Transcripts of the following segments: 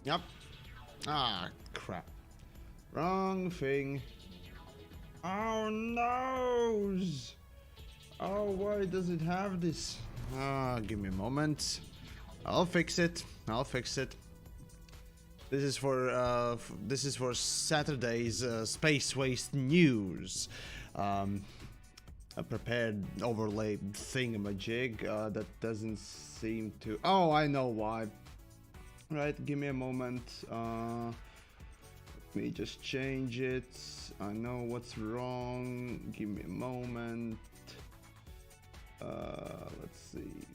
Yep. Ah, crap. Wrong thing. Oh, no! Oh, why does it have this? Ah, give me a moment. I'll fix it. I'll fix it. This is for Saturday's Space Waste News. A prepared overlay thingamajig that doesn't seem to. Oh, I know why. Right, give me a moment. Let me just change it. I know what's wrong. Give me a moment. Let's see.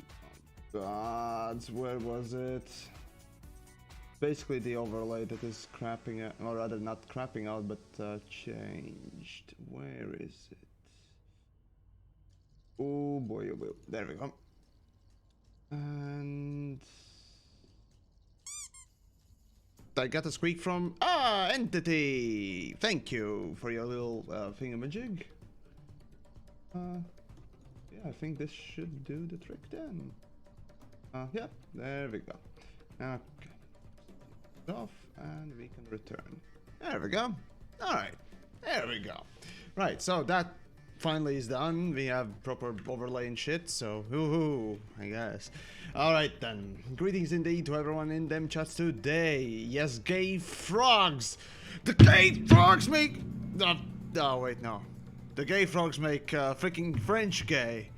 Oh, God, where was it? Basically the overlay that is crapping out, or rather not crapping out, but changed. Where is it? Oh boy, oh boy. There we go. And I got a squeak from Entity. Thank you for your little thingamajig. Yeah, I think this should do the trick then. Yeah, there we go. Okay. Off and we can return. There we go. All right, there we go. Right, so that finally is done. We have proper overlay and shit, so hoo-hoo, I guess. All right then. Greetings indeed to everyone in them chats today. Yes, gay frogs. The gay frogs make. Oh wait, no. The gay frogs make freaking French gay.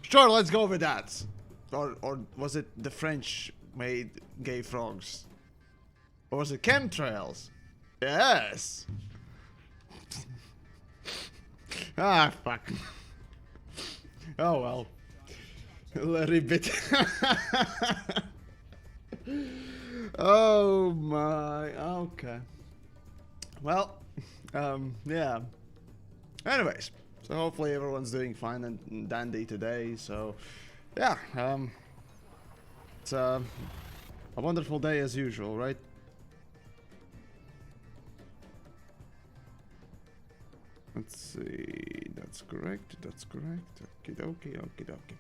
Sure, let's go with that. Or was it the French made gay frogs? Or was it chemtrails? Yes. Ah, fuck. Oh well. A little bit. Oh my. Okay. Well, yeah. Anyways, so hopefully everyone's doing fine and dandy today. So, yeah. It's a wonderful day as usual, right? Let's see. That's correct. That's correct. Okie dokie, okie dokie.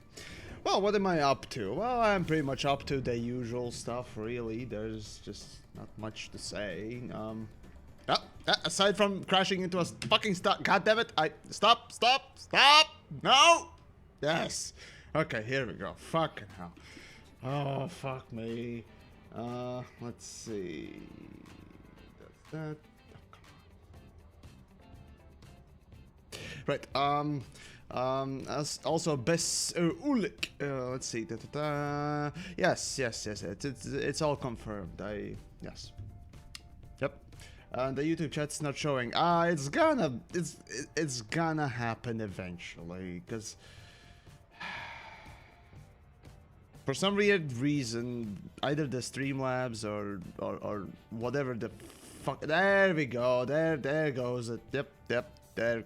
Well, what am I up to? Well, I'm pretty much up to the usual stuff, really. There's just not much to say. Aside from crashing into a fucking stop. God damn it. Stop. No. Yes. Okay, here we go. Fucking hell. Oh, fuck me. Let's see. That's that. Right, As also Bess Ulik. Let's see. Yes. It's all confirmed. Yes. Yep. The YouTube chat's not showing. It's gonna happen eventually, because for some weird reason, either the Streamlabs or whatever the fuck. There we go. There goes it. Yep. There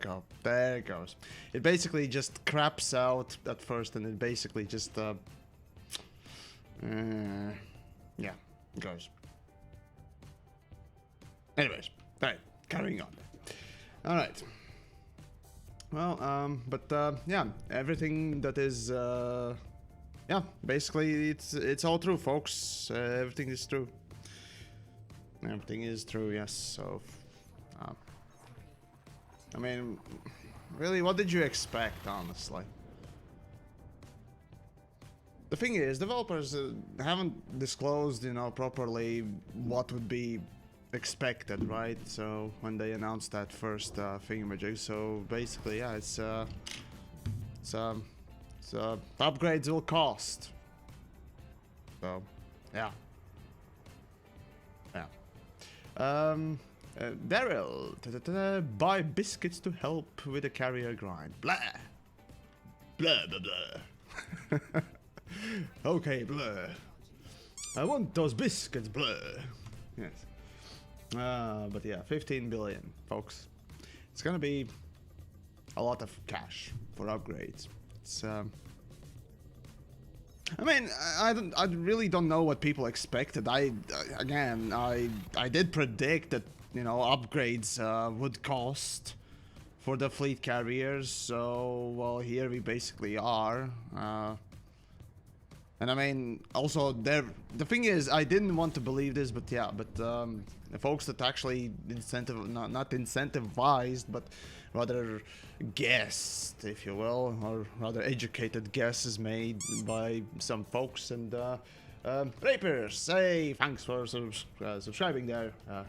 it goes. It basically just craps out at first, and it basically just yeah, goes. Anyways, alright, carrying on. Alright. Well, yeah, everything that is yeah, basically it's all true, folks. Everything is true. Everything is true, yes. So I mean, really, what did you expect, honestly? The thing is, developers haven't disclosed, you know, properly what would be expected, right? So when they announced that first thingamajig, so basically, yeah, it's upgrades will cost. So, yeah. Daryl, buy biscuits to help with the carrier grind. Blah. Blah, blah, blah. Okay, blah. I want those biscuits, blah. Yes. But yeah, 15 billion, folks. It's gonna be a lot of cash for upgrades. It's, I mean, I really don't know what people expected. Again, I did predict that, you know, upgrades would cost for the fleet carriers, so, well, here we basically are. And I mean, also, the thing is, I didn't want to believe this, but yeah, the folks that actually not incentivized, but rather guessed, if you will, or rather educated guesses made by some folks, and Rapers, hey, thanks for subscribing there. I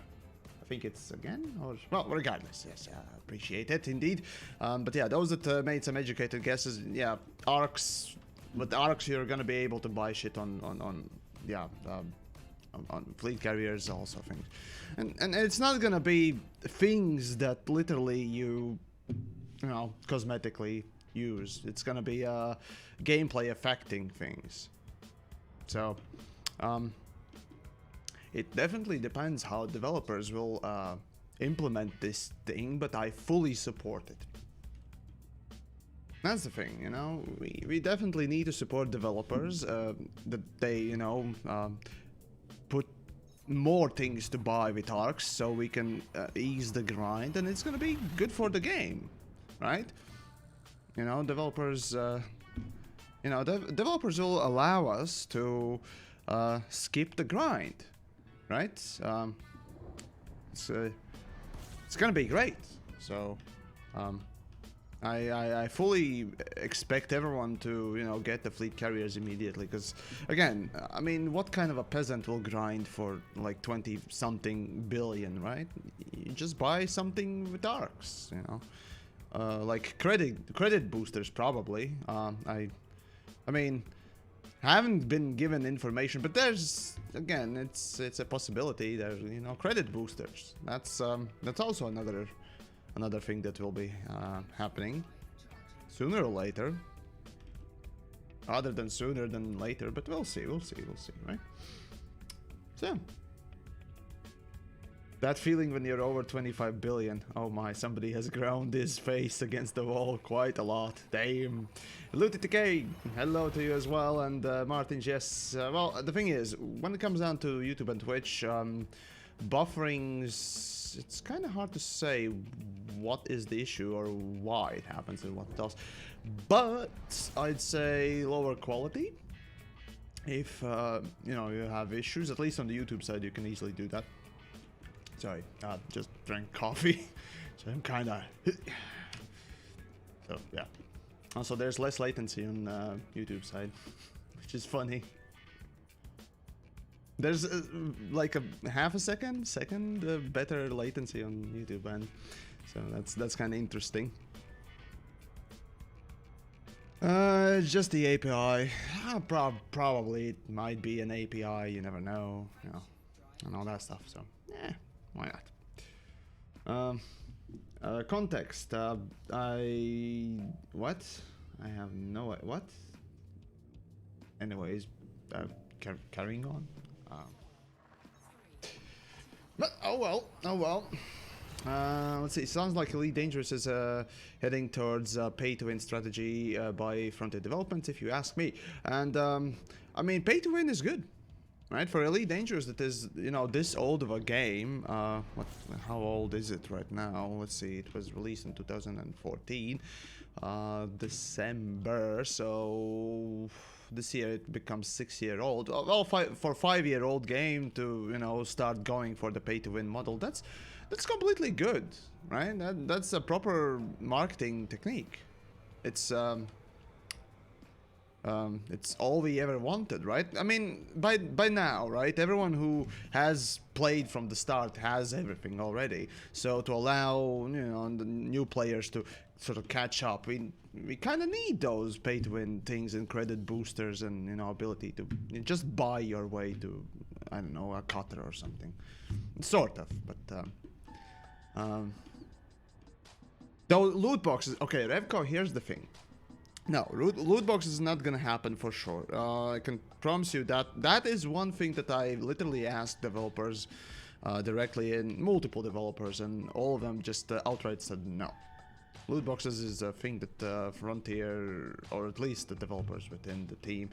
think it's again, or, well, regardless, yes, appreciate it indeed. But yeah, those that made some educated guesses, yeah, ARX, with ARX you're gonna be able to buy shit on fleet carriers, also things, and it's not gonna be things that literally you know, cosmetically use. It's gonna be gameplay affecting things. So it definitely depends how developers will implement this thing, but I fully support it. That's the thing, you know, we definitely need to support developers, that they, you know, put more things to buy with ARX so we can ease the grind, and it's gonna be good for the game, right? You know, developers, you know, developers will allow us to skip the grind, right? It's gonna be great. So I fully expect everyone to, you know, get the fleet carriers immediately, because again, I mean, what kind of a peasant will grind for like 20-something billion, right? You just buy something with ARX, you know, like credit boosters probably. I mean, I haven't been given information, but there's, again, it's a possibility. There's, you know, credit boosters. That's also another thing that will be happening sooner or later, rather than sooner than later, but we'll see, right? So that feeling when you're over 25 billion, oh my, somebody has ground his face against the wall quite a lot, damn. LootyTK, hello to you as well, and Martin, yes, well, the thing is, when it comes down to YouTube and Twitch, bufferings, it's kind of hard to say what is the issue or why it happens and what it does, but I'd say lower quality. If you know, you have issues, at least on the YouTube side, you can easily do that. Sorry, just drank coffee, so I'm kind of so yeah. Also, there's less latency on YouTube side, which is funny. There's like a half a second better latency on YouTube, and so that's kind of interesting. Just the API. Probably it might be an API. You never know, you know, and all that stuff. So, yeah, why not? Context. What? I have no. What? Anyways, carrying on. But oh well. Oh well. Let's see. Sounds like Elite Dangerous is heading towards pay-to-win strategy by front-end development, if you ask me. And I mean, pay-to-win is good, right? For Elite Dangerous, that is, you know, this old of a game. How old is it right now? Let's see. It was released in 2014, December. So this year it becomes 6-year-old. Well, for 5-year-old game to, you know, start going for the pay-to-win model. That's completely good, right? That's a proper marketing technique. It's all we ever wanted, right? I mean, by now, right? Everyone who has played from the start has everything already. So to allow, you know, the new players to sort of catch up, we kind of need those pay-to-win things and credit boosters and, you know, ability to just buy your way to, I don't know, a cutter or something, sort of, but. Though loot boxes, okay, Revco, here's the thing. No, loot boxes is not gonna happen for sure. I can promise you that that is one thing that I literally asked developers directly, and multiple developers, and all of them just outright said no. Loot boxes is a thing that Frontier, or at least the developers within the team,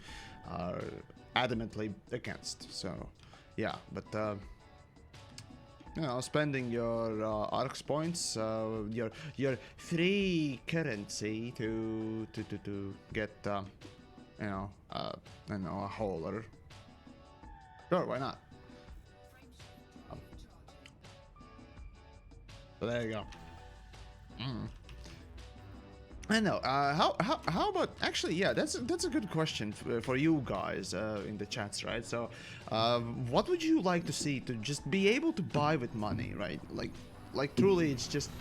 are adamantly against. So, yeah, but you know, spending your ARX points, your free currency to get you know, a hauler. Sure, why not? So there you go. I know. How about actually? Yeah, that's a good question for you guys in the chats, right? So, what would you like to see to just be able to buy with money, right? Like truly, it's just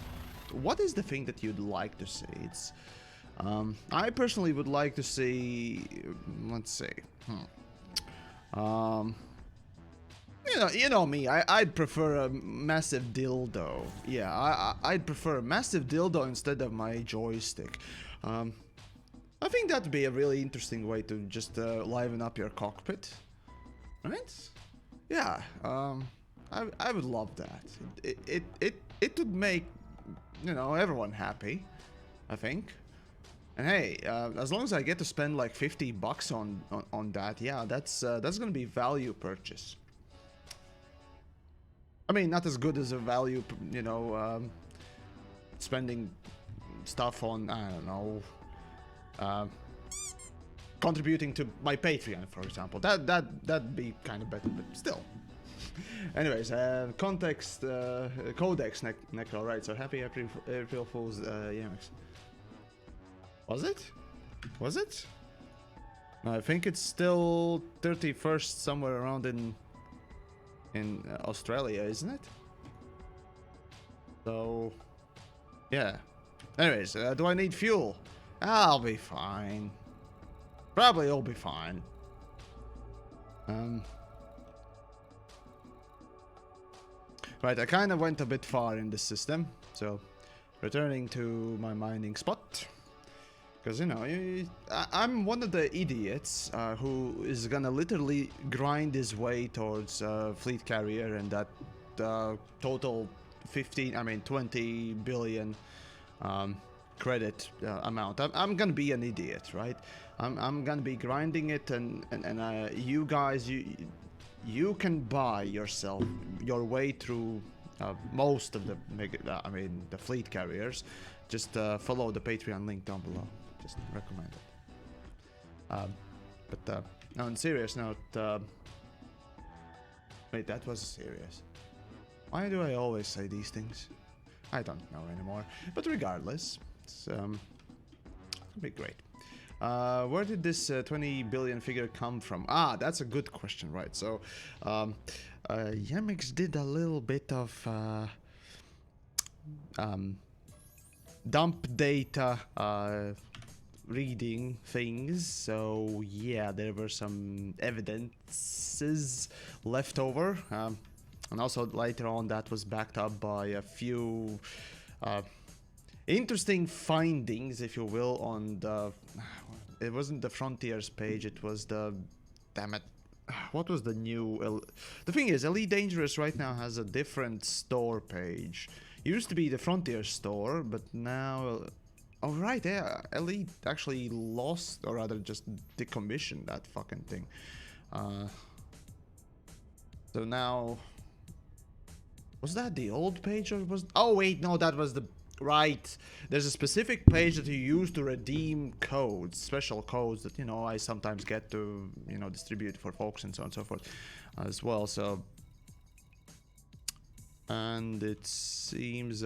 what is the thing that you'd like to see? It's I personally would like to see. Let's see. You know me. I'd prefer a massive dildo. Yeah, I'd prefer a massive dildo instead of my joystick. I think that'd be a really interesting way to just liven up your cockpit, right? Yeah. I would love that. It would make, you know, everyone happy, I think. And hey, as long as I get to spend like $50 on that, yeah, that's gonna be value purchase. I mean, not as good as a value, you know, spending stuff on, I don't know, contributing to my Patreon, for example. That'd be kind of better, but still. Anyways, context, codex, Necro, right? So happy April Fool's, Yamiks. Was it? Was it? No, I think it's still 31st, somewhere around in Australia, isn't it? So, yeah. Anyways, do I need fuel? I'll be fine. Probably I'll be fine. Right, I kind of went a bit far in this system, so returning to my mining spot. Because, you know, I'm one of the idiots who is gonna literally grind his way towards fleet carrier and that total 20 billion credit amount. I'm gonna be an idiot, right? I'm gonna be grinding it, and you guys, you can buy yourself your way through most of the the fleet carriers. Just follow the Patreon link down below. Just recommend it. But on a serious note, wait, that was serious. Why do I always say these things? I don't know anymore. But regardless, it's it'll be great. Where did this 20 billion figure come from? Ah, that's a good question, right? So, Yamiks did a little bit of dump data reading things, so yeah, there were some evidences left over, and also later on that was backed up by a few interesting findings, if you will, on the... It wasn't the Frontiers page, it was the... Damn it. What was the new... The thing is, Elite Dangerous right now has a different store page. It used to be the Frontier store, but now... Oh right, yeah, Elite actually lost, or rather just decommissioned that fucking thing. So now... Was that the old page, or was... Oh wait, no, that was the... Right, there's a specific page that you use to redeem codes, special codes that, you know, I sometimes get to, you know, distribute for folks and so on and so forth as well, so... And it seems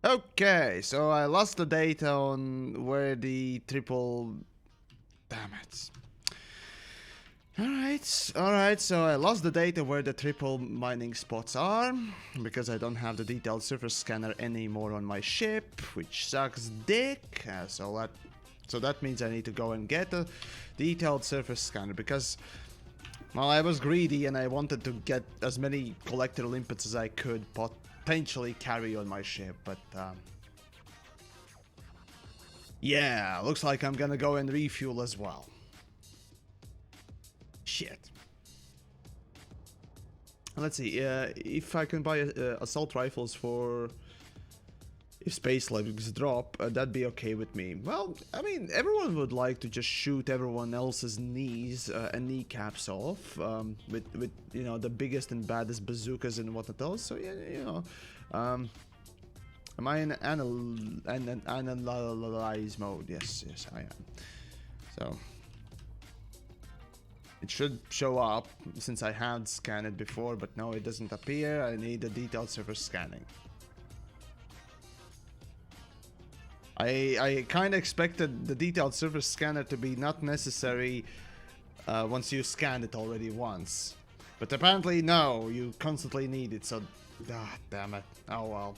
Okay, so I lost the data on where the triple... Damn it. Alright, so I lost the data where the triple mining spots are, because I don't have the detailed surface scanner anymore on my ship, which sucks dick, so that means I need to go and get a detailed surface scanner, because, well, I was greedy and I wanted to get as many collector limpets as I could potentially carry on my ship, but, yeah, looks like I'm gonna go and refuel as well. Shit. Let's see, if I can buy assault rifles for... If space legs drop, that'd be okay with me. Well, I mean, everyone would like to just shoot everyone else's knees and kneecaps off with you know, the biggest and baddest bazookas and whatnot else. So yeah, you know, am I in analyze mode? Yes, I am. So it should show up since I had scanned it before, but no, it doesn't appear. I need a detailed surface scanning. I kind of expected the detailed surface scanner to be not necessary once you scanned it already once. But apparently, no, you constantly need it, so... Ah, damn it. Oh well.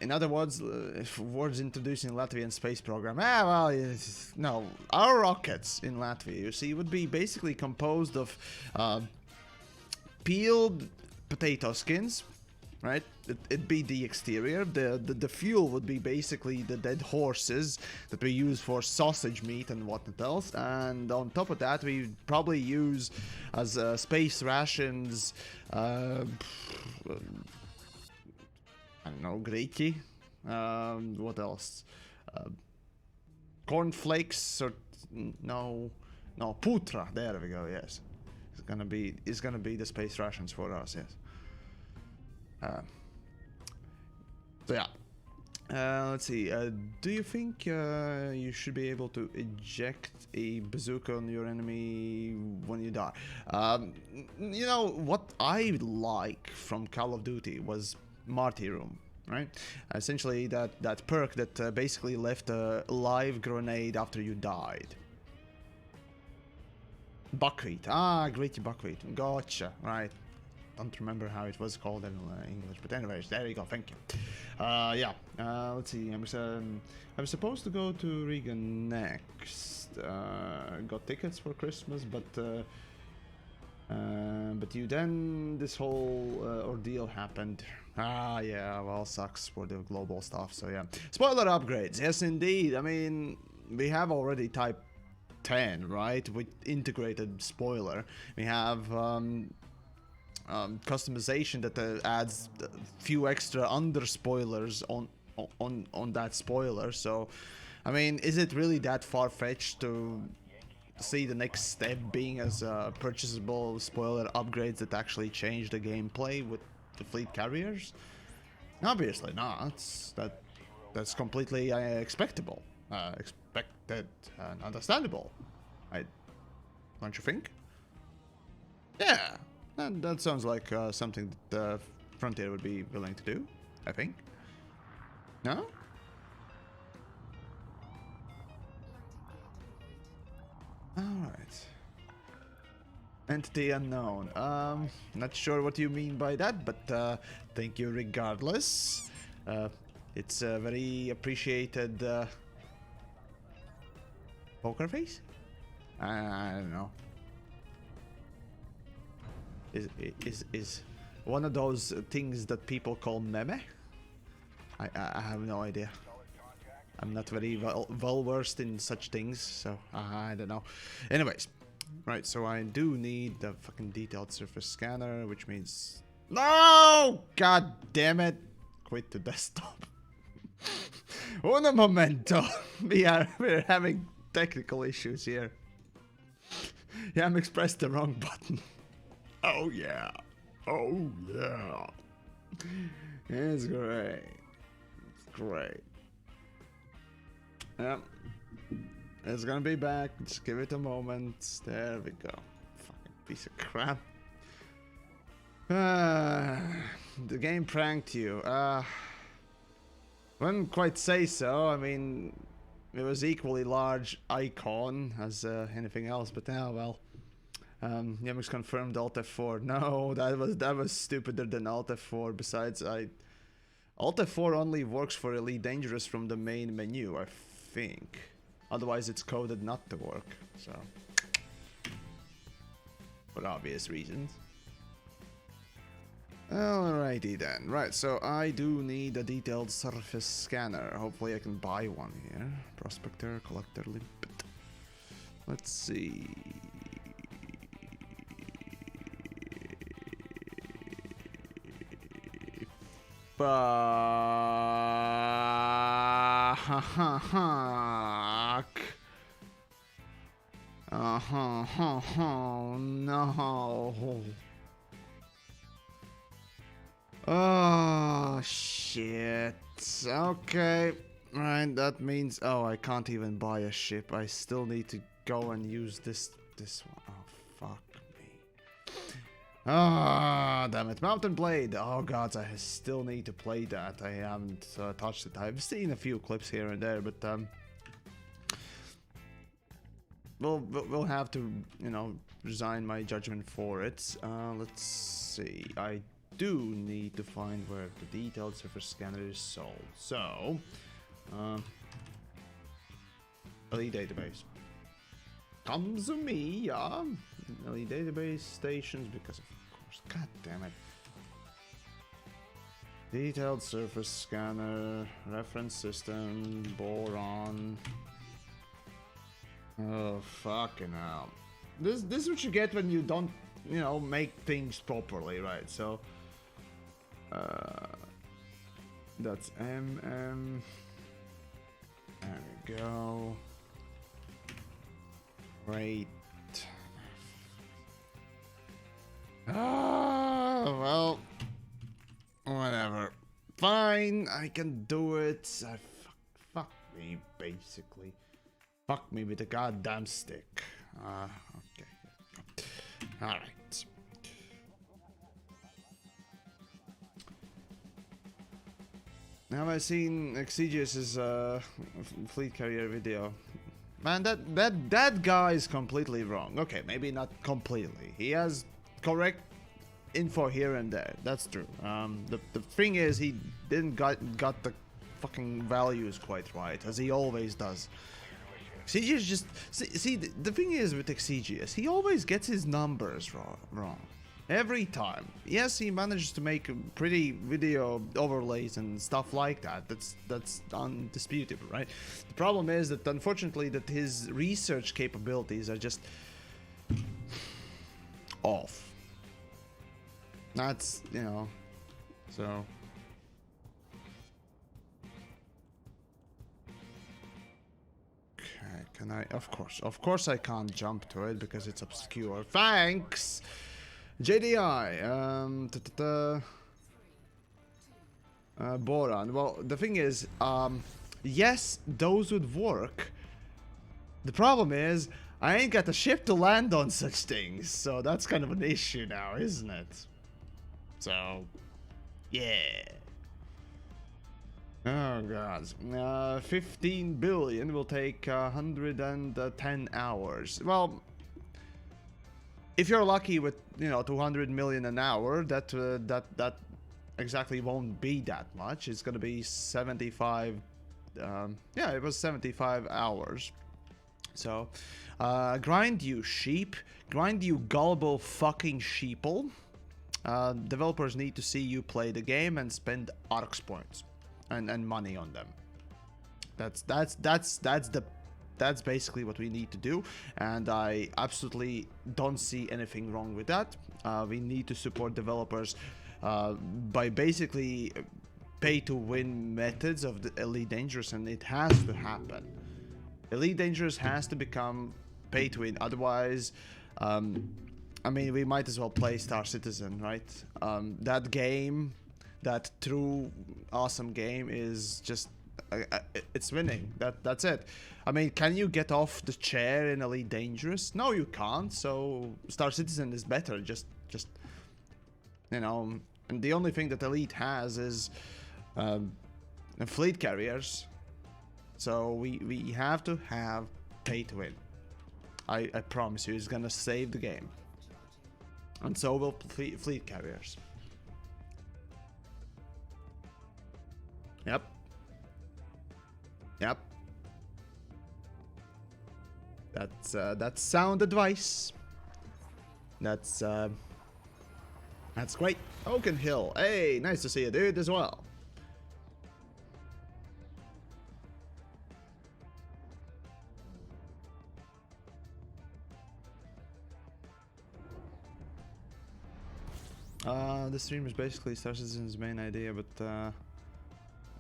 In other words, words introducing Latvian space program. Ah, well, no. Our rockets in Latvia, you see, would be basically composed of peeled potato skins. Right, it'd be the exterior. The fuel would be basically the dead horses that we use for sausage meat and whatnot else. And on top of that, we probably use as space rations. I don't know, Greki. What else? Cornflakes or no, putra. There we go. Yes, it's gonna be the space rations for us. Yes. So yeah, let's see, do you think you should be able to eject a bazooka on your enemy when you die? You know, what I like from Call of Duty was Martyrum, right? Essentially that perk that basically left a live grenade after you died. Buckwheat, gritty buckwheat, gotcha, right. Don't remember how it was called in English, but anyways, there you go. Thank you. Yeah. Let's see. I'm supposed to go to Riga next. Got tickets for Christmas, but then this whole ordeal happened. Yeah. Well, sucks for the global stuff. So yeah. Spoiler upgrades. Yes, indeed. I mean, we have already Type 10, right? With integrated spoiler. We have. Customization that adds a few extra under spoilers on that spoiler. So, I mean, is it really that far-fetched to see the next step being as purchasable spoiler upgrades that actually change the gameplay with the fleet carriers? Obviously not. That's completely expectable, expected, and understandable. Don't you think? Yeah. And that sounds like something that Frontier would be willing to do, I think. No? Alright. Entity unknown. Not sure what you mean by that, but thank you regardless. It's a very appreciated poker face? I don't know. Is one of those things that people call meme? I have no idea. I'm not very well versed in such things, so I don't know. Anyways, right, so I do need the fucking detailed surface scanner, which means... No! God damn it! Quit the desktop. Un momento. We're having technical issues here. Yamiks pressed the wrong button. Oh yeah. Oh yeah. It's great. It's great. Yep. It's gonna be back. Just give it a moment. There we go. Fucking piece of crap. The game pranked you. Wouldn't quite say so. I mean, it was equally large icon as anything else, but now, well. Yamiks confirmed Alt F4. No, that was stupider than Alt F4. Besides, Alt F4 only works for Elite Dangerous from the main menu, I think. Otherwise, it's coded not to work. So, for obvious reasons. Alrighty then. Right, so I do need a detailed surface scanner. Hopefully, I can buy one here. Prospector, collector, limpet. Let's see. Fuck. No. Oh shit. Okay. Right, that means I can't even buy a ship. I still need to go and use this one. Oh fuck me. Ah, damn it. Mountain Blade. Oh god, I still need to play that. I haven't touched it. I've seen a few clips here and there, but we'll have to, you know, resign my judgment for it. Let's see. I do need to find where the detailed surface scanner is sold. So, Elite database. Comes to me, yeah. Elite database stations, because of course. God damn it. Detailed surface scanner, reference system, boron. Oh fucking hell! This is what you get when you don't, you know, make things properly, right? So, that's MM. There we go. Great. Well, whatever. Fine, I can do it. Fuck me, basically. Fuck me with a goddamn stick. Okay. Alright. Have I seen Exigeus's fleet carrier video? Man, that guy is completely wrong. Okay, maybe not completely. He has correct info here and there. That's true. The thing is, he didn't got the fucking values quite right, as he always does. Exigeus just see the thing is with Exigeus, he always gets his numbers wrong. Every time. Yes, he manages to make pretty video overlays and stuff like that. That's undisputable, right? The problem is that unfortunately that his research capabilities are just off. That's, you know, so. Okay, can I? Of course I can't jump to it because it's obscure. Thanks! JDI, boron. Well, the thing is, yes, those would work. The problem is, I ain't got a ship to land on such things, so that's kind of an issue now, isn't it? So, yeah. Oh god. 15 billion will take 110 hours. Well, if you're lucky with 200 million an hour, that exactly won't be that much. It's gonna be 75. Yeah, it was 75 hours. So, grind you sheep, grind you gullible fucking sheeple. Developers need to see you play the game and spend ARX points and money on them. That's basically what we need to do, and I absolutely don't see anything wrong with that. We need to support developers by basically pay-to-win methods of the Elite Dangerous, and it has to happen. Elite Dangerous has to become pay-to-win, otherwise, I mean, we might as well play Star Citizen, right? That game, that true awesome game, is just it's winning. That's it. I mean, can you get off the chair in Elite Dangerous? No, you can't. So Star Citizen is better. Just and the only thing that Elite has is fleet carriers. So we have to have pay to win. I promise you, it's gonna save the game. And so will fleet carriers. Yep. Yep. That's sound advice. That's great. Oaken Hill. Hey, nice to see you, dude, as well. The stream is basically Star Citizen's main idea, but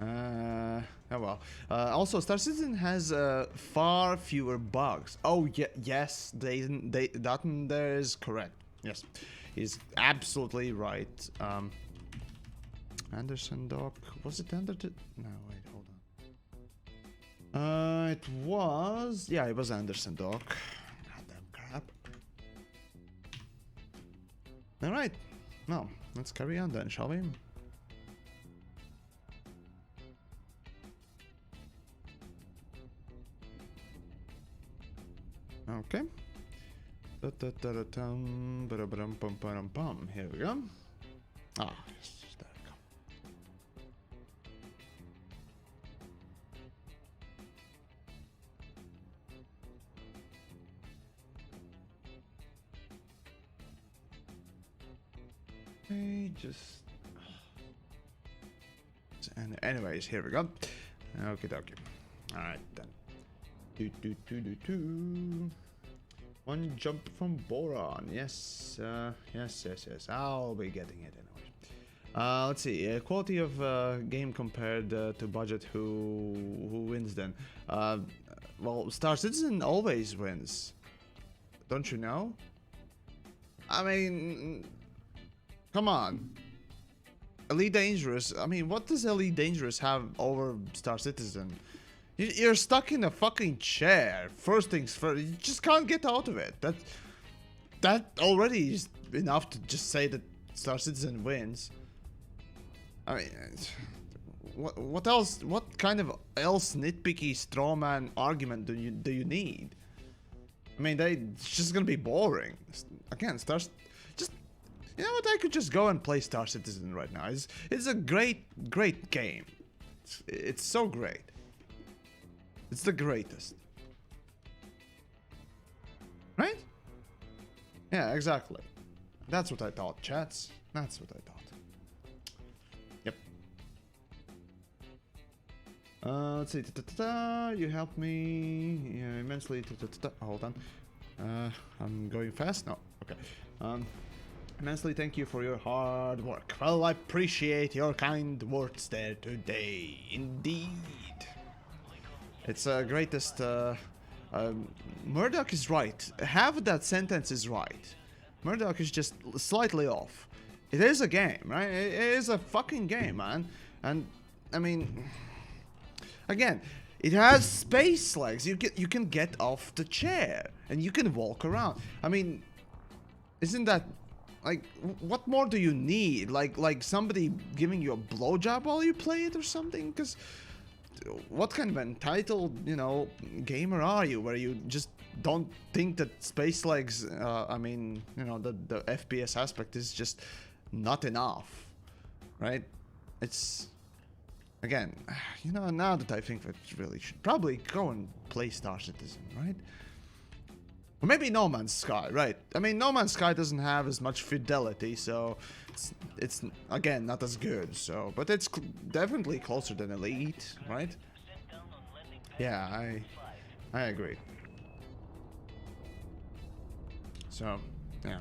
oh well. Also, Star Citizen has far fewer bugs. Oh yeah, yes, that there is correct. Yes, he's absolutely right. Anderson Dock, was it Anderson? No, wait, hold on. It was, yeah, it was Anderson Dock. Goddamn crap. All right, well, let's carry on then, shall we? Okay. Here we go. Ah, yes, there we go. Okay, just. And anyways, here we go. Okay, dokie. All right then. One jump from Boron. Yes, yes. I'll be getting it anyway. Let's see. Quality of game compared to budget. Who wins then? Well, Star Citizen always wins. Don't you know? I mean, come on. Elite Dangerous. I mean, what does Elite Dangerous have over Star Citizen? You're stuck in a fucking chair. First things first, you just can't get out of it. That already is enough to just say that Star Citizen wins. I mean, what else? What kind of else nitpicky strawman argument do you need? I mean, it's just gonna be boring. Again, just you know what? I could just go and play Star Citizen right now. It's a great game. It's so great. It's the greatest. Right? Yeah, exactly. That's what I thought, chats. That's what I thought. Yep. Let's see. You helped me immensely. Hold on. I'm going fast? No. Okay. Immensely thank you for your hard work. Well, I appreciate your kind words there today. Indeed. It's greatest. Murdoch is right. Half of that sentence is right. Murdoch is just slightly off. It is a game, right? It is a fucking game, man. And I mean, again, it has space legs. You can get off the chair and you can walk around. I mean, isn't that like what more do you need? Like somebody giving you a blowjob while you play it or something? Because what kind of entitled, gamer are you where you just don't think that space legs, I mean, you know, the FPS aspect is just not enough, right? It's, again, you know, now that I think that really should probably go and play Star Citizen, right? Or maybe No Man's Sky, right? I mean, No Man's Sky doesn't have as much fidelity, so it's again, not as good, so, but it's definitely closer than Elite, right? Yeah, I agree. So, yeah.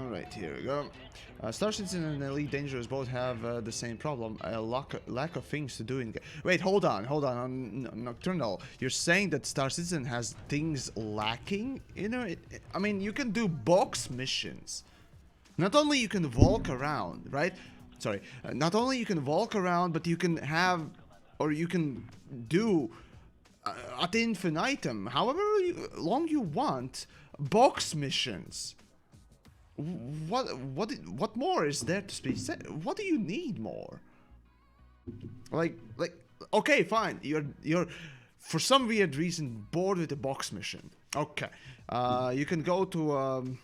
Right, here we go. Star Citizen and Elite Dangerous both have the same problem, a lack of things to do in game. Wait, hold on, Nocturnal. You're saying that Star Citizen has things lacking? You know, I mean, you can do box missions. Not only you can walk around, right? Sorry, not only you can walk around, but you can have, or you can do ad infinitum, however long you want, box missions. What more is there to be said? What do you need more? Like, okay, fine. You're for some weird reason bored with the box mission. Okay, you can go to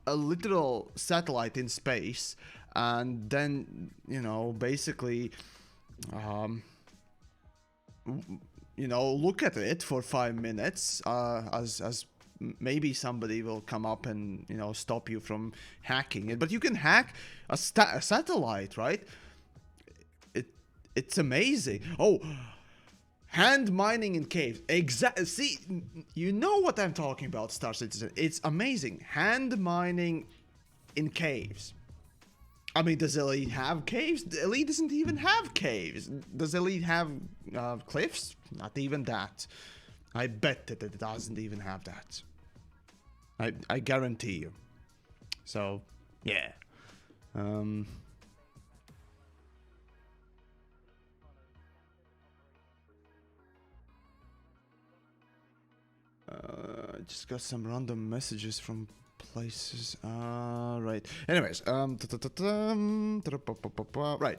a literal satellite in space, and then, you know, basically, you know, look at it for 5 minutes, as maybe somebody will come up and, you know, stop you from hacking it. But you can hack a satellite, right? It's amazing. Oh, hand mining in caves. See, you know what I'm talking about, Star Citizen. It's amazing. Hand mining in caves. I mean, does Elite have caves? Elite doesn't even have caves. Does Elite have cliffs? Not even that. I bet that it doesn't even have that. I guarantee you. So, yeah. I just got some random messages from places. Right. Anyways, right.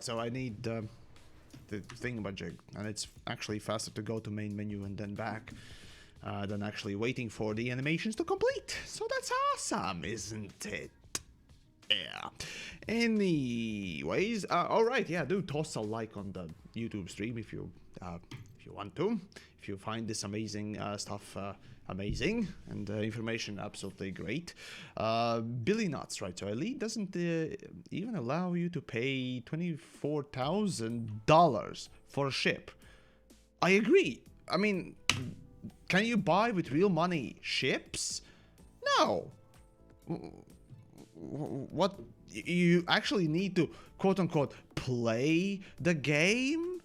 So I need the thingamajig, and it's actually faster to go to main menu and then back than actually waiting for the animations to complete. So that's awesome, isn't it? Yeah. Anyways, all right. Yeah, do toss a like on the YouTube stream if you want to. If you find this amazing stuff amazing, and information absolutely great. Billy Nuts, right? So Elite doesn't even allow you to pay $24,000 for a ship. I agree. I mean, can you buy with real money ships? No. What, you actually need to quote unquote play the game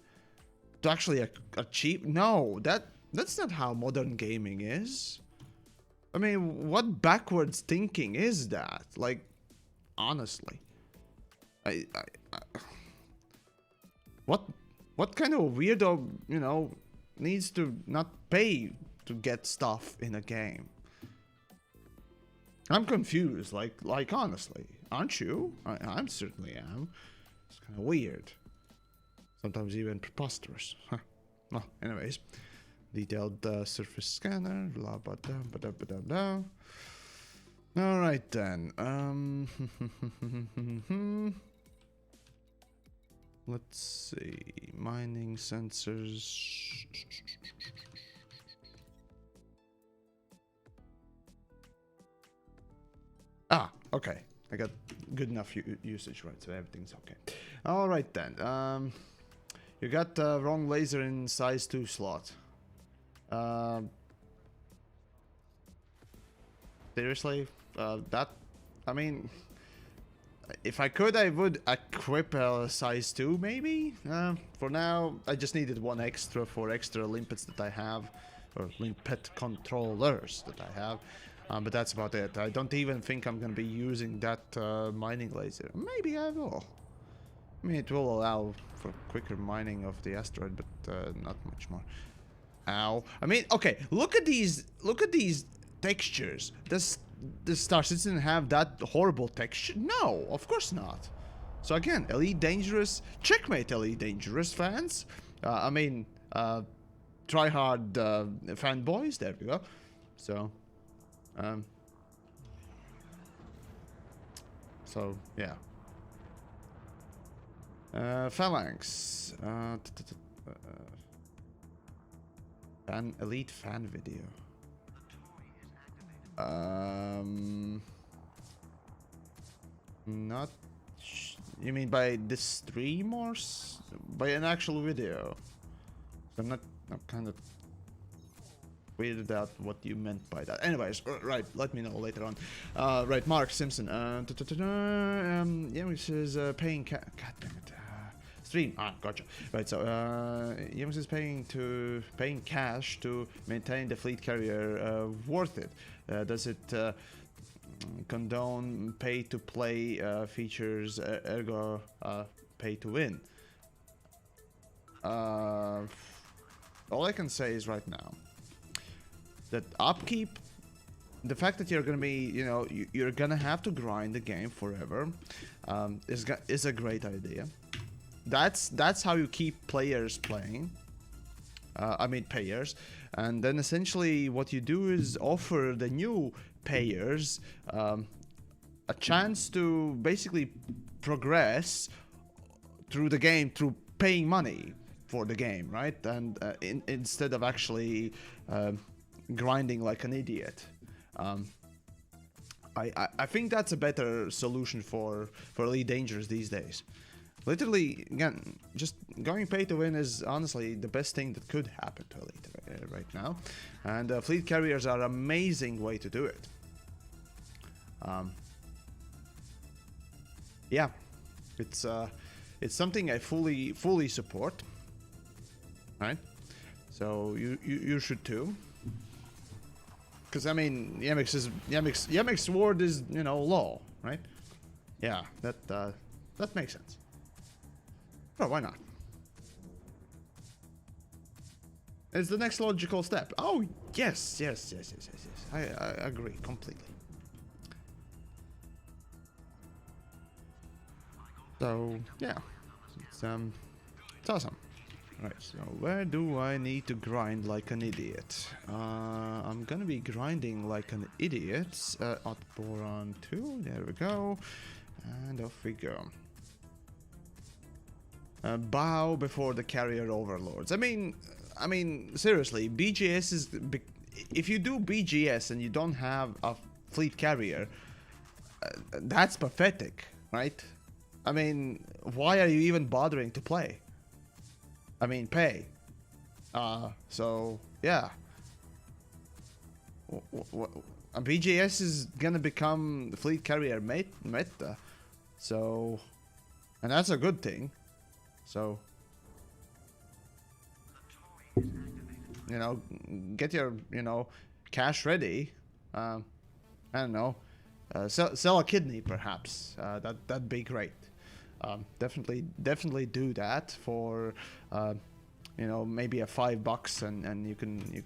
to actually achieve? No, that's not how modern gaming is. I mean, what backwards thinking is that? Like, honestly, what kind of weirdo, you know, needs to not pay to get stuff in a game? I'm confused, like honestly, aren't you? I certainly am. It's kind of weird. Sometimes even preposterous. Huh. Well, anyways, detailed surface scanner. Blah blah blah blah blah blah. All right then. Let's see. Mining sensors. Ah, okay. I got good enough usage, right? So everything's okay. All right then. You got the wrong laser in size 2 slot. Seriously? That, I mean, if I could, I would equip a size 2, maybe? For now, I just needed one extra for extra limpets that I have, or limpet controllers that I have. But that's about it. I don't even think I'm gonna be using that mining laser. Maybe I will. I mean, it will allow for quicker mining of the asteroid, but not much more. Ow. I mean, okay, look at these textures. Does Star Citizen have that horrible texture? No, of course not. So again, Elite Dangerous, checkmate Elite Dangerous fans. I mean, try hard fanboys, there we go. So, yeah. Phalanx. Elite fan video. Not. You mean by the stream or by an actual video? I'm kind of weirded out what you meant by that. Anyways, right, let me know later on. Right, Mark Simpson. Yeah, which is paying God damn it. Stream. Gotcha. Right, so Yams is paying cash to maintain the fleet carrier. Worth it? Does it condone pay-to-play features, ergo pay-to-win? All I can say is right now that upkeep, the fact that you're gonna be, you're gonna have to grind the game forever, is a great idea. That's how you keep players playing. I mean payers, and then essentially what you do is offer the new payers a chance to basically progress through the game through paying money for the game, right? And instead of actually grinding like an idiot. I think that's a better solution for Elite Dangerous these days. Literally, again, just going pay to win is honestly the best thing that could happen to Elite right now, and fleet carriers are an amazing way to do it. Yeah, it's something I fully support. Right, so you should too, because I mean Yamiks word is law, right? Yeah, that makes sense. Oh, why not? It's the next logical step. Oh, yes. I agree completely. So, yeah. It's awesome. Right, so where do I need to grind like an idiot? I'm gonna be grinding like an idiot at Boron 2. There we go. And off we go. Bow before the carrier overlords. I mean, seriously, BGS is... If you do BGS and you don't have a fleet carrier, that's pathetic, right? I mean, why are you even bothering to play? I mean, pay. So, yeah. BGS is gonna become the fleet carrier meta. So... And that's a good thing. So, get your, cash ready. I don't know. Sell a kidney, perhaps. That'd be great. Definitely do that for, maybe a $5, and you can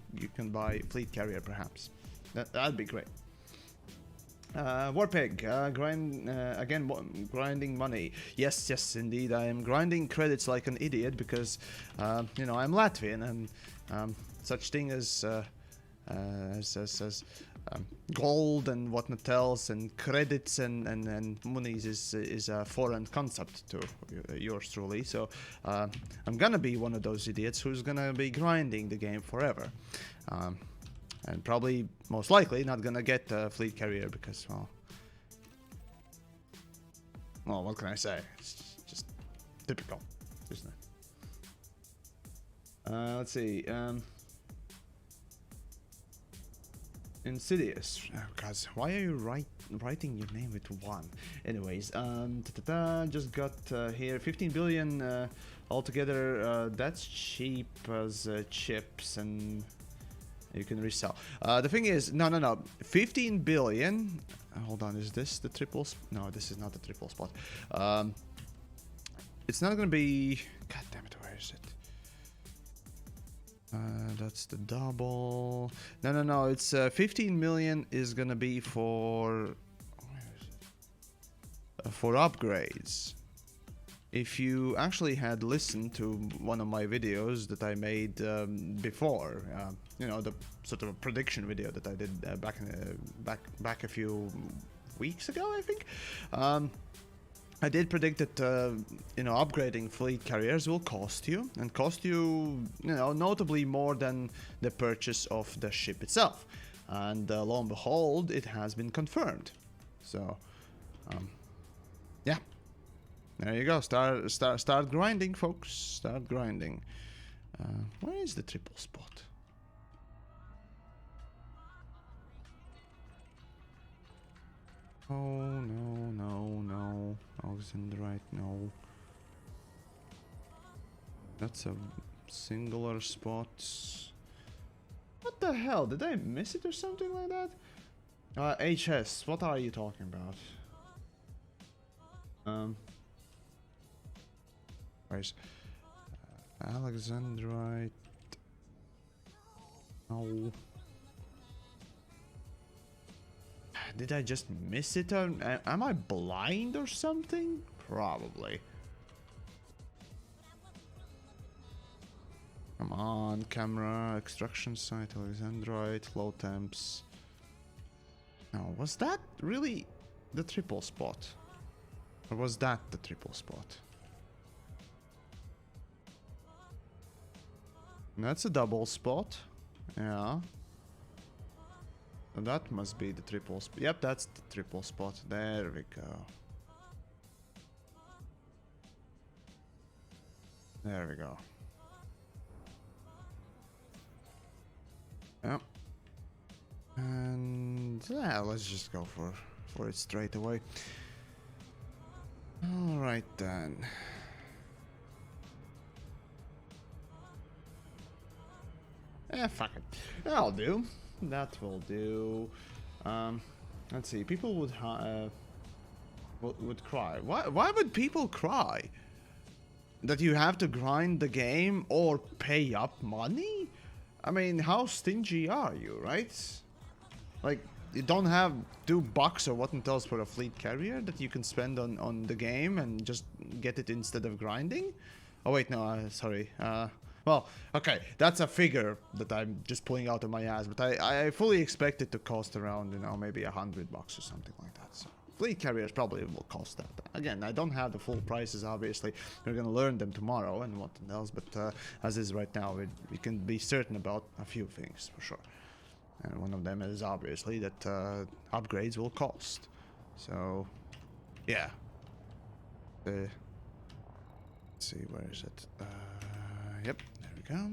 buy fleet carrier, perhaps. That'd be great. Warpig, grinding money. Yes, indeed. I am grinding credits like an idiot because, I'm Latvian, and such thing as gold and whatnot else, and credits and monies is a foreign concept to yours truly. So I'm gonna be one of those idiots who's gonna be grinding the game forever. And probably, most likely, not gonna get a fleet carrier because, well, what can I say? It's just typical, isn't it? Let's see. Insidious. Oh, guys, why are you writing your name with 1? Anyways, just got here 15 billion altogether. That's cheap as chips, and you can resell. The thing is, no. 15 billion. Hold on, is this the triple? No, this is not the triple spot. It's not gonna be. God damn it, where is it? That's the double. No. It's 15 million is gonna be for upgrades. If you actually had listened to one of my videos that I made before, you know, the sort of a prediction video that I did back a few weeks ago, I think. I did predict that, you know, upgrading fleet carriers will cost you, you know, notably more than the purchase of the ship itself. And lo and behold, it has been confirmed. So, yeah. There you go. Start grinding, folks. Start grinding. Where is the triple spot? Oh, no. Alexandrite, no. That's a singular spot. What the hell? Did I miss it or something like that? HS, what are you talking about? Where's Alexandrite? No. Did I just miss it? Am I blind or something? Probably. Come on, camera, extraction site, Alexandrite, low temps. Now, was that really the triple spot? Or was that the triple spot? That's a double spot. Yeah. So that must be the triple spot. Yep, that's the triple spot. There we go. There we go. Yep. And yeah, let's just go for it straight away. All right then. Fuck it. That'll do. That will do. Let's see. People would cry. Why would people cry? That you have to grind the game or pay up money? I mean, how stingy are you, right? Like, you don't have $2 or what else for a fleet carrier that you can spend on the game and just get it instead of grinding? Oh wait, no, sorry. Well, okay, that's a figure that I'm just pulling out of my ass, but I fully expect it to cost around, you know, maybe $100 or something like that. So fleet carriers probably will cost that. Again, I don't have the full prices, obviously. We're gonna learn them tomorrow and what else, but as is right now, we can be certain about a few things for sure. And one of them is obviously that upgrades will cost. So, yeah. Let's see, where is it? Yep, there we go.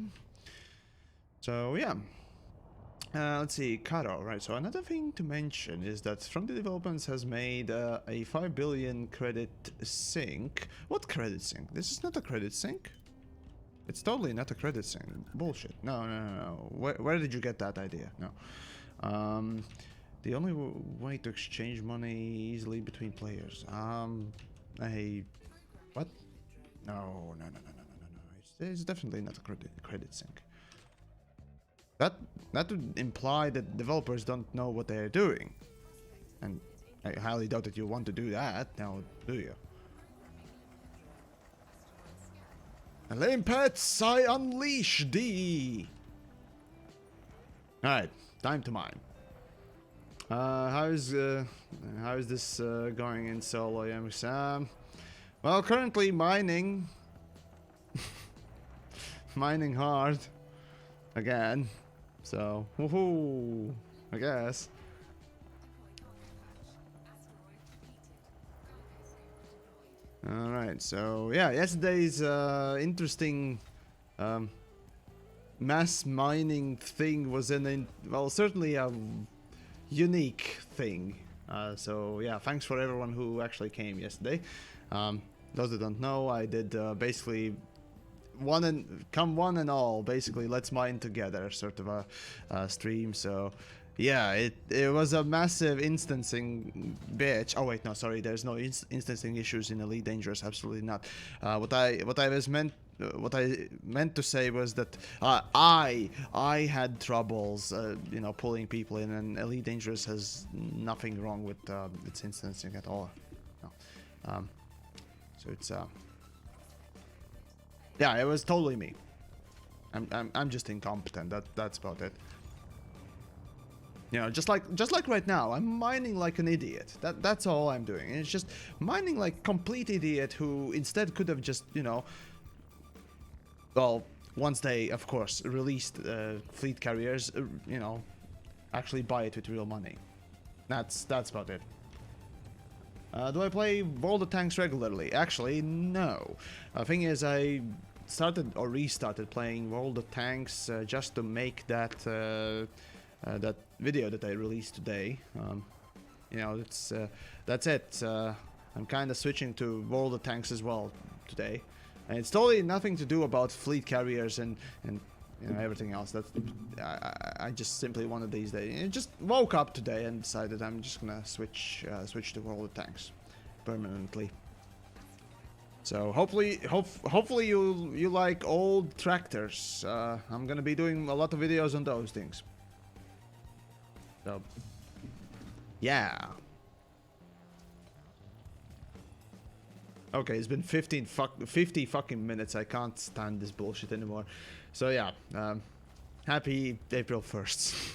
So, yeah. Let's see, Karo, right, so another thing to mention is that From the Developments has made a 5 billion credit sink. What credit sink? This is not a credit sink. It's totally not a credit sink. Bullshit. No. Where did you get that idea? No. The only way to exchange money easily between players. What? No. It's definitely not a credit sink. That would imply that developers don't know what they're doing. And I highly doubt that you want to do that now, do you? Lame pets, I unleash thee! Alright, time to mine. How is this going in solo, TheYamiks? Well, currently mining. Mining hard. Again. So, woohoo! I guess. Alright, so yeah, yesterday's interesting mass mining thing was well, certainly a unique thing. So yeah, thanks for everyone who actually came yesterday. Those that don't know, I did basically one and all, basically let's mine together sort of a stream. So Yeah, it was a massive instancing bitch. Oh wait, no, sorry. There's no instancing issues in Elite Dangerous. Absolutely not. What I meant to say was that I had troubles, you know, pulling people in, and Elite Dangerous has nothing wrong with its instancing at all. No. So it's yeah, it was totally me. I'm just incompetent. That's about it. You know, just like right now, I'm mining like an idiot. That's all I'm doing. And it's just mining like complete idiot who instead could have just, you know, well, once they of course released fleet carriers, you know, actually buy it with real money. That's about it. Do I play World of Tanks regularly? Actually, no. The thing is, I started or restarted playing World of Tanks just to make that that video that I released today. You know, that's it. I'm kind of switching to World of Tanks as well today, and it's totally nothing to do about fleet carriers and you know, everything else. That's I just simply one of these days. I just woke up today and decided I'm just gonna switch to World of Tanks permanently. So hopefully you like old tractors. I'm gonna be doing a lot of videos on those things. So yeah. Okay, it's been 50 fucking minutes. I can't stand this bullshit anymore. So yeah, happy April 1st,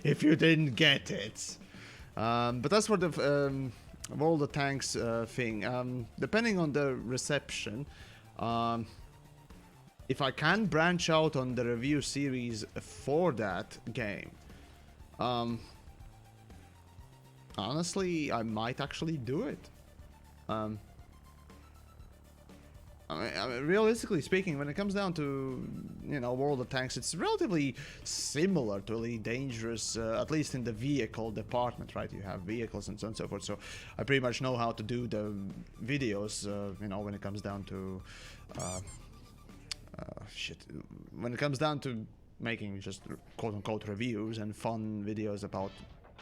if you didn't get it. But as for the World of Tanks thing, depending on the reception, if I can branch out on the review series for that game, honestly, I might actually do it. I mean, realistically speaking, when it comes down to, you know, World of Tanks, it's relatively similar to Elite Dangerous, at least in the vehicle department, right? You have vehicles and so on and so forth, so I pretty much know how to do the videos, you know, when it comes down to, when it comes down to making just quote-unquote reviews and fun videos about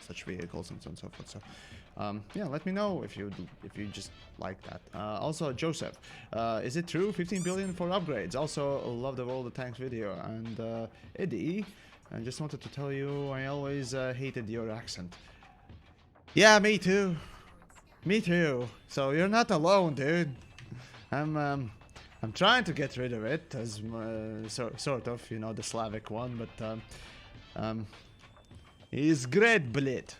such vehicles and so on and so forth. So yeah, let me know if you just like that. Also, Joseph, is it true 15 billion for upgrades? Also, love the World of Tanks video. And Eddie, I just wanted to tell you I always hated your accent. Yeah, me too. Me too. So you're not alone, dude. I'm trying to get rid of it as sort of, you know, the Slavic one, but it's great, блядь.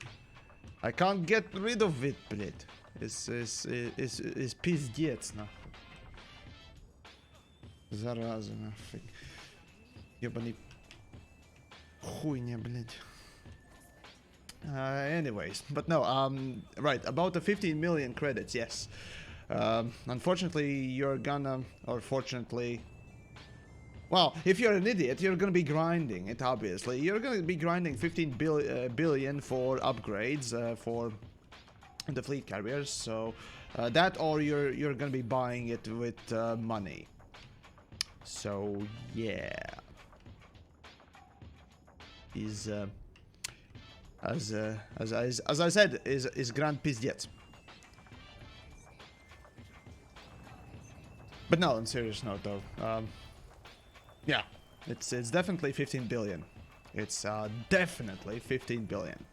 I can't get rid of it, блядь. It's пиздец, нахуй. Зараза, нафиг. Ёбаный хуйня, блядь. Anyways, but no, right, about the 15 million credits, yes. Unfortunately, you're gonna, or fortunately, well, if you're an idiot, you're gonna be grinding it, obviously. You're gonna be grinding 15 billion for upgrades for the fleet carriers, so that or you're gonna be buying it with money. So yeah, is as I said, is grand pizdet. But no, on serious note though, yeah, it's definitely 15 billion. It's definitely 15 billion.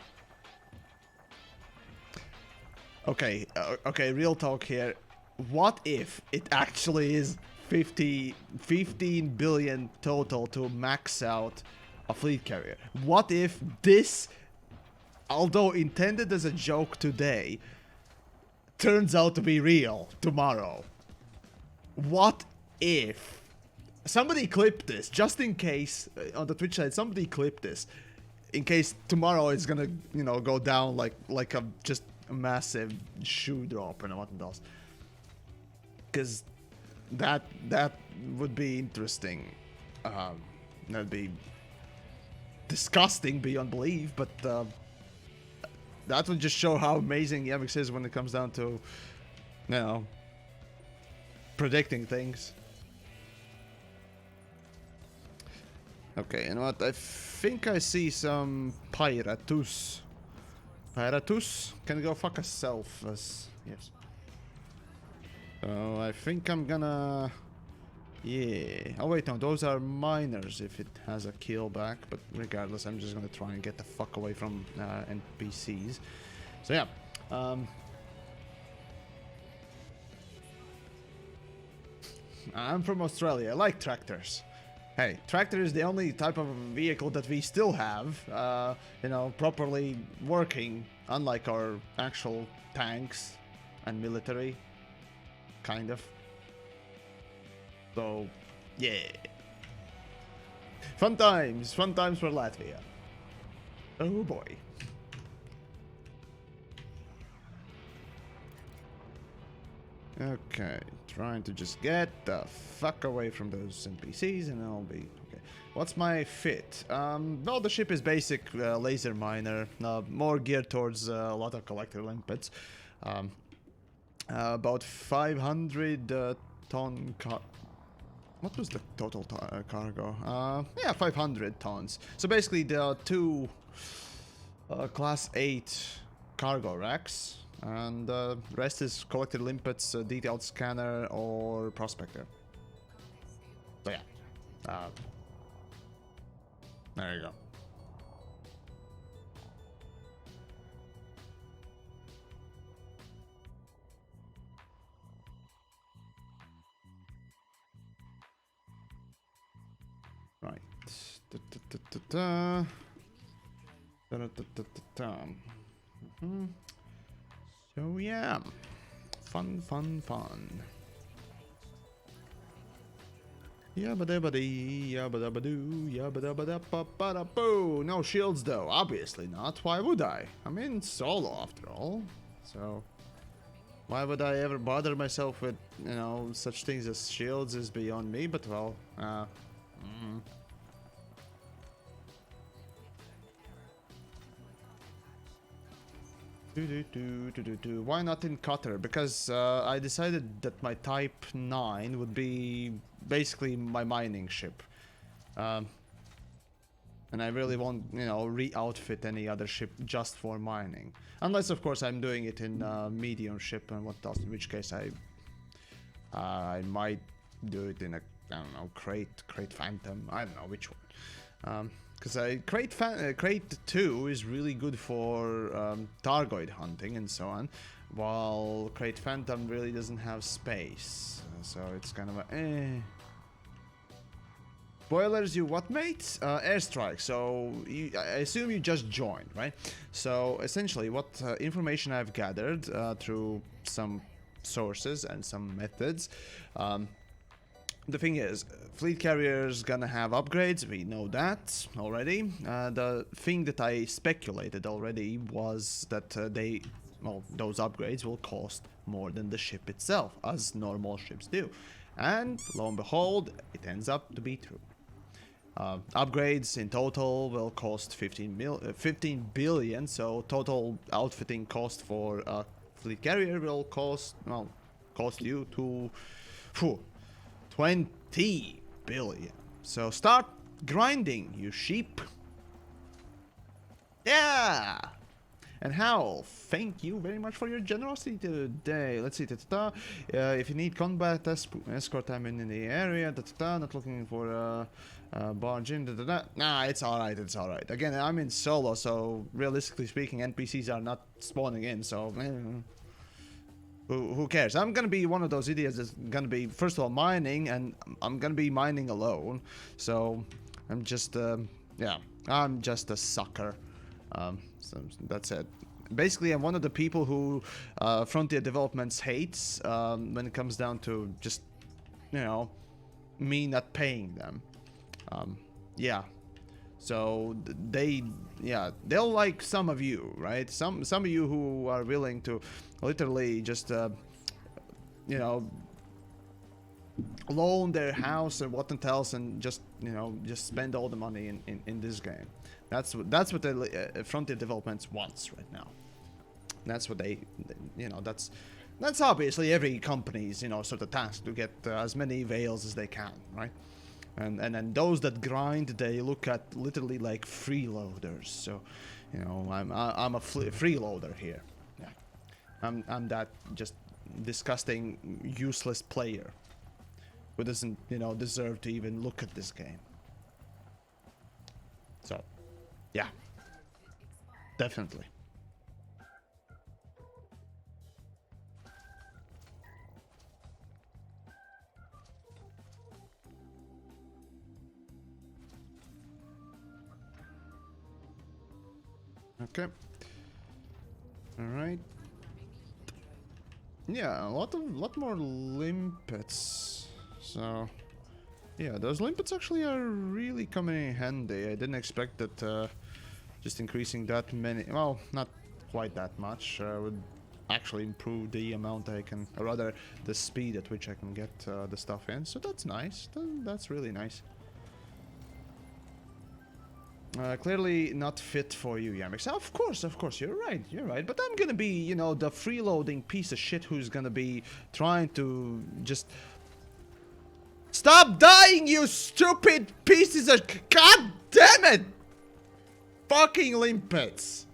Okay, okay, real talk here. What if it actually is 15 billion total to max out a fleet carrier? What if this, although intended as a joke today, turns out to be real tomorrow? What if? Somebody clip this, just in case, on the Twitch side, somebody clip this, in case tomorrow it's gonna, you know, go down like a just a massive shoe drop and what else. Because that would be interesting. That'd be disgusting beyond belief, but that would just show how amazing TheYamiks is when it comes down to, you know, predicting things. Okay, you know what? I think I see some Pyratus. Pyratus can go fuck herself. Yes. So I think I'm gonna... Yeah. Oh wait, no, those are miners if it has a kill back. But regardless, I'm just gonna try and get the fuck away from NPCs. So yeah. I'm from Australia. I like tractors. Hey, tractor is the only type of vehicle that we still have, you know, properly working, unlike our actual tanks and military, kind of. So, yeah. Fun times for Latvia. Oh boy. Okay, trying to just get the fuck away from those NPCs and I'll be okay. What's my fit? Well, the ship is basic laser miner, more geared towards a lot of collector limpets. About 500 ton what was the total cargo? Yeah, 500 tons. So basically there are two class 8 cargo racks. And the rest is collected limpets, detailed scanner, or prospector. So yeah. There you go. Right. So yeah, fun. Yabba-dabba-dee, no shields though, obviously not. Why would I? I'm in solo after all. So why would I ever bother myself with, you know, such things as shields is beyond me, but well, Why not in Qatar? Because I decided that my Type 9 would be basically my mining ship. And I really won't, you know, re-outfit any other ship just for mining. Unless, of course, I'm doing it in medium ship and what else, in which case I might do it in a, I don't know, Crate Phantom. I don't know which one. Because Crate 2 is really good for Targoid hunting and so on, while Crate Phantom really doesn't have space, so it's kind of a Boilers, you what, mate? Airstrike, so I assume you just joined, right? So essentially what information I've gathered through some sources and some methods, the thing is, fleet carriers gonna have upgrades, we know that already. The thing that I speculated already was that those upgrades will cost more than the ship itself, as normal ships do. And lo and behold, it ends up to be true. Upgrades in total will cost 15 billion, so total outfitting cost for a fleet carrier will cost you to 20 billion. So start grinding, you sheep. Yeah! And Howl, thank you very much for your generosity today. Let's see, if you need combat escort, I'm in the area. Not looking for a barge in. Nah, it's alright, it's alright. Again, I'm in solo, so realistically speaking, NPCs are not spawning in, so who cares? I'm gonna be one of those idiots that's gonna be, first of all, mining, and I'm gonna be mining alone. So I'm just, yeah, I'm just a sucker. So that's it. Basically, I'm one of the people who Frontier Developments hates when it comes down to just, you know, me not paying them. Yeah. So they'll like some of you, right? Some of you who are willing to literally just, you know, loan their house and whatnot else and just, you know, just spend all the money in this game. That's what the Frontier Developments wants right now. That's what they you know, that's obviously every company's, you know, sort of task to get as many veils as they can, right? And those that grind, they look at literally like freeloaders. So, you know, I'm a freeloader here. Yeah, I'm that just disgusting, useless player who doesn't, you know, deserve to even look at this game. So, yeah, definitely. Okay. All right. Yeah, a lot more limpets. So, yeah, those limpets actually are really coming in handy. I didn't expect that just increasing that many, well, not quite that much, would actually improve the amount I can, or rather, the speed at which I can get the stuff in. So that's nice. That's really nice. Clearly not fit for you, Yamiks. Of course, you're right. But I'm gonna be, you know, the freeloading piece of shit who's gonna be trying to just... Stop dying, you stupid pieces of... God damn it! Fucking limpets!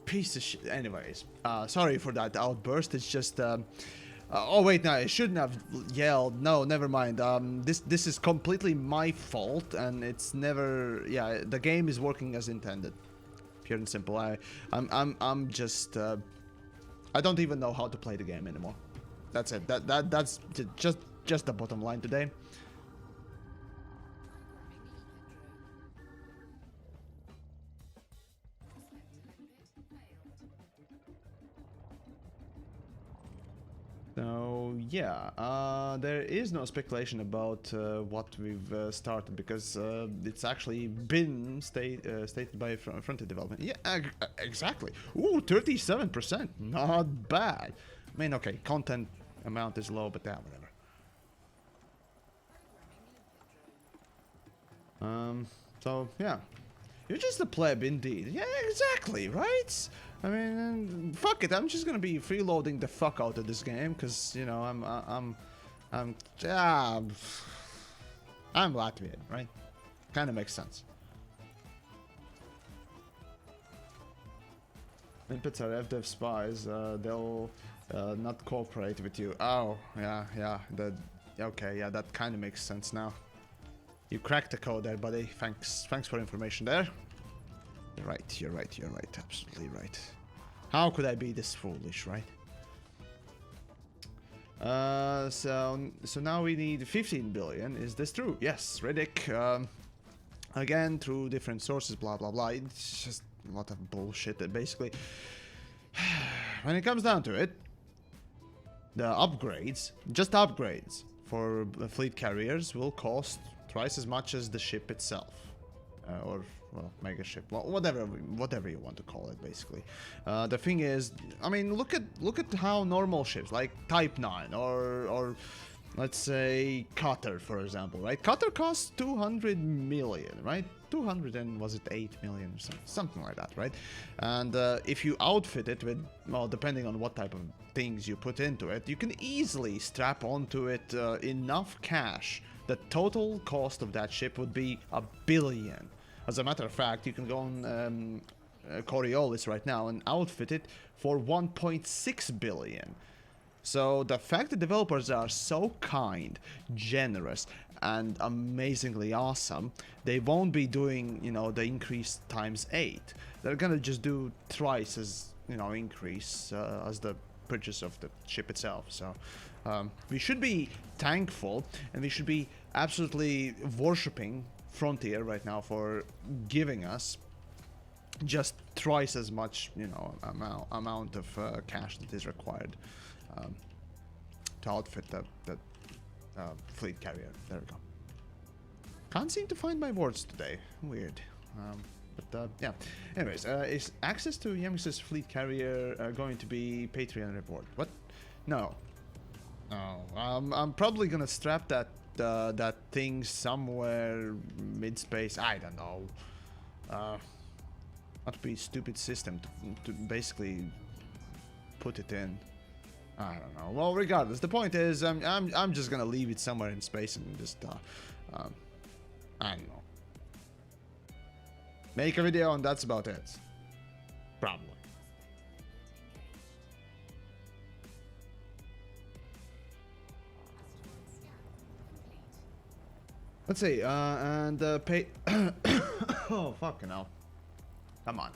Piece of shit. Anyways, sorry for that outburst. It's just, oh wait, no, I shouldn't have yelled. No, never mind. This is completely my fault, and it's never. Yeah, the game is working as intended, pure and simple. I'm just. I don't even know how to play the game anymore. That's it. That's just the bottom line today. So yeah, there is no speculation about what we've started because it's actually been stated by front-end development. Yeah, exactly. Ooh, 37%, not bad. I mean, okay, content amount is low, but yeah, whatever. So yeah, you're just a pleb indeed. Yeah, exactly, right? I mean, fuck it. I'm just gonna be freeloading the fuck out of this game because you know I'm Latvian, right? Kind of makes sense. Limpets are FDev spies. They'll not cooperate with you. Oh, yeah. Okay, yeah, that kind of makes sense now. You cracked the code there, buddy. Thanks for information there. You're right, absolutely right. How could I be this foolish, right? So now we need 15 billion. Is this true? Yes, Riddick. Again, through different sources, blah blah blah. It's just a lot of bullshit. Basically, when it comes down to it, the upgrades, just upgrades for fleet carriers, will cost twice as much as the ship itself, or well, mega ship, well, whatever you want to call it, basically. The thing is, I mean, look at how normal ships like Type 9 or let's say Qatar, for example, right? Qatar costs 200 million, right? 200 and was it 8 million or something like that, right? And if you outfit it with, well, depending on what type of things you put into it, you can easily strap onto it enough cash. The total cost of that ship would be $1 billion. As a matter of fact, you can go on Coriolis right now and outfit it for 1.6 billion. So the fact that developers are so kind, generous, and amazingly awesome, they won't be doing, you know, the increase times 8. They're gonna just do thrice as, you know, increase as the purchase of the ship itself. So we should be thankful, and we should be absolutely worshipping Frontier right now for giving us just twice as much, you know, amount of cash that is required to outfit the fleet carrier. There we go. Can't seem to find my words today. Weird. But yeah. Anyways, is access to TheYamiks' fleet carrier going to be Patreon reward? What? No. No. I'm probably gonna strap that that thing somewhere mid-space. I don't know. Not be a stupid system to basically put it in. I don't know. Well, regardless, the point is, I'm just gonna leave it somewhere in space and just, I don't know. Make a video and that's about it. Probably. Let's see, pay... oh, fucking hell. Come on.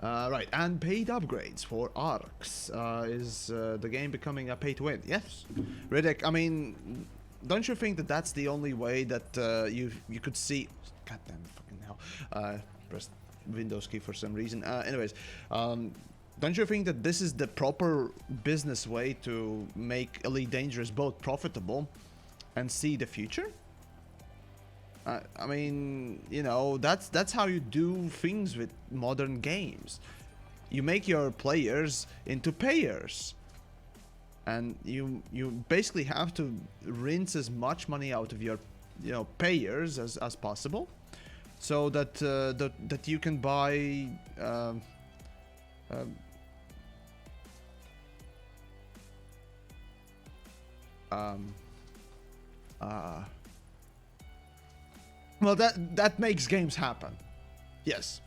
Right, and paid upgrades for ARX. Is the game becoming a pay-to-win? Yes. Riddick, I mean, don't you think that that's the only way that you could see... Goddamn fucking hell. Pressed Windows key for some reason. Anyways, don't you think that this is the proper business way to make Elite Dangerous both profitable and see the future? I mean, you know, that's how you do things with modern games. You make your players into payers, and you basically have to rinse as much money out of your, you know, payers as possible, so that that you can buy well, that makes games happen. Yes.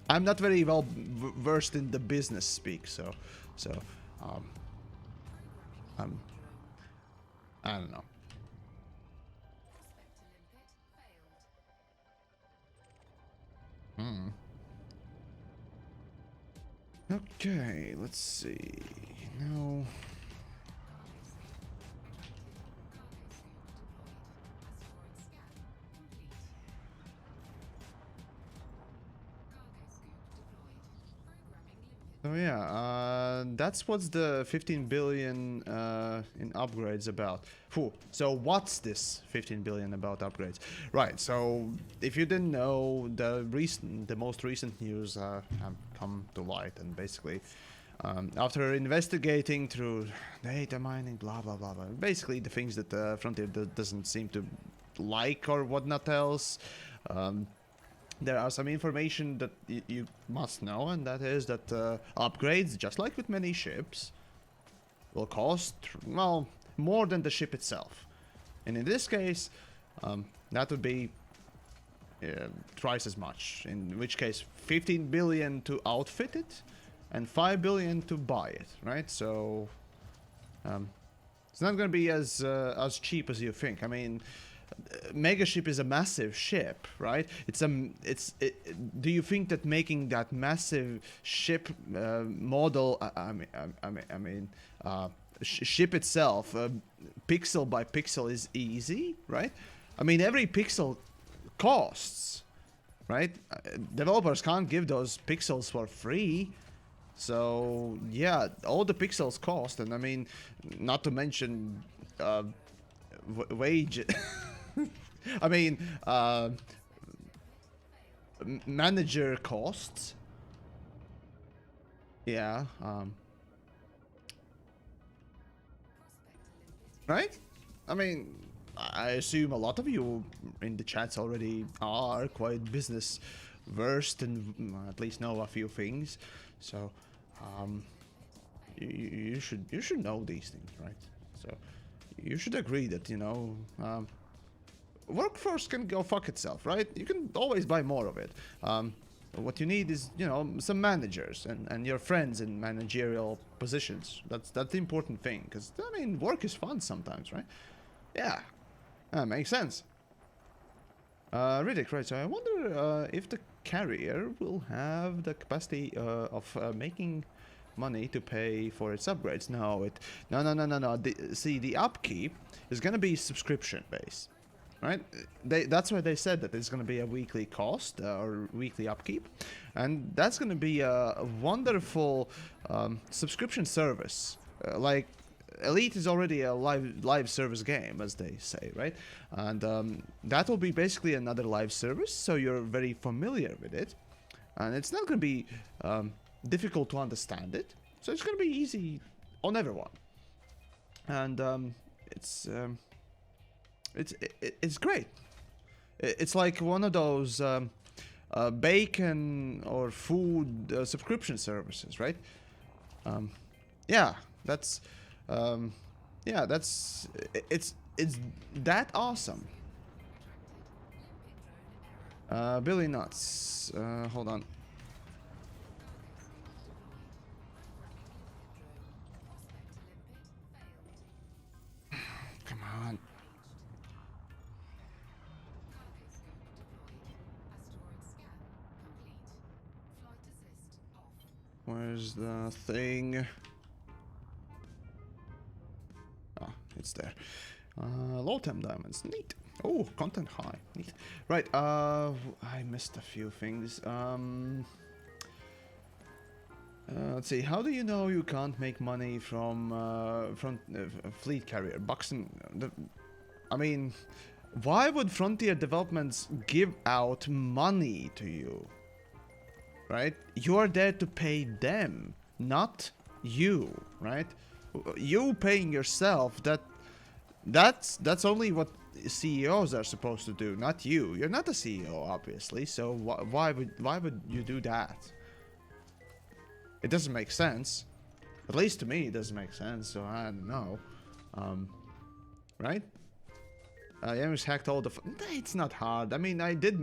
I'm not very well versed in the business speak, so I don't know. Okay, let's see. No. So yeah, that's what's the 15 billion in upgrades about. Phew. So what's this 15 billion about upgrades? Right, so if you didn't know, the most recent news have come to light, and basically after investigating through data mining, blah blah blah blah, basically the things that Frontier doesn't seem to like or whatnot else, there are some information that you must know, and that is that upgrades, just like with many ships, will cost, well, more than the ship itself. And in this case, that would be twice as much, in which case 15 billion to outfit it, and 5 billion to buy it, right? So, it's not gonna be as cheap as you think. I mean, Mega ship is a massive ship, right? Do you think that making that massive ship model, ship itself, pixel by pixel, is easy, right? I mean, every pixel costs, right? Developers can't give those pixels for free. So yeah, all the pixels cost, and I mean, not to mention wage. I mean, manager costs. Yeah. Right? I mean, I assume a lot of you in the chats already are quite business versed and at least know a few things. So, you should know these things, right? So, you should agree that, you know, workforce can go fuck itself, right? You can always buy more of it. What you need is, you know, some managers and your friends in managerial positions. That's the important thing, because, I mean, work is fun sometimes, right? Yeah, that makes sense. Riddick, right, so I wonder if the carrier will have the capacity of making money to pay for its upgrades. No. See, the upkeep is gonna be subscription based, right? That's why they said that it's gonna be a weekly cost or weekly upkeep, and that's gonna be a wonderful subscription service. Like Elite is already a live service game, as they say, right? And that will be basically another live service, so you're very familiar with it, and it's not gonna be difficult to understand it, so it's gonna be easy on everyone. And it's great. It's like one of those bacon or food subscription services, right? Yeah, that's yeah, that's it's that awesome. Billy Nuts. Hold on. Come on. Where's the thing? Ah, it's there. Low temp diamonds. Neat. Oh, content high. Neat. Right, I missed a few things. Let's see. How do you know you can't make money from fleet carrier? Buxton. I mean, why would Frontier Developments give out money to you? Right? You are there to pay them, not you. Right? You paying yourself. That's only what CEOs are supposed to do, not you. You're not a CEO, obviously. So why would you do that? It doesn't make sense. At least to me, it doesn't make sense. So I don't know. Right? Yamiks hacked all the. It's not hard. I mean, I did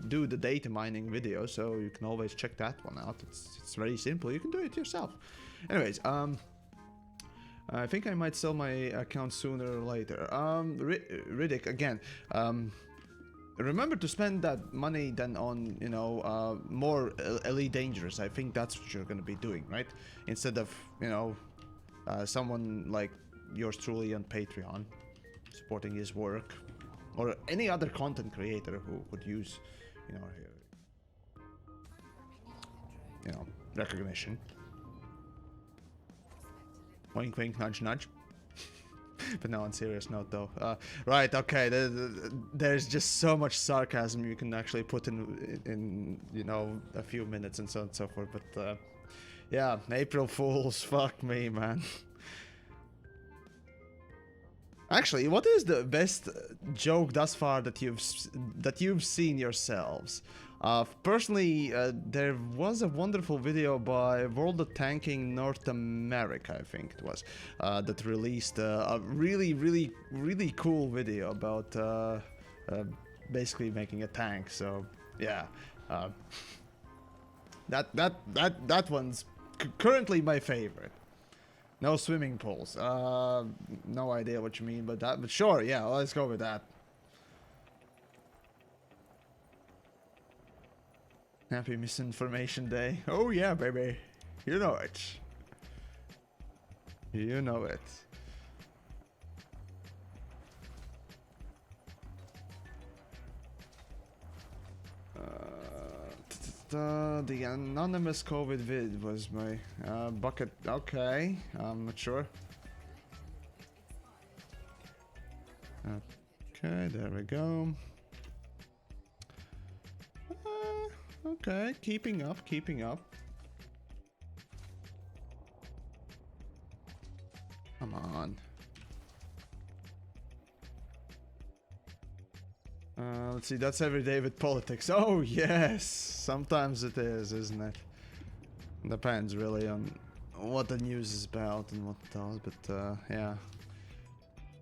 do the data mining video, so you can always check that one out. It's very simple. You can do it yourself. Anyways, I think I might sell my account sooner or later. Riddick again. Remember to spend that money then on, you know, more Elite Dangerous. I think that's what you're gonna be doing, right? Instead of, you know, someone like yours truly on Patreon supporting his work, or any other content creator who could use, you know, recognition. Wink, wink, nudge, nudge. But no, on serious note though. Right, okay, there's just so much sarcasm you can actually put in you know, a few minutes and so on and so forth. But yeah, April Fools, fuck me, man. Actually, what is the best joke thus far that you've seen yourselves? Personally, there was a wonderful video by World of Tanking North America, I think it was, that released a really cool video about basically making a tank. So yeah, that one's currently my favorite. No swimming pools. No idea what you mean by that, but sure, yeah, let's go with that. Happy Misinformation Day. Oh yeah, baby. You know it. You know it. The anonymous COVID vid was my bucket. Okay, I'm not sure. Okay, there we go. Okay, keeping up, keeping up. Come on. Let's see, that's every day with politics. Oh, yes! Sometimes it is, isn't it? Depends really on what the news is about and what it does, but yeah.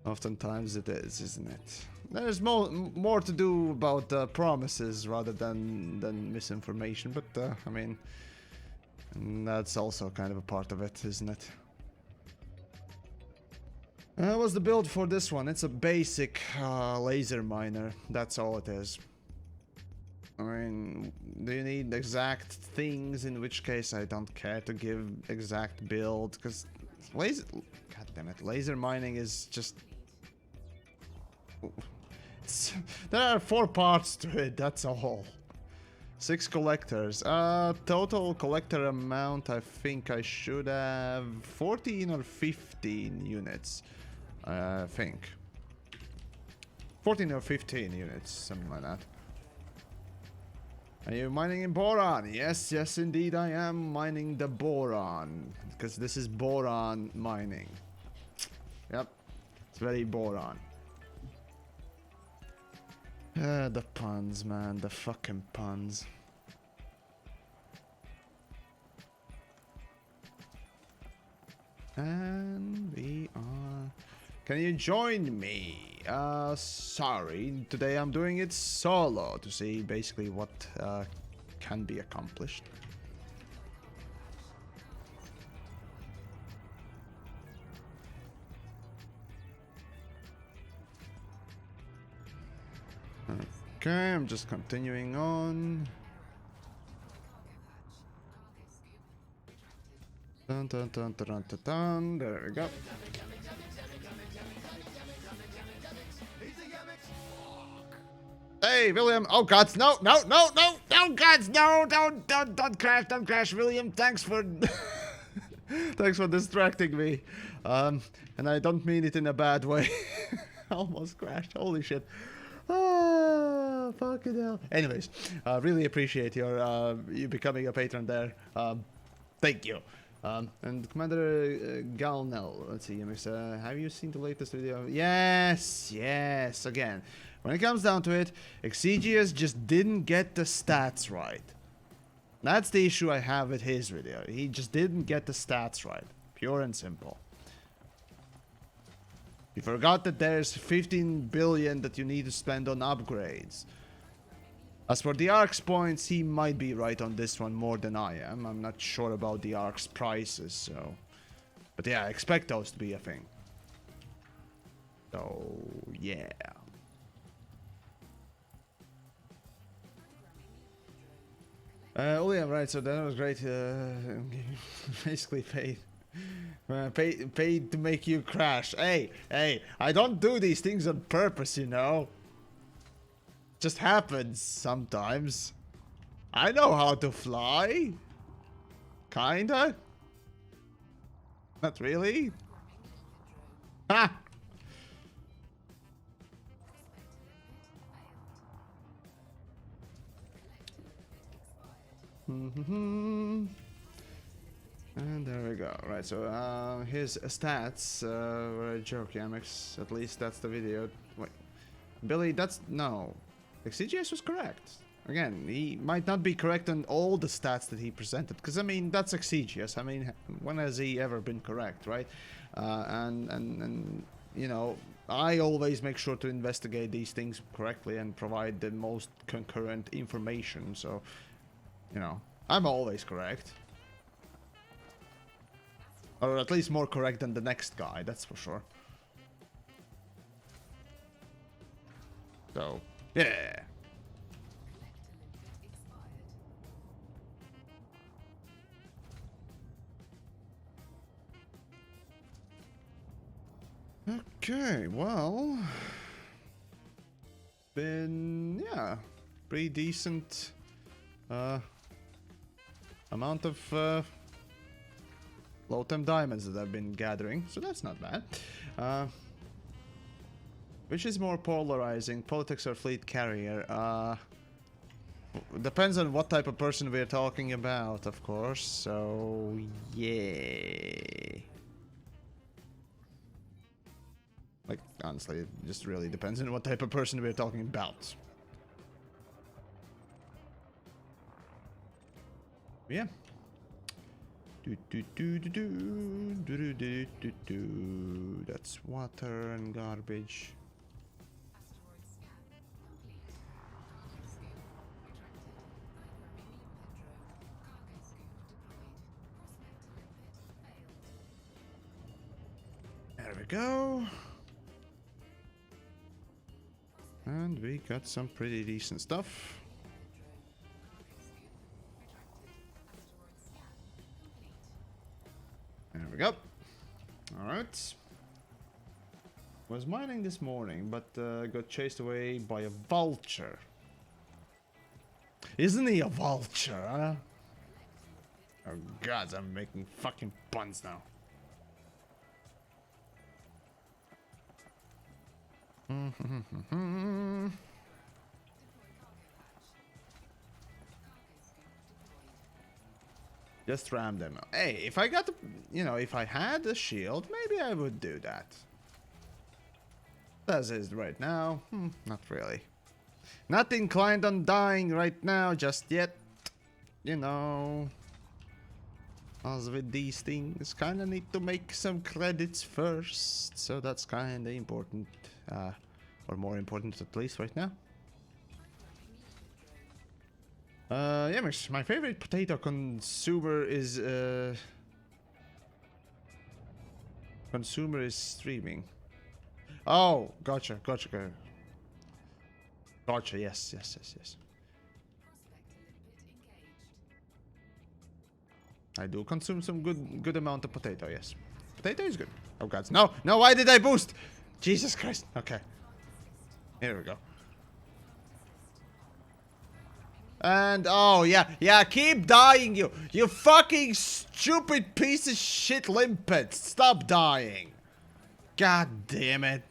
Oftentimes it is, isn't it? There's more to do about promises rather than misinformation, but I mean, that's also kind of a part of it, isn't it? What's the build for this one? It's a basic laser miner. That's all it is. I mean, do you need exact things? In which case, I don't care to give exact build, because laser... God damn it, laser mining is just... there are 4 parts to it, that's all. 6 collectors. Total collector amount, I think I should have 14 or 15 units. I think 14 or 15 units, something like that. Are you mining in boron? Yes, yes, indeed, I am mining the boron, because this is boron mining. Yep, it's very boron. The puns, man, the fucking puns. And we are... Can you join me? Sorry, today I'm doing it solo to see basically what can be accomplished. Okay, I'm just continuing on. Dun, dun, dun, dun, dun, dun, dun. There we go. Hey, William. Oh, gods, no, no, no, no, no, gods, no, don't crash, William. Thanks for, thanks for distracting me. And I don't mean it in a bad way. Almost crashed. Holy shit. Ah, fucking hell. Anyways, really appreciate your you becoming a patron there. Thank you. And Commander Galnell, let's see, Yamiks, have you seen the latest video? Yes, yes, again. When it comes down to it, Exigeous just didn't get the stats right. That's the issue I have with his video. He just didn't get the stats right. Pure and simple. He forgot that there's 15 billion that you need to spend on upgrades. As for the ARX points, he might be right on this one more than I am. I'm not sure about the ARX prices, so... But yeah, I expect those to be a thing. So, yeah. Oh yeah, right, so that was great. Basically paid to make you crash. Hey, I don't do these things on purpose, you know. Just happens sometimes. I know how to fly. Kinda. Not really. Ha! And there we go. Right, so his stats were a joke, Yamiks. At least that's the video. Wait, Billy, that's no. Exigeous was correct. Again, he might not be correct on all the stats that he presented, because I mean that's Exigeous. I mean, when has he ever been correct, right? And you know, I always make sure to investigate these things correctly and provide the most concurrent information. So, you know, I'm always correct, or at least more correct than the next guy. That's for sure. So, yeah. Okay, well, been, yeah, pretty decent amount of low-temp diamonds that I've been gathering, so that's not bad. Which is more polarizing, politics or fleet carrier? Depends on what type of person we're talking about, of course, so yeah. Like, honestly, it just really depends on what type of person we're talking about. Yeah. That's water and garbage. There we go. And we got some pretty decent stuff. There we go. Alright. Was mining this morning, but got chased away by a vulture. Isn't he a vulture, huh? Oh god, I'm making fucking puns now. Just ram them. Hey, if I got the, you know, if I had a shield, maybe I would do that. As is right now, not really. Not inclined on dying right now just yet, you know. As with these things, kinda need to make some credits first, so that's kinda important, or more important at least right now. Yamiks, my favorite potato consumer is, consumer is streaming. Oh, gotcha, gotcha. Gotcha, yes. I do consume some good amount of potato, yes. Potato is good. Oh god, no, why did I boost? Jesus Christ, okay. Here we go. And, oh, yeah, keep dying, you fucking stupid piece of shit limpet. Stop dying. God damn it.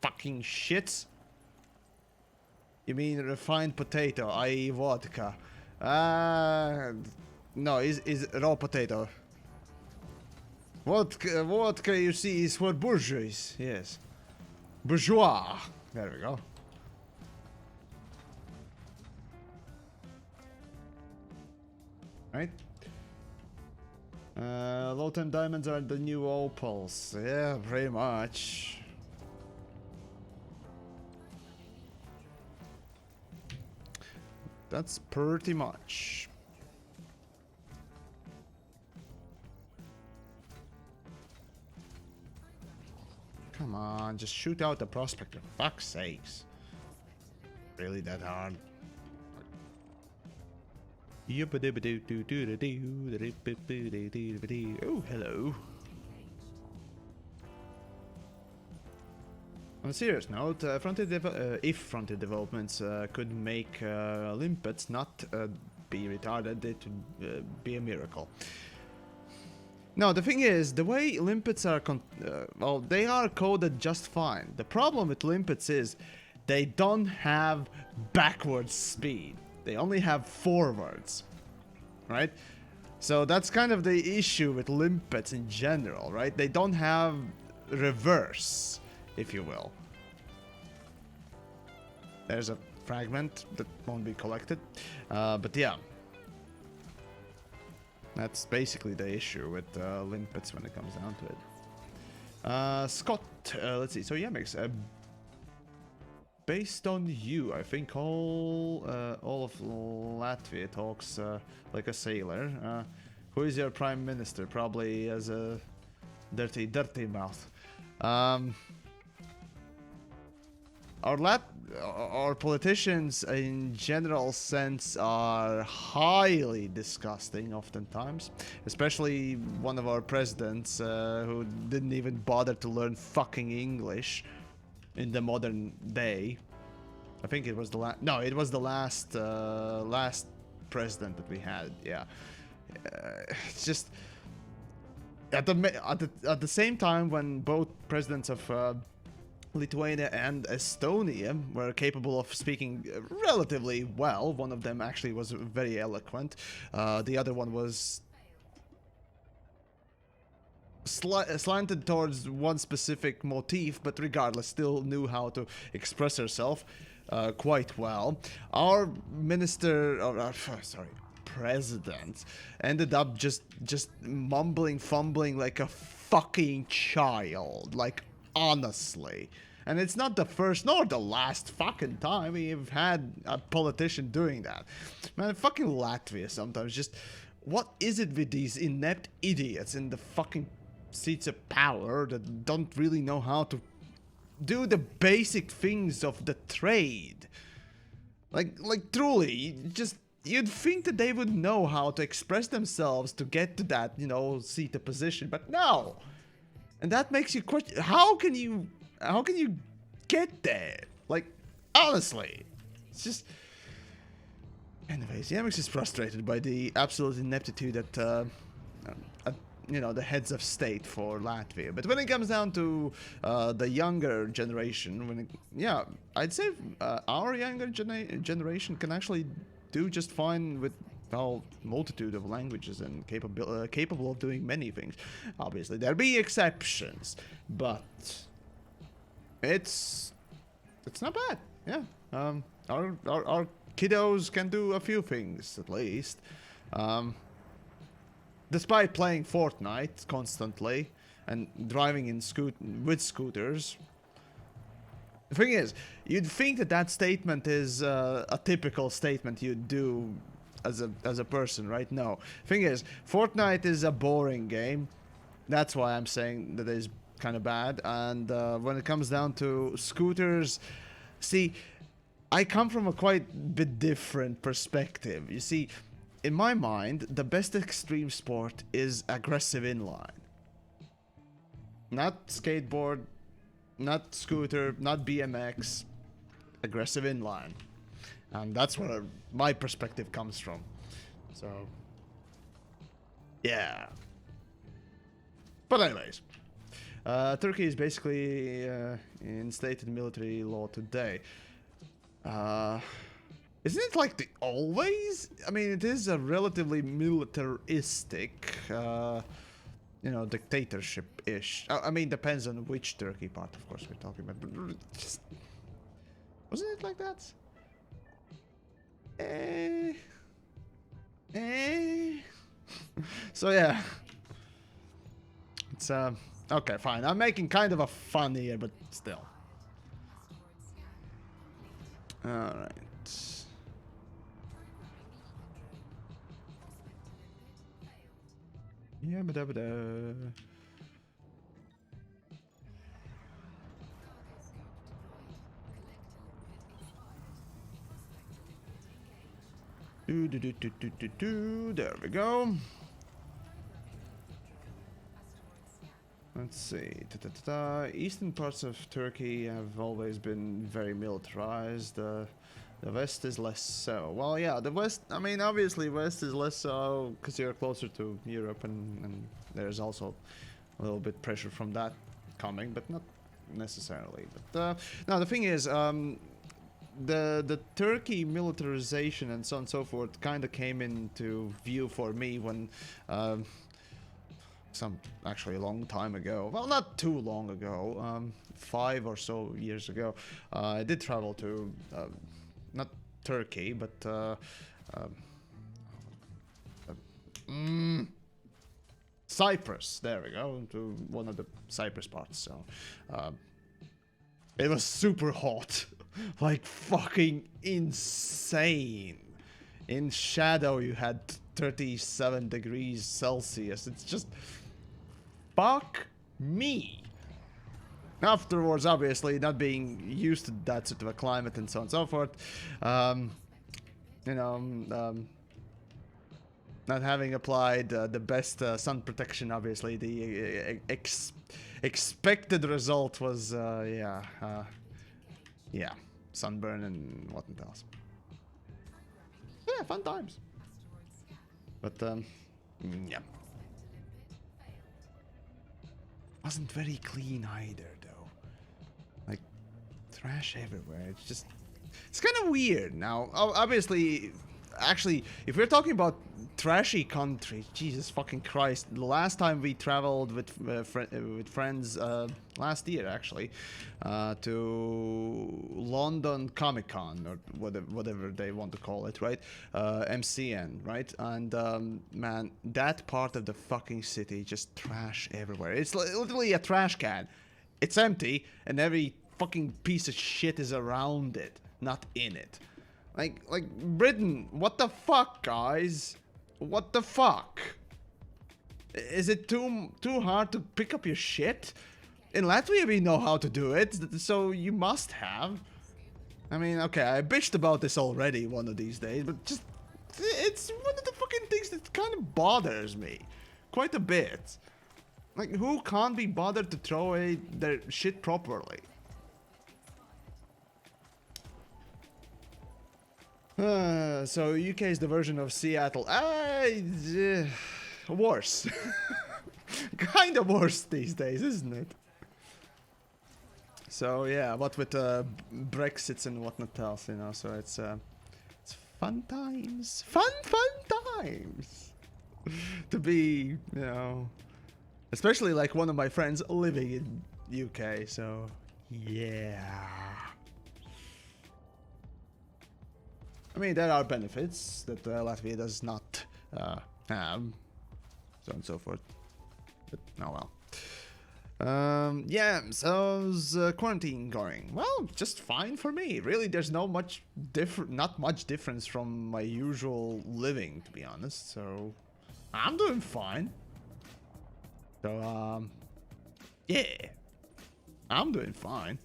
Fucking shits. You mean refined potato, i.e. vodka. No, is raw potato. Vodka, you see, is for bourgeois, yes. Bourgeois. There we go. Right? Low-time diamonds are the new opals. Yeah, pretty much. That's pretty much. Come on, just shoot out the prospector. Fuck's sakes. Really that hard? Oh, hello. On a serious note, if fronted developments could make limpets not be retarded, it would be a miracle. No, the thing is, the way limpets are, well, they are coded just fine. The problem with limpets is they don't have backwards speed. They only have forwards, right? So that's kind of the issue with limpets in general, right? They don't have reverse, if you will. There's a fragment that won't be collected, but yeah. That's basically the issue with limpets when it comes down to it. Scott, let's see. So Yamiks, based on you, I think all of Latvia talks like a sailor. Who is your prime minister? Probably as a dirty mouth. Our politicians in general sense are highly disgusting oftentimes, especially one of our presidents who didn't even bother to learn fucking English in the modern day. I think it was the last. No, it was the last president that we had. Yeah, it's just at the same time when both presidents of Lithuania and Estonia were capable of speaking relatively well. One of them actually was very eloquent. The other one was slanted towards one specific motif, but regardless still knew how to express herself quite well. Our minister, or sorry, president, ended up just mumbling, fumbling like a fucking child. Like, honestly. And it's not the first nor the last fucking time we've had a politician doing that. Man, fucking Latvia sometimes just... What is it with these inept idiots in the fucking seats of power that don't really know how to do the basic things of the trade? Like truly, you'd think that they would know how to express themselves to get to that, you know, seat of position, but no! And that makes you question, how can you get there? Like, honestly, it's just... Anyways, Yamiks is frustrated by the absolute ineptitude that, you know, the heads of state for Latvia. But when it comes down to the younger generation, yeah, I'd say our younger generation can actually do just fine with a multitude of languages and capable of doing many things. Obviously, there'll be exceptions, but it's not bad. Yeah, our kiddos can do a few things at least. Despite playing Fortnite constantly and driving in with scooters. The thing is, you'd think that that statement is a typical statement you'd do as a person, right? No. Thing is, Fortnite is a boring game. That's why I'm saying that it's kind of bad. And when it comes down to scooters, see, I come from a quite bit different perspective. You see, in my mind, the best extreme sport is aggressive inline. Not skateboard, not scooter, not BMX, aggressive inline. And that's where my perspective comes from. So, yeah. But anyways, Turkey is basically instated military law today. Isn't it like the always? I mean, it is a relatively militaristic, you know, dictatorship-ish. I mean, depends on which Turkey part, of course, we're talking about. But just, wasn't it like that? So yeah, it's okay, fine. I'm making kind of a fun here, but still. All right. Yeah, but there we go. Let's see. Eastern parts of Turkey have always been very militarized. The West is less so. Well, yeah, the West, I mean, obviously West is less so because you're closer to Europe and there's also a little bit pressure from that coming, but not necessarily. But no, the thing is, the Turkey militarization and so on and so forth kind of came into view for me when actually a long time ago, well, not too long ago, 5 or so years ago, I did travel to not Turkey, but Cyprus. There we go, to one of the Cyprus parts. So it was super hot, like fucking insane. In shadow, you had 37 degrees Celsius. It's just fuck me. Afterwards, obviously, not being used to that sort of a climate and so on and so forth, you know, not having applied the best sun protection, obviously, the expected result was, yeah, sunburn and whatnot else. Yeah, fun times. But, yeah. Wasn't very clean either, though. Like, trash everywhere. It's just, it's kind of weird. Now, obviously, actually, if we're talking about trashy countries, Jesus fucking Christ, the last time we traveled with friends, last year actually, to London Comic Con, or whatever they want to call it, right? MCN, right? And man, that part of the fucking city, just trash everywhere. It's literally a trash can. It's empty, and every fucking piece of shit is around it, not in it. Like Britain, what the fuck, guys? What the fuck? Is it too hard to pick up your shit? In Latvia, we know how to do it, so you must have. I mean, okay, I bitched about this already one of these days, but just, it's one of the fucking things that kind of bothers me quite a bit. Like, who can't be bothered to throw away their shit properly? So UK is the version of Seattle. Worse. Kind of worse these days, isn't it? So yeah, what with Brexits and whatnot else, you know. So it's fun times, fun times to be, you know, especially like one of my friends living in UK. So yeah. I mean, there are benefits that Latvia does not have, so on and so forth. But oh well. Yeah, so how's quarantine going? Well, just fine for me. Really, there's not much difference from my usual living, to be honest. So I'm doing fine. So yeah, I'm doing fine.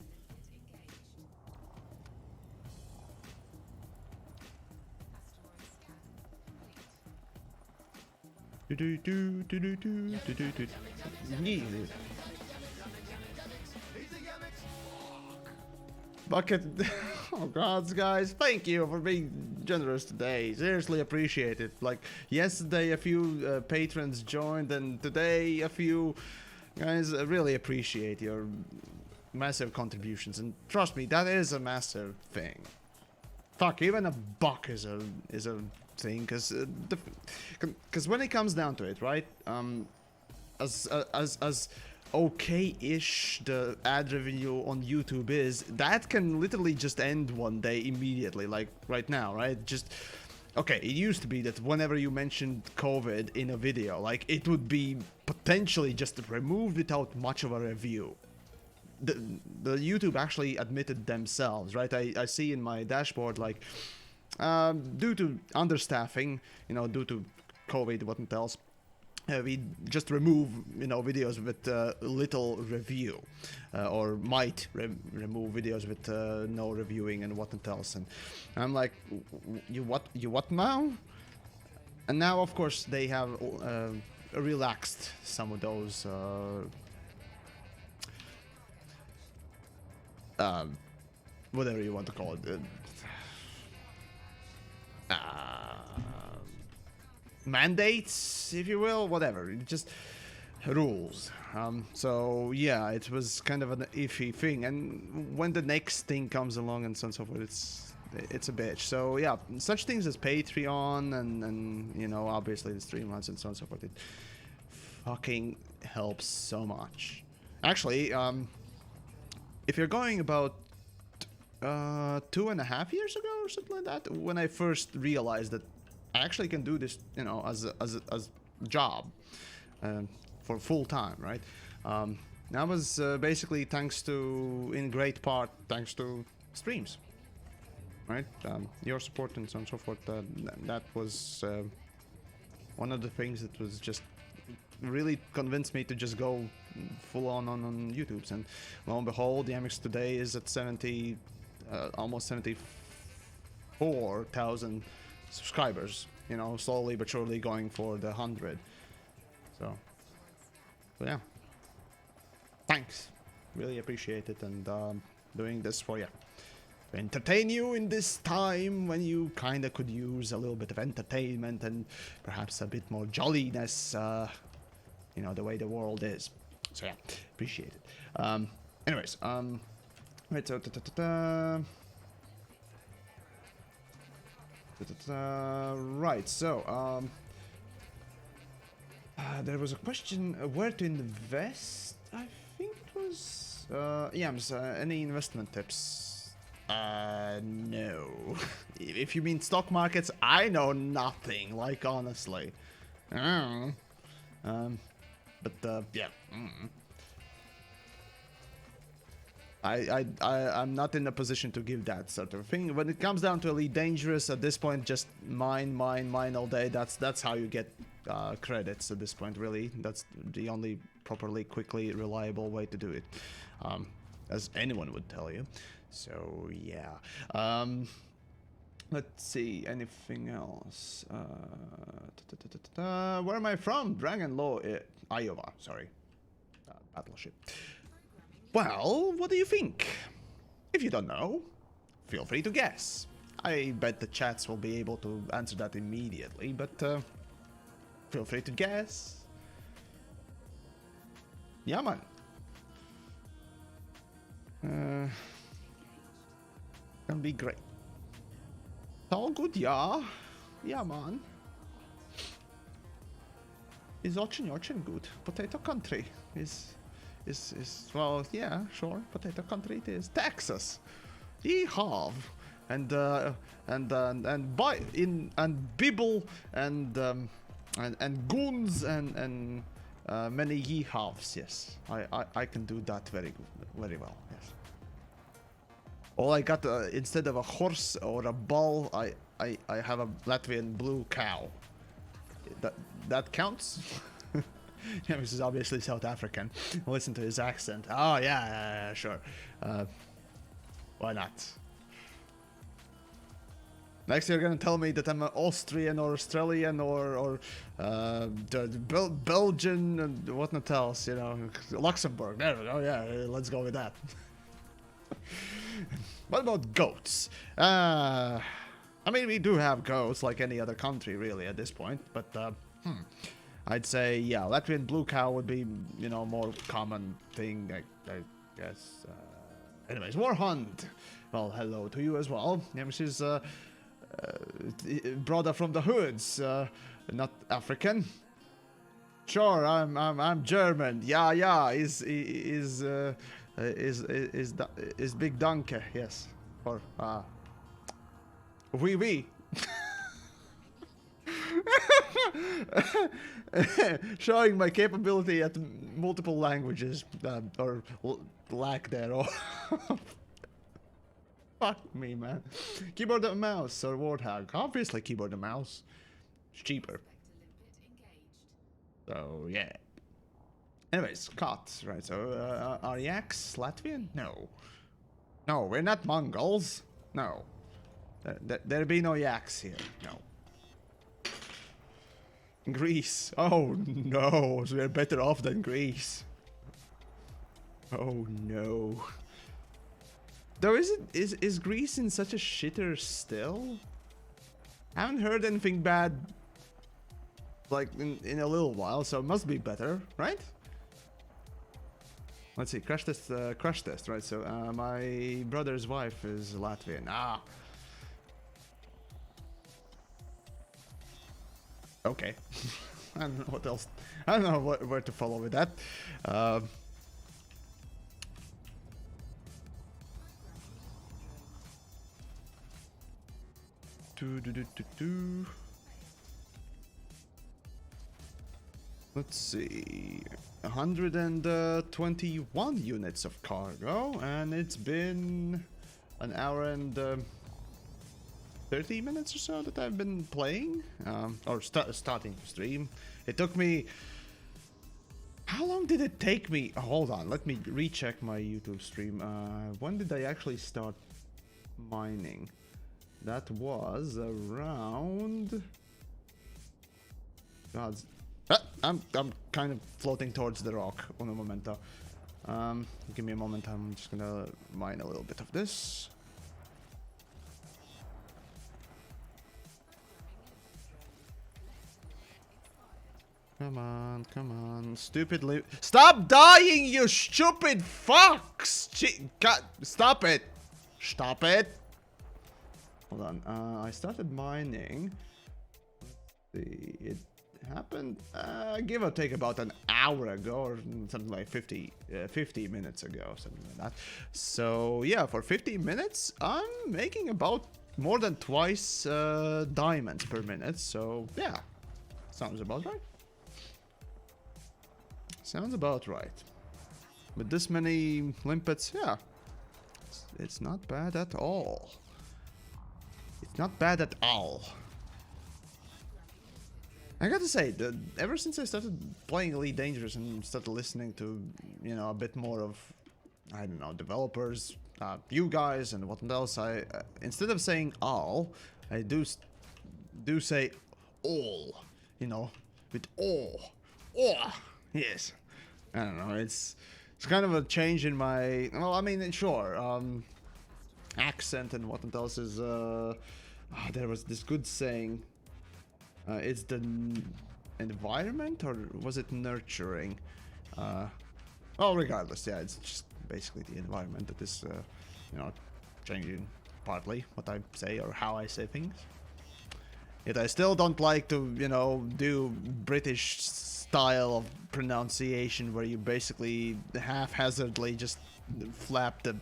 Bucket. Oh god, guys, thank you for being generous today. Seriously appreciate it. Like yesterday a few patrons joined, and today a few guys. I really appreciate your massive contributions, and trust me, that is a massive thing. Fuck, even a buck is a thing, because when it comes down to it, right? As okay-ish the ad revenue on YouTube is, that can literally just end one day immediately, like right now, right? Just okay, it used to be that whenever you mentioned COVID in a video, like it would be potentially just removed without much of a review. The YouTube actually admitted themselves, right? I see in my dashboard, like due to understaffing, you know, due to COVID, what else, we just remove, you know, videos with little review, or might remove videos with no reviewing and what else. And I'm like, you what now? And now, of course, they have relaxed some of those whatever you want to call it, mandates, if you will, whatever, just rules. So yeah, it was kind of an iffy thing, and when the next thing comes along and so on and so forth, it's a bitch. So yeah, such things as Patreon and you know, obviously the Streamlabs and so on and so forth, it fucking helps so much. Actually, if you're going about 2.5 years ago or something like that, when I first realized that I actually can do this, you know, as a job, for full time, right? That was basically in great part thanks to streams, right? Your support and so on and so forth. That was one of the things that was just really convinced me to just go full on YouTube's, and lo and behold, TheYamiks today is at almost 74,000 subscribers, you know, slowly but surely going for the 100. So yeah, thanks, really appreciate it, and doing this for you, to entertain you in this time when you kinda could use a little bit of entertainment and perhaps a bit more jolliness, you know, the way the world is. So yeah, appreciate it. Anyways, right, so right, so there was a question, where to invest. I think it was Yams, any investment tips? No. If you mean stock markets, I know nothing, like, honestly. But yeah. I'm not in a position to give that sort of thing. When it comes down to Elite Dangerous, at this point, just mine all day. That's how you get credits at this point, really. That's the only properly, quickly, reliable way to do it, as anyone would tell you. So yeah. Let's see, anything else? Where am I from? Dragon Law, Iowa. Sorry, Battleship. Well, what do you think? If you don't know, feel free to guess. I bet the chats will be able to answer that immediately, but feel free to guess. Yeah, man. Gonna be great. It's all good, yeah. Yeah, man. Is очень good. Potato country is well, yeah, sure. Potato country it is. Texas. Yeehaw. bibble and goons and many yeehaws. Yes, I can do that very well. Yes. All I got instead of a horse or a bull, I have a Latvian blue cow. That counts. Yeah, this is obviously South African. Listen to his accent. Oh yeah, sure. Why not? Next you're gonna tell me that I'm an Austrian or Australian or Belgian and whatnot else, you know, Luxembourg. There we go. Yeah, let's go with that. What about goats? I mean, we do have goats like any other country really at this point, but I'd say yeah, Latvian blue cow would be, you know, more common thing, I guess. Anyways, War Hunt. Well, hello to you as well. Yeah, which is brother from the hoods, not African. Sure, I'm German. Yeah, is big donkey, yes. Or oui. Showing my capability at multiple languages, or lack thereof. Fuck me, man. Keyboard and mouse or Warthog? Obviously keyboard and mouse. It's cheaper. So, yeah. Anyways, COTS, right, so, ARX, Latvian? No. No, we're not Mongols. No. There be no yaks here. No. Greece. Oh, no. So we're better off than Greece. Oh, no. Though, is Greece in such a shitter still? Haven't heard anything bad, like, in a little while, so it must be better, right? Let's see, crash test, right? So, my brother's wife is Latvian. Ah. Okay. I don't know what else. I don't know where to follow with that. Let's see. 121 units of cargo, and it's been an hour and 30 minutes or so that I've been playing, or starting to stream. It took me... How long did it take me? Oh, hold on, let me recheck my YouTube stream. When did I actually start mining? That was around... God's... I'm kind of floating towards the rock. Un momento. Give me a moment. I'm just gonna mine a little bit of this. Come on, stupid Stop dying, you stupid fucks! God, stop it! Stop it! Hold on. I started mining. Let's see. It happened, give or take, about an hour ago, or something like 50 minutes ago, something like that. So yeah, for 50 minutes, I'm making about more than twice diamonds per minute. So yeah, sounds about right. Sounds about right. With this many limpets, yeah, it's not bad at all. It's not bad at all. I gotta say, ever since I started playing Elite Dangerous and started listening to, you know, a bit more of, I don't know, developers, you guys and what else, I instead of saying all, I do say all, you know, with all. Oh, yes. I don't know, it's kind of a change in my, well, I mean, sure, accent and what else is, there was this good saying, it's the environment, or was it nurturing? Well, regardless, yeah, it's just basically the environment that is, you know, changing partly what I say or how I say things. Yet I still don't like to, you know, do British style of pronunciation where you basically haphazardly just flap the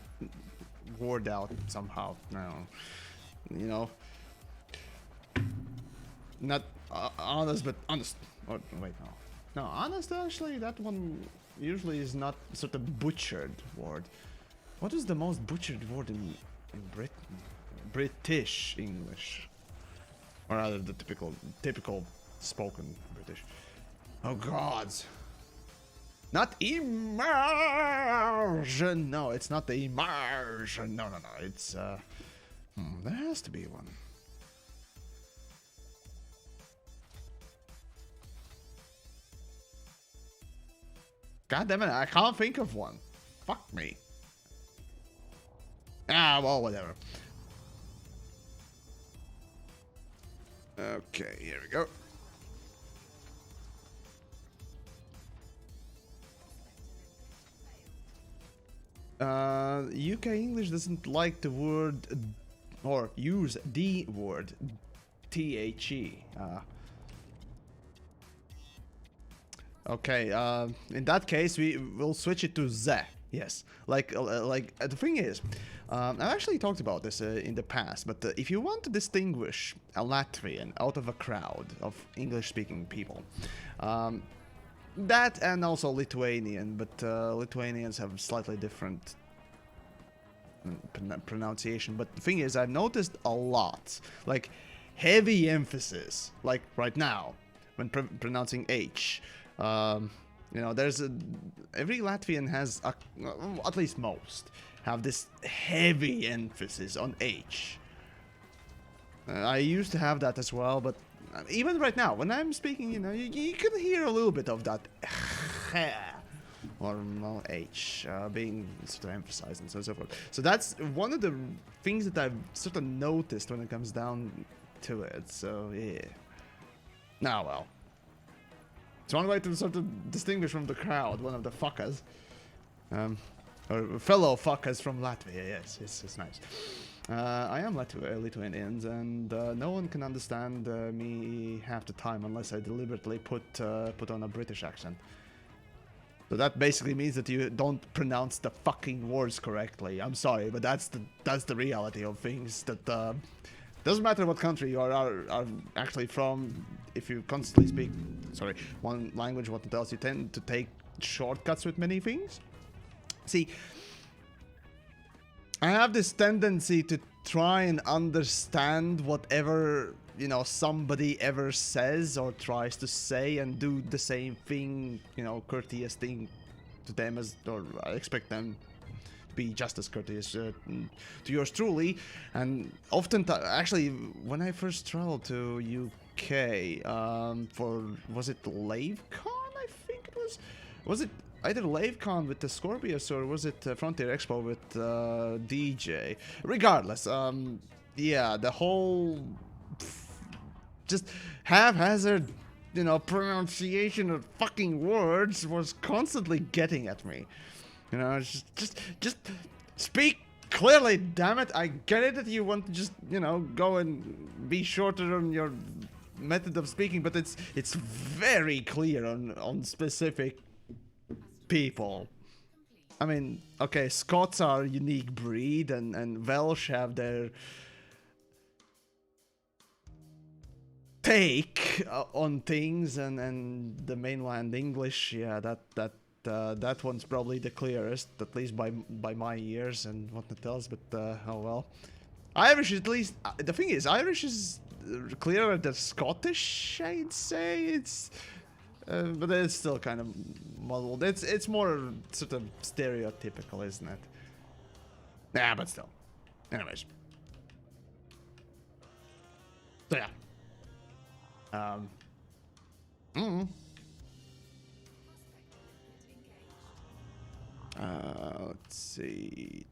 word out somehow. No, you know, not honest, but honest. Or wait, no, honest. Actually, that one usually is not sort of butchered word. What is the most butchered word in Britain? British English, or rather the typical spoken British. Oh gods. Not immersion. No, it's not the immersion. No. It's there has to be one. God damn it! I can't think of one. Fuck me. Ah, well, whatever. Okay, here we go. UK English doesn't like the word or use the word the. Okay, in that case we will switch it to ze. Yes, like the thing is, I've actually talked about this in the past, but if you want to distinguish a Latvian out of a crowd of English-speaking people, that and also Lithuanian, but Lithuanians have slightly different pronunciation. But the thing is, I've noticed a lot, like heavy emphasis, like right now when pronouncing H. You know, there's every Latvian has at least most have this heavy emphasis on H. I used to have that as well, but even right now when I'm speaking, you know, you can hear a little bit of that or well, H being sort of emphasized and so on and so forth. So that's one of the things that I've sort of noticed when it comes down to it. So yeah. Now well. It's one way to sort of distinguish from the crowd, one of the fuckers. Or fellow fuckers from Latvia, yes, it's nice. I am Lithuanian, and no one can understand me half the time unless I deliberately put on a British accent. So that basically means that you don't pronounce the fucking words correctly. I'm sorry, but that's the reality of things. That doesn't matter what country you are actually from. If you constantly speak, one language, what it else, you tend to take shortcuts with many things. See, I have this tendency to try and understand whatever, you know, somebody ever says or tries to say and do the same thing, you know, courteous thing to them as, or I expect them to be just as courteous to yours truly. And often, actually, when I first traveled to UK for, was it LaveCon? I think it was it either LaveCon with the Scorpius or was it Frontier Expo with DJ? Regardless, yeah, the whole just haphazard, you know, pronunciation of fucking words was constantly getting at me. You know, just speak clearly, damn it. I get it that you want to just, you know, go and be shorter on your method of speaking, but it's very clear on specific people. I mean, okay, Scots are a unique breed, and Welsh have their take on things, and the mainland English, yeah, that one's probably the clearest, at least by my ears and whatnot else. But oh well. Irish, at least the thing is, Irish is clearer than Scottish, I'd say. It's but it's still kind of muddled. It's more sort of stereotypical, isn't it? Yeah, but still. Anyways. So yeah. Let's see.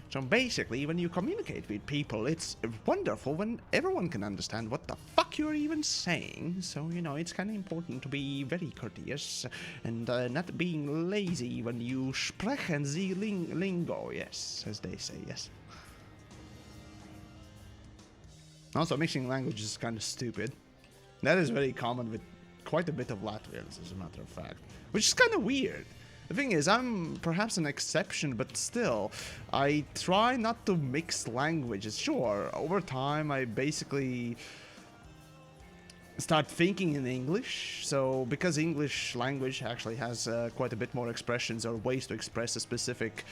So basically, when you communicate with people, it's wonderful when everyone can understand what the fuck you're even saying. So, you know, it's kind of important to be very courteous and not being lazy when you sprechen Sie Lingo, yes, as they say, yes. Also, mixing languages is kind of stupid. That is very common with quite a bit of Latvians, as a matter of fact. Which is kind of weird. The thing is, I'm perhaps an exception, but still, I try not to mix languages. Sure, over time, I basically start thinking in English. So, because English language actually has quite a bit more expressions or ways to express a specific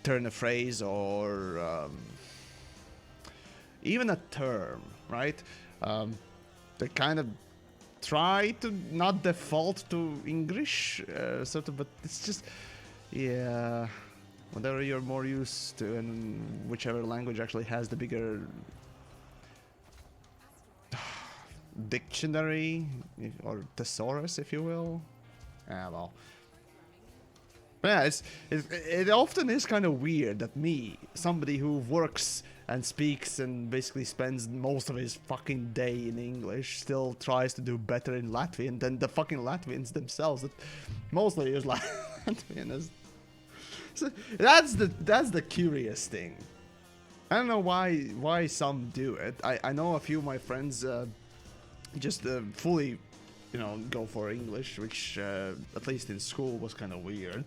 turn of phrase or even a term, right? They kind of try to not default to English, sort of, but it's just, yeah, whatever you're more used to and whichever language actually has the bigger dictionary or thesaurus, if you will. Yeah, well. But yeah, it often is kind of weird that me, somebody who works and speaks and basically spends most of his fucking day in English, still tries to do better in Latvian than the fucking Latvians themselves that mostly use Latvian. So that's the curious thing. I don't know why some do it. I know a few of my friends just fully, you know, go for English, which at least in school was kind of weird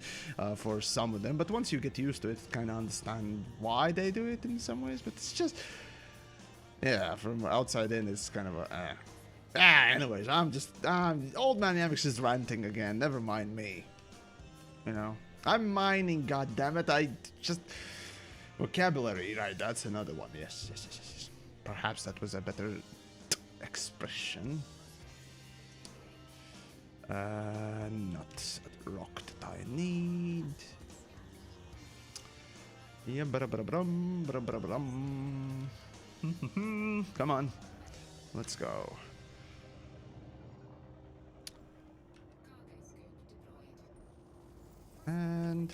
for some of them. But once you get used to it, kind of understand why they do it in some ways. But it's just, yeah, from outside in, it's kind of a. Anyways, old man Yamiks is ranting again. Never mind me. You know, I'm mining. God damn it! I just vocabulary, right? That's another one. Yes. Perhaps that was a better expression. Not a rock that I need. Yeah, come on, let's go. And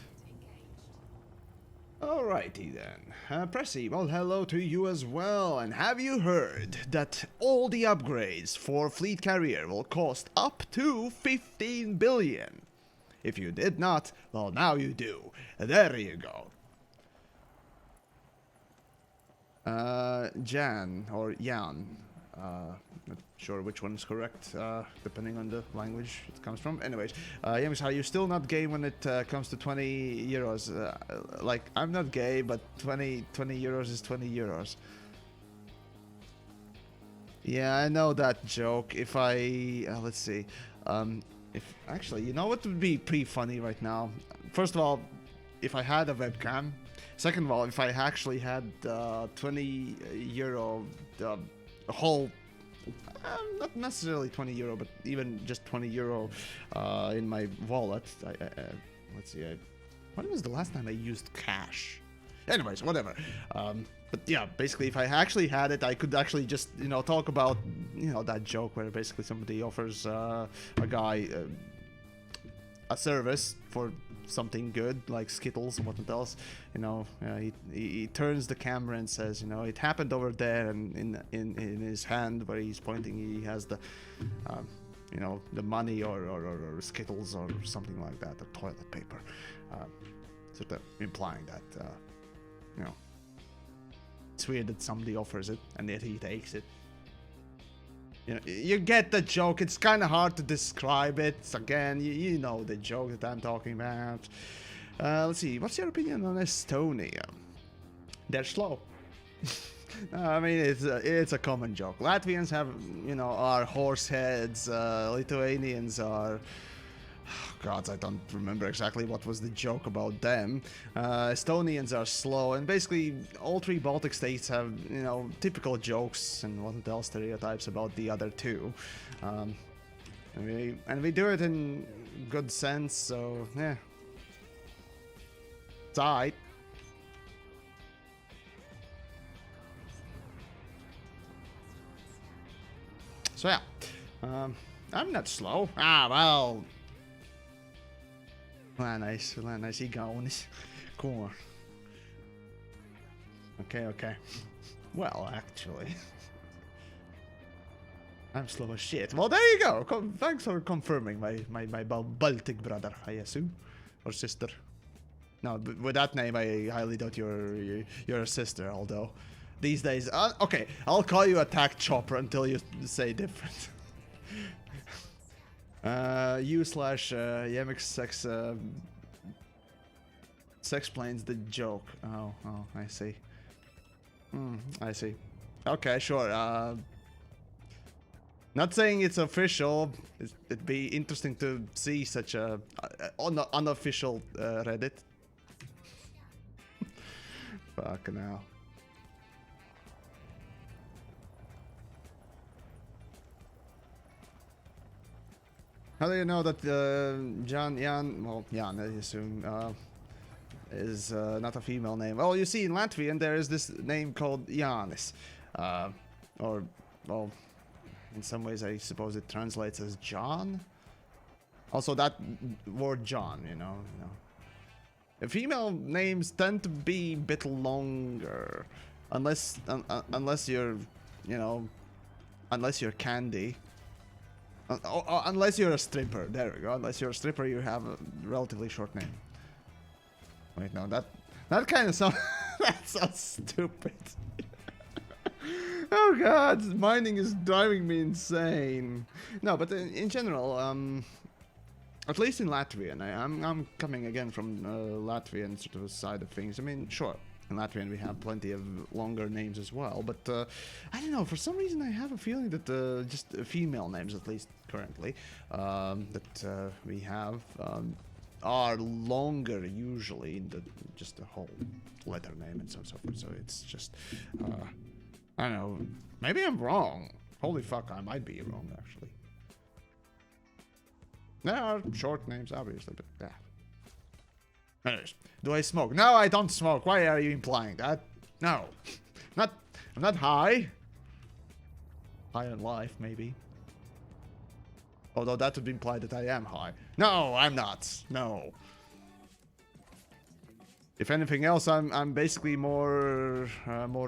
alrighty then, Pressy, well hello to you as well, and have you heard that all the upgrades for Fleet Carrier will cost up to 15 billion? If you did not, well now you do. There you go. Jan, or Jan, not sure which one is correct, depending on the language it comes from. Anyways, Yamiks, are you still not gay when it comes to 20 euros? Like, I'm not gay, but 20 euros is 20 euros. Yeah, I know that joke. If I, let's see, if, actually, you know what would be pretty funny right now? First of all, if I had a webcam. Second of all, if I actually had 20 euro, a whole, not necessarily 20 euro, but even just 20 euro in my wallet. Let's see, when was the last time I used cash? Anyways, whatever. But yeah, basically, if I actually had it, I could actually just, you know, talk about, you know, that joke where basically somebody offers a guy a service for something good, like Skittles or what else, you know, he turns the camera and says, you know, it happened over there, and in his hand where he's pointing, he has the, you know, the money or Skittles or something like that, or toilet paper, sort of implying that, you know, it's weird that somebody offers it and yet he takes it. You know, you get the joke. It's kind of hard to describe it. Again, you know the joke that I'm talking about. Let's see. What's your opinion on Estonia? They're slow. I mean, it's a common joke. Latvians have, you know, are horse heads. Lithuanians are... God, I don't remember exactly what was the joke about them. Estonians are slow, and basically all three Baltic states have, you know, typical jokes and what else stereotypes about the other two. And we do it in good sense, so yeah. It's alright. So yeah, I'm not slow. Well. Nice, Igaunis. Cool. Okay. Well, actually, I'm slow as shit. Well, there you go. Thanks for confirming my Baltic brother, I assume, or sister. No, with that name, I highly doubt you're a sister. Although, these days, okay, I'll call you Attack Chopper until you say different. U/Yamiks sex This explains the joke. Oh, I see. I see. Okay, sure. Not saying it's official. It'd be interesting to see such a unofficial Reddit. Fuck now. How do you know that Jan, well, Jan, I assume, is not a female name? Well, you see, in Latvian there is this name called Jānis. Or, well, in some ways I suppose it translates as John. Also, that word John, you know. Female names tend to be a bit longer. Unless you're, you know, unless you're Candy. Unless you're a stripper, there we go. Unless you're a stripper, you have a relatively short name. Wait, no, that kind of sounds that sounds stupid. Oh god, mining is driving me insane. No, but in general, at least in Latvian, I'm coming again from Latvian sort of side of things. I mean, sure. In Latvian we have plenty of longer names as well, but I don't know, for some reason I have a feeling that just female names, at least currently, that we have are longer usually in just the whole letter name and so forth, so it's just, I don't know, maybe I'm wrong. Holy fuck, I might be wrong actually. There are short names obviously, but yeah. Anyways, do I smoke? No, I don't smoke. Why are you implying that? No. I'm not high. High on life, maybe. Although that would imply that I am high. No, I'm not. No. If anything else, I'm basically more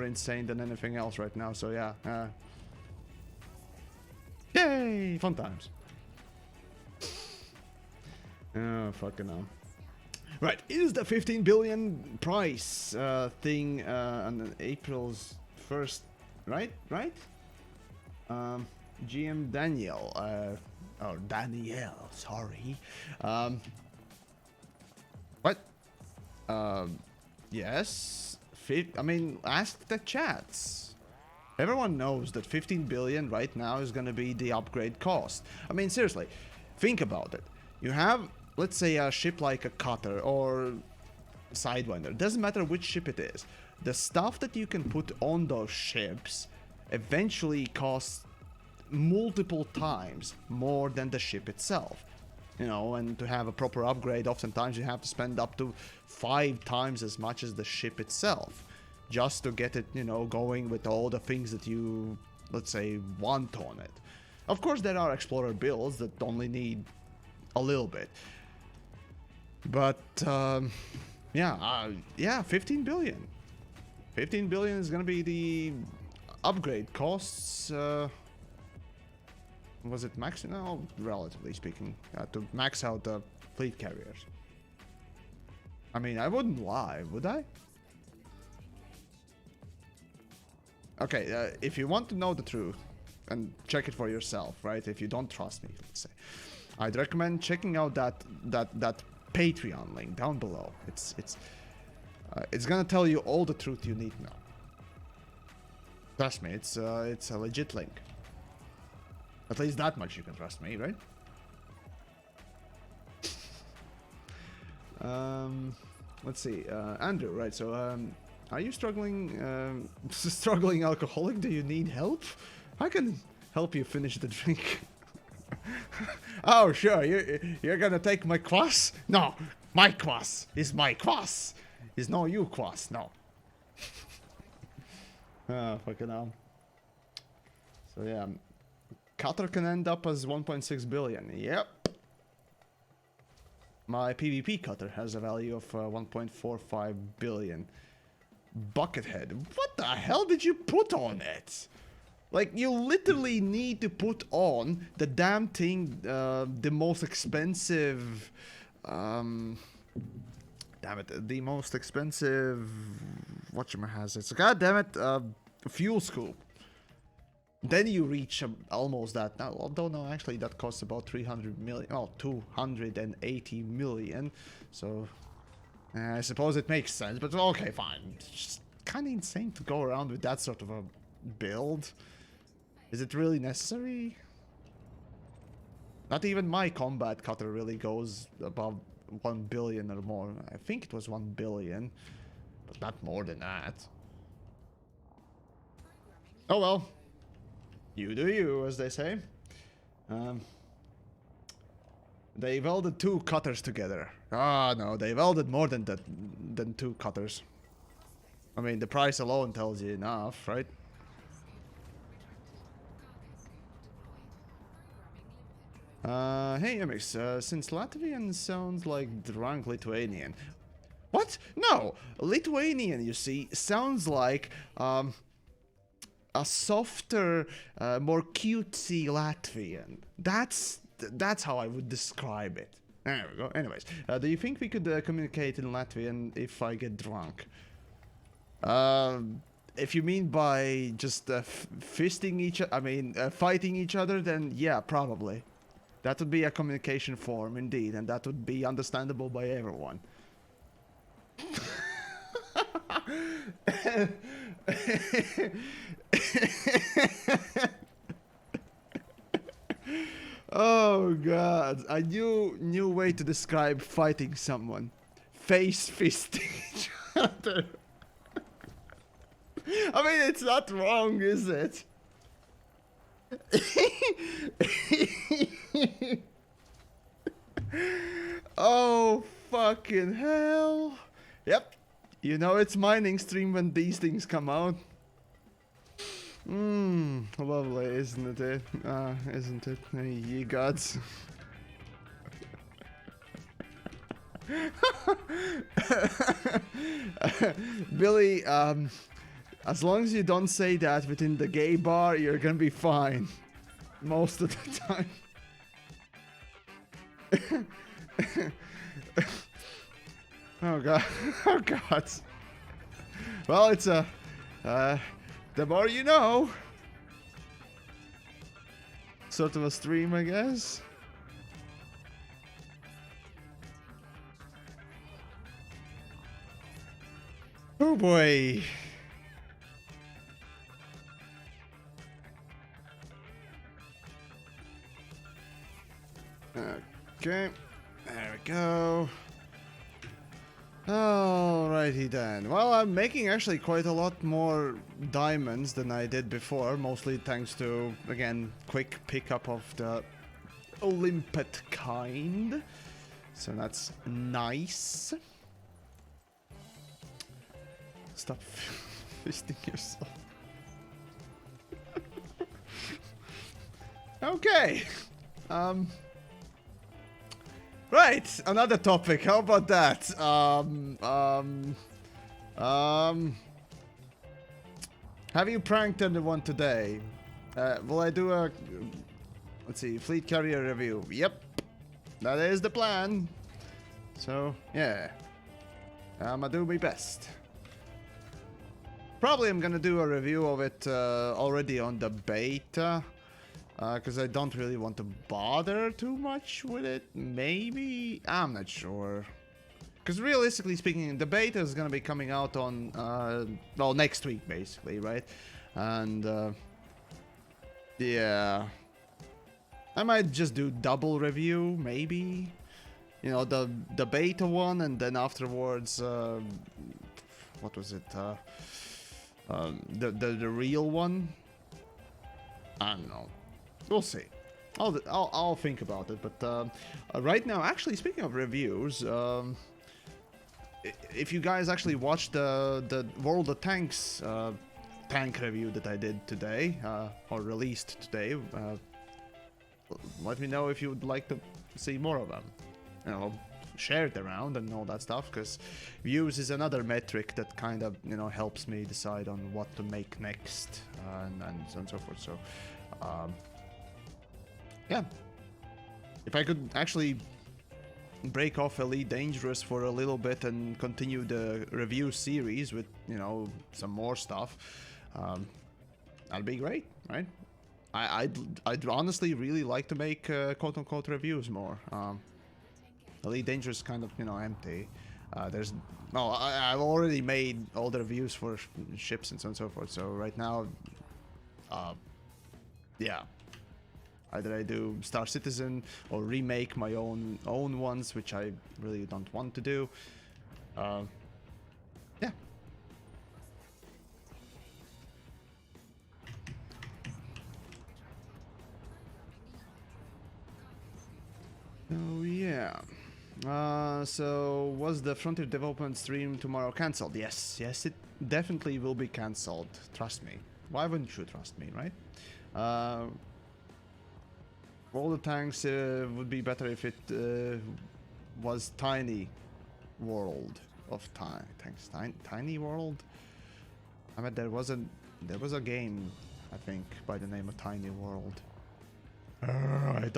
insane than anything else right now. So yeah. Yay! Fun times. Oh, fucking hell. Right, is the 15 billion price thing on April's 1st, right? GM Daniel, or Danielle, sorry. What? Yes. I mean, ask the chats. Everyone knows that 15 billion right now is gonna be the upgrade cost. I mean, seriously, think about it. You have, let's say, a ship like a cutter or Sidewinder. Doesn't matter which ship it is. The stuff that you can put on those ships eventually costs multiple times more than the ship itself. You know, and to have a proper upgrade, oftentimes you have to spend up to 5 times as much as the ship itself. Just to get it, you know, going with all the things that you, let's say, want on it. Of course, there are Explorer builds that only need a little bit. But, yeah, 15 billion. 15 billion is gonna be the upgrade costs, was it max? No, relatively speaking, to max out the fleet carriers. I mean, I wouldn't lie, would I? Okay, if you want to know the truth, and check it for yourself, right? If you don't trust me, let's say, I'd recommend checking out that Patreon link down below. It's gonna tell you all the truth you need to know. Trust me, it's a legit link. At least that much you can trust me, right? Let's see, Andrew, right? So, are you struggling? Struggling alcoholic? Do you need help? I can help you finish the drink. Oh, sure. You're gonna take my kvass? No, my kvass is my kvass. Is no you kvass. No. Oh, fucking hell. So yeah, Qatar can end up as 1.6 billion. Yep. My PvP cutter has a value of 1.45 billion. Buckethead. What the hell did you put on it? Like, you literally need to put on the damn thing, the most expensive, damn it, the most expensive, whatchamahazards, god damn it, fuel scoop. Then you reach almost that, now, although no, actually that costs about 300 million, oh, 280 million, so I suppose it makes sense, but okay, fine. It's just kind of insane to go around with that sort of a build. Is it really necessary? Not even my combat cutter really goes above 1 billion or more. I think it was 1 billion, but not more than that. Oh well. You do you, as they say. They welded 2 cutters together. Ah, no, they welded more than that, than 2 cutters. I mean, the price alone tells you enough, right? Hey, Yamiks, since Latvian sounds like drunk Lithuanian. What? No! Lithuanian, you see, sounds like, a softer, more cutesy Latvian. That's how I would describe it. There we go. Anyways, do you think we could communicate in Latvian if I get drunk? If you mean by just fisting each other, I mean fighting each other, then yeah, probably. That would be a communication form indeed, and that would be understandable by everyone. Oh god, a new way to describe fighting someone. Face fisting each other. I mean, it's not wrong, is it? Oh, fucking hell. Yep. You know it's mining stream when these things come out. Lovely, isn't it? Isn't it? Hey, ye gods. Billy, as long as you don't say that within the gay bar, you're gonna be fine. Most of the time. Oh god. Oh god. Well, it's a... the more you know. Sort of a stream, I guess. Oh boy. Okay, there we go. Alrighty then. Well, I'm making actually quite a lot more diamonds than I did before, mostly thanks to, again, quick pickup of the Olympet kind. So that's nice. Stop fisting yourself. Okay. Right, another topic. How about that? Have you pranked anyone today? Will I do a... Let's see, fleet carrier review. Yep, that is the plan. So, yeah. I'ma do my best. Probably I'm gonna do a review of it already on the beta. Because I don't really want to bother too much with it. Maybe? I'm not sure. Because realistically speaking, the beta is going to be coming out on, well, next week, basically, right? And, yeah. I might just do double review, maybe. You know, the beta one, and then afterwards, what was it? The real one? I don't know. We'll see. I'll think about it. But right now, actually, speaking of reviews, if you guys actually watched the World of Tanks tank review that I did today, or released today, let me know if you would like to see more of them. You know, share it around and all that stuff, because views is another metric that kind of, you know, helps me decide on what to make next, and so forth. So, yeah. If I could actually break off Elite Dangerous for a little bit and continue the review series with, you know, some more stuff, that'd be great, right? I'd honestly really like to make quote-unquote reviews more. Elite Dangerous is kind of, you know, empty. There's no, I've already made all the reviews for ships and so on and so forth. So right now, yeah, either I do Star Citizen or remake my own ones, which I really don't want to do. Yeah. Oh yeah. So was the Frontier development stream tomorrow cancelled? Yes, yes, it definitely will be cancelled. Trust me. Why wouldn't you trust me, right? All the tanks would be better if it was Tiny World of tanks. Tiny World. I mean, there was a game, I think, by the name of Tiny World. I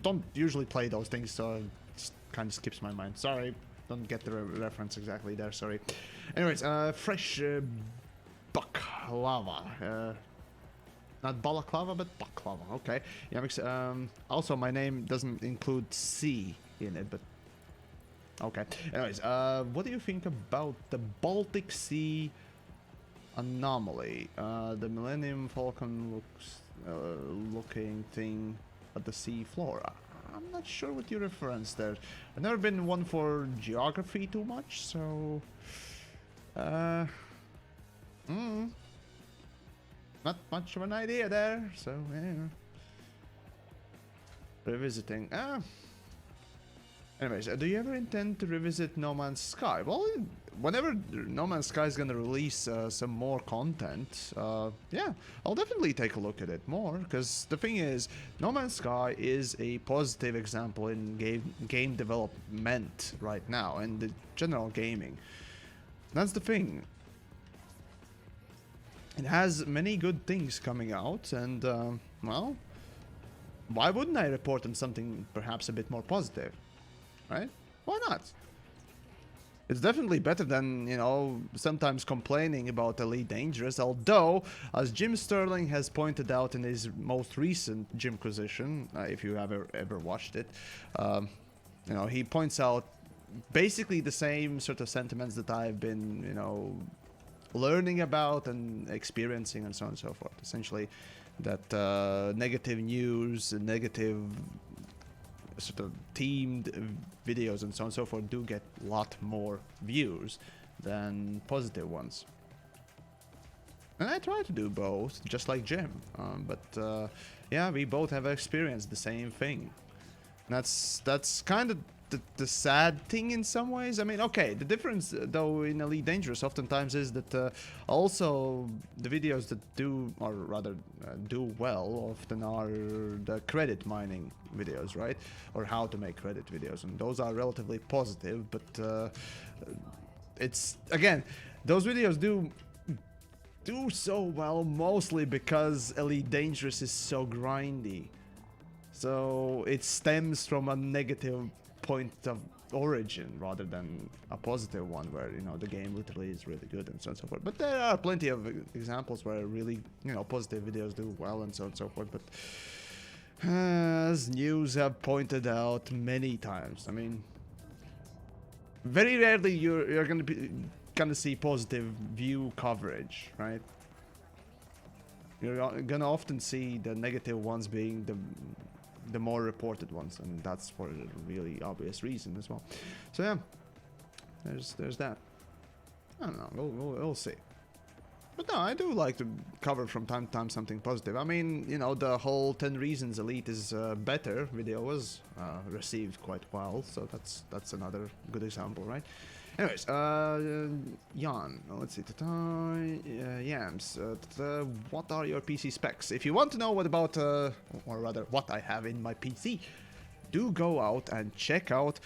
don't usually play those things, so it just kind of skips my mind. Sorry, don't get the reference exactly there. Sorry. Anyways, fresh baklava. Not balaclava, but baklava. Okay. Yamiks. Also, my name doesn't include C in it, but okay. Anyways, what do you think about the Baltic Sea anomaly? The Millennium Falcon looking thing at the sea floor. I'm not sure what your reference there. I've never been one for geography too much, so not much of an idea there. So yeah. Revisiting. Anyways, do you ever intend to revisit No Man's Sky? Well, whenever No Man's Sky is gonna release some more content, yeah, I'll definitely take a look at it more. Because the thing is, No Man's Sky is a positive example in game development right now, and the general gaming. That's the thing. It has many good things coming out, and well, why wouldn't I report on something perhaps a bit more positive? Right? Why not? It's definitely better than, you know, sometimes complaining about Elite Dangerous, although, as Jim Sterling has pointed out in his most recent Jimquisition, if you have ever watched it, you know, he points out basically the same sort of sentiments that I've been, you know, learning about and experiencing and so on and so forth. Essentially, that negative news, negative sort of themed videos and so on and so forth do get a lot more views than positive ones. And I try to do both, just like Jim. But yeah, we both have experienced the same thing. And that's kind of the sad thing in some ways. I mean, okay, the difference though in Elite Dangerous oftentimes is that also the videos that do, or rather do well, often are the credit mining videos, right? Or how to make credit videos, and those are relatively positive, but it's, again, those videos do so well mostly because Elite Dangerous is so grindy. So it stems from a negative point of origin rather than a positive one where, you know, the game literally is really good and so on and so forth. But there are plenty of examples where really, you know, positive videos do well and so on and so forth. But as news have pointed out many times, I mean, very rarely you're gonna see positive view coverage, right? You're gonna often see the negative ones being the more reported ones, and that's for a really obvious reason as well. So yeah, there's that. I don't know, we'll see. But no, I do like to cover from time to time something positive. I mean, you know, the whole 10 reasons Elite is better video was received quite well, so that's another good example, right? Anyways, Jan, let's see, Yams, what are your PC specs? If you want to know what about, or rather what I have in my PC, do go out and check out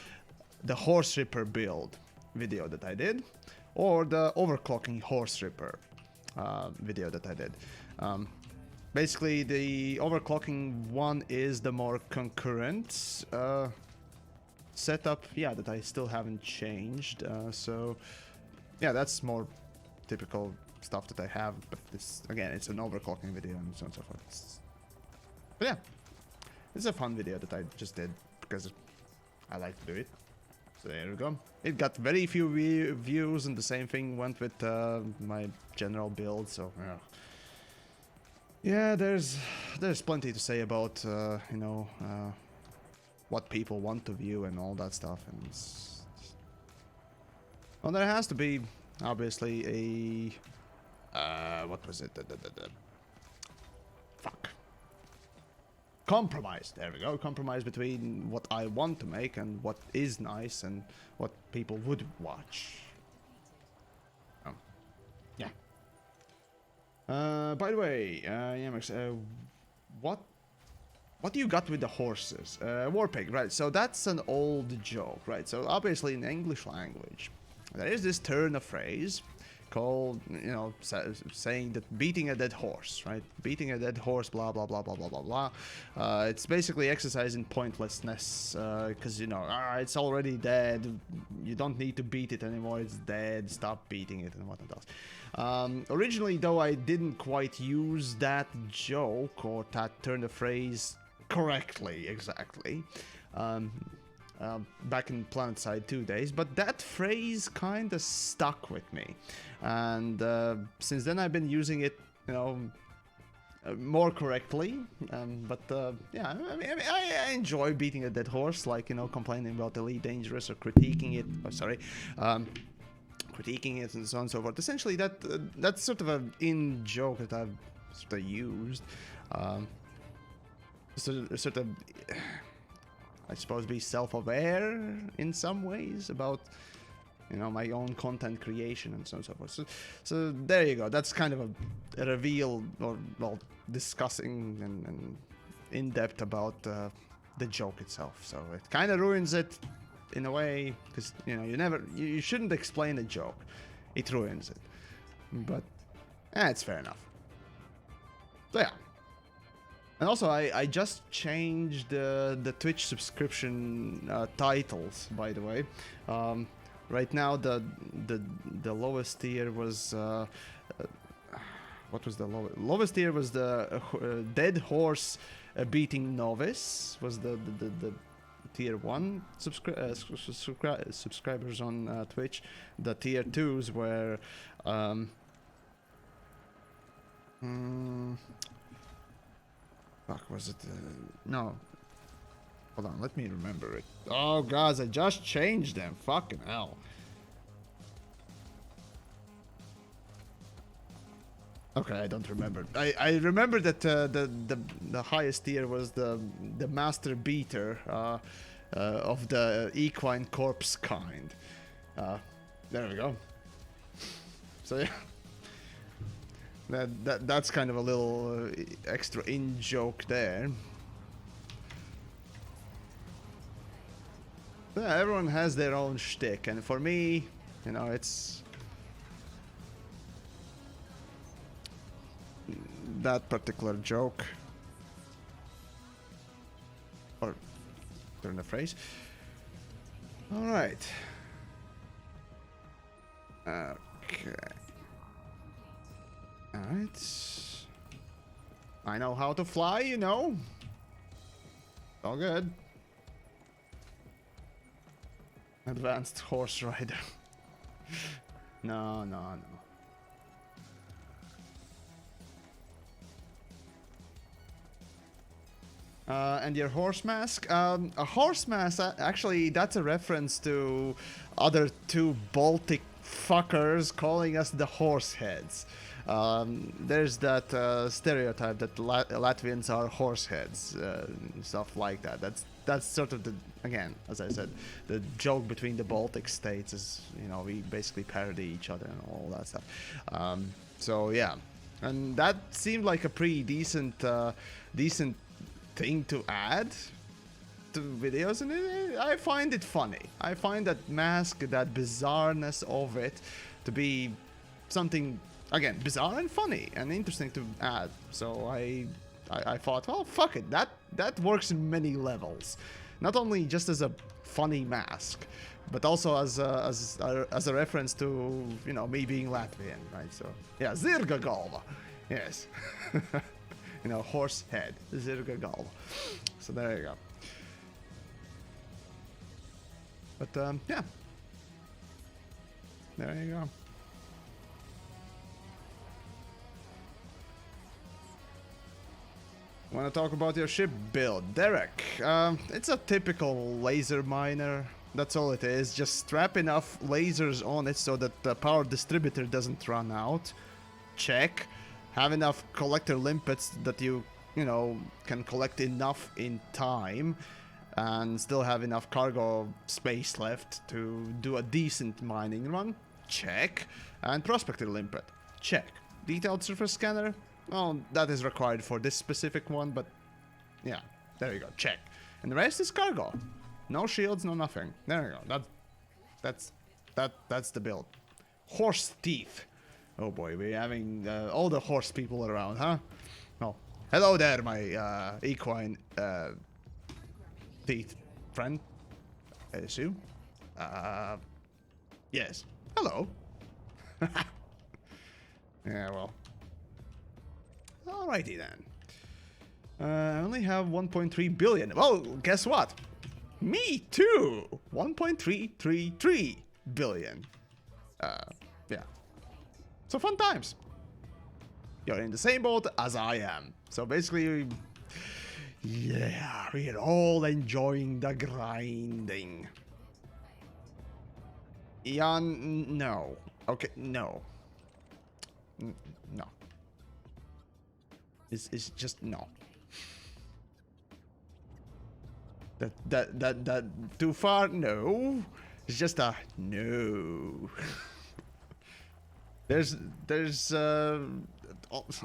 the Horse Ripper build video that I did, or the overclocking Horse Ripper video that I did. Basically, the overclocking one is the more concurrent setup, yeah, that I still haven't changed. So yeah, that's more typical stuff that I have, but this, again, it's an overclocking video and so on and so forth. But yeah, it's a fun video that I just did because I like to do it. So there we go. It got very few views, and the same thing went with my general build. So yeah, there's plenty to say about you know, what people want to view and all that stuff. And well, there has to be obviously a what was it? Fuck. Compromise. There we go. Compromise between what I want to make and what is nice and what people would watch. Yeah. By the way, Yamiks, what do you got with the horses? Warpig, right? So that's an old joke, right? So obviously in the English language, there is this turn of phrase called, you know, saying that beating a dead horse, right? Beating a dead horse, blah, blah, blah, blah, blah, blah, blah. It's basically exercise in pointlessness, because, you know, it's already dead. You don't need to beat it anymore. It's dead. Stop beating it and whatnot else. Originally, though, I didn't quite use that joke or that turn of phrase correctly, exactly. Back in PlanetSide 2 days, but that phrase kind of stuck with me, and since then I've been using it, you know, more correctly. But yeah, I mean, I enjoy beating a dead horse, like, you know, complaining about Elite Dangerous or critiquing it. Oh, sorry, critiquing it and so on and so forth. Essentially, that's sort of an in joke that I've sort of used, sort of. I suppose be self-aware in some ways about, you know, my own content creation and so on and so forth. So there you go. That's kind of a reveal, or, well, discussing and in depth about the joke itself. So it kind of ruins it in a way, because, you know, you shouldn't explain a joke. It ruins it. But it's fair enough. So yeah. And also, I just changed the Twitch subscription titles, by the way. Right now, the lowest tier was what was the lowest tier was the Dead Horse Beating Novice, was the tier 1 subscribers on Twitch. The tier 2s were fuck, was it? No. Hold on, let me remember it. Oh, guys, I just changed them. Fucking hell. Okay, I don't remember. I remember that the highest tier was the Master Beater of the Equine Corpse kind. There we go. So yeah. That's kind of a little extra in joke there. Yeah, everyone has their own shtick, and for me, you know, it's that particular joke, or turn the phrase. All right. Okay. Alright. I know how to fly, you know. All good. Advanced horse rider. No. And your horse mask? A horse mask, actually, that's a reference to other two Baltic fuckers calling us the horse heads. There's that stereotype that Latvians are horse heads, stuff like that. That's sort of the, again, as I said, the joke between the Baltic states is, you know, we basically parody each other and all that stuff. So yeah, and that seemed like a pretty decent thing to add to videos, and I find it funny. I find that mask, that bizarreness of it, to be something, again, bizarre and funny and interesting to add. So I thought, well, fuck it, that works in many levels, not only just as a funny mask, but also as a reference to, you know, me being Latvian, right? So yeah, Zirga galva, yes. You know, horse head, Zirga galva. So there you go. But yeah, there you go. Want to talk about your ship build, Derek? It's a typical laser miner. That's all it is. Just strap enough lasers on it so that the power distributor doesn't run out. Check. Have enough collector limpets that you know, can collect enough in time and still have enough cargo space left to do a decent mining run. Check. And prospector limpet. Check. Detailed surface scanner. Well, that is required for this specific one, but yeah, there you go. Check. And the rest is cargo. No shields, no nothing. There you go. That's the build. Horse teeth. Oh boy, we're having all the horse people around, huh? Oh, hello there, my equine teeth friend. I assume. Yes. Hello. Yeah, well. Alrighty then. I only have 1.3 billion. Well, guess what? Me too! 1.333 billion. Yeah. So fun times. You're in the same boat as I am. So basically, yeah, we're all enjoying the grinding. Ian, no. Okay, no. No. It's just no. That too far? No. It's just a no. There's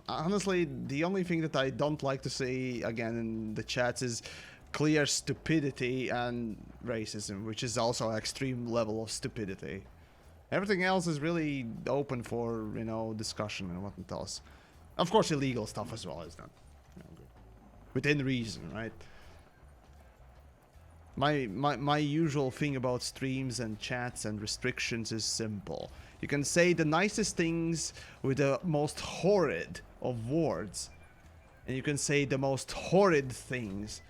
honestly, the only thing that I don't like to say again in the chats is clear stupidity and racism, which is also an extreme level of stupidity. Everything else is really open for, you know, discussion and whatnot else. Of course, illegal stuff as well is done. Within reason, right? My usual thing about streams and chats and restrictions is simple. You can say the nicest things with the most horrid of words. And you can say the most horrid things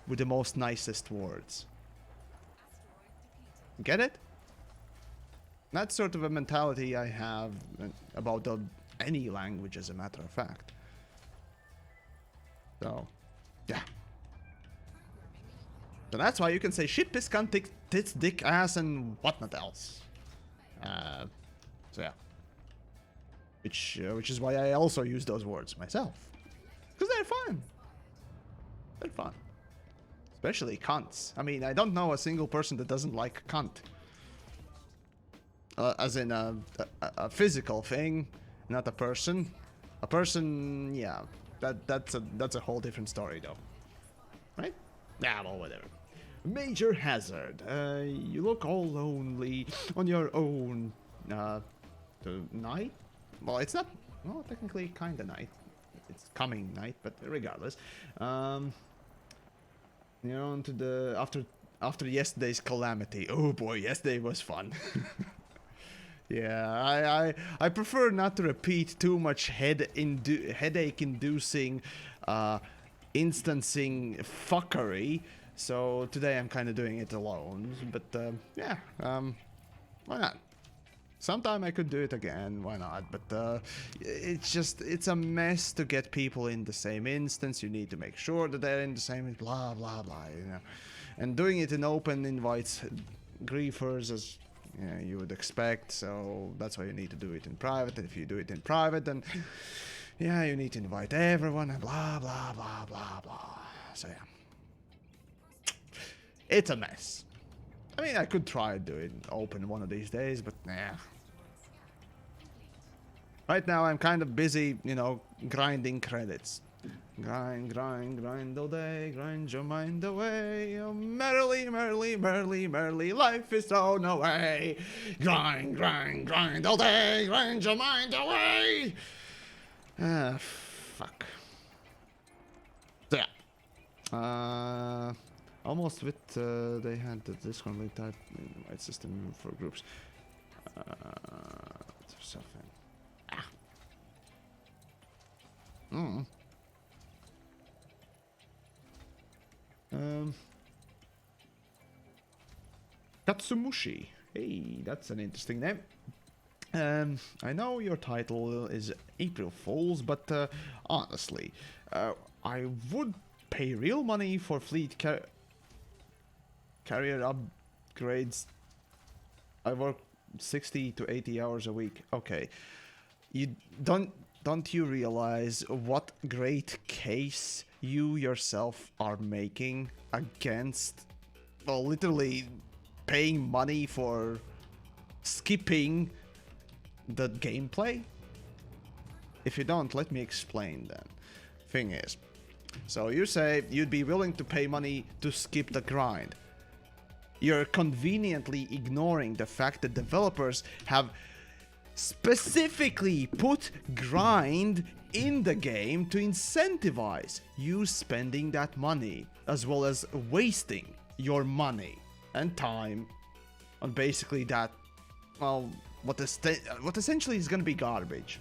with the most nicest words. Get it? That's sort of a mentality I have about any language, as a matter of fact. So, yeah. So that's why you can say shit, piss, cunt, tits, dick, ass, and whatnot else. So yeah. Which is why I also use those words myself. Because they're fun. They're fun. Especially cunts. I mean, I don't know a single person that doesn't like cunt. As in a physical thing, not a person. A person, yeah. That's a whole different story, though. Right? Yeah, well, whatever. Major hazard. You look all lonely on your own. Night? Well, it's not. Well, technically, kinda night. It's coming night, but regardless. You know, to the after yesterday's calamity. Oh boy, yesterday was fun. Yeah, I prefer not to repeat too much headache-inducing, instancing fuckery. So today I'm kind of doing it alone. But yeah, why not? Sometime I could do it again. Why not? But it's a mess to get people in the same instance. You need to make sure that they're in the same blah blah blah. You know, and doing it in open invites griefers as. Yeah, you would expect, so that's why you need to do it in private. And if you do it in private, then yeah, you need to invite everyone and blah blah blah blah blah. So yeah, it's a mess. I mean, I could try to do it open one of these days, but yeah. Right now, I'm kind of busy, you know, grinding credits. Grind, grind, grind all day, grind your mind away. Oh, merrily, merrily, merrily, merrily, life is thrown away. Grind, grind, grind all day, grind your mind away. Ah, fuck. So yeah. Almost with, they had the Discord link type invite system for groups. Something. Ah. Katsumushi. Hey, that's an interesting name. I know your title is April Fools, but honestly, I would pay real money for fleet carrier upgrades. I work 60 to 80 hours a week. Okay, you don't you realize what great case you yourself are making against, well, literally paying money for skipping the gameplay? If you don't, let me explain then. Thing is, so you say you'd be willing to pay money to skip the grind. You're conveniently ignoring the fact that developers have specifically put grind in the game to incentivize you spending that money, as well as wasting your money and time on basically that, well, what essentially is gonna be garbage.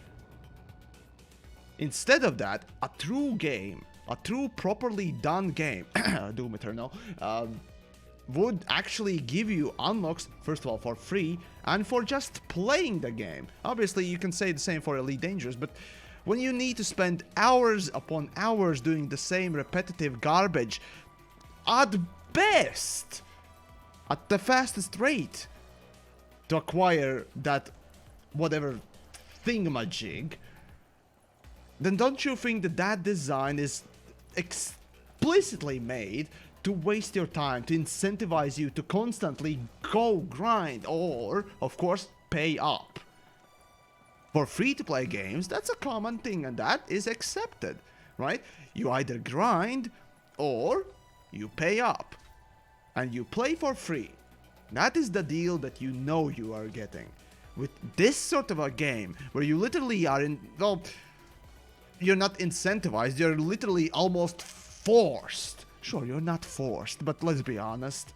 Instead of that, a true game, a true properly done game, Doom Eternal, would actually give you unlocks, first of all, for free, and for just playing the game. Obviously, you can say the same for Elite Dangerous, but when you need to spend hours upon hours doing the same repetitive garbage, at best, at the fastest rate, to acquire that whatever thingamajig, then don't you think that that design is explicitly made to waste your time, to incentivize you to constantly go grind, or, of course, pay up? For free-to-play games, that's a common thing, and that is accepted, right? You either grind, or you pay up, and you play for free. That is the deal that you know you are getting. With this sort of a game, where you literally are in, well, you're not incentivized, you're literally almost forced. Sure, you're not forced, but let's be honest.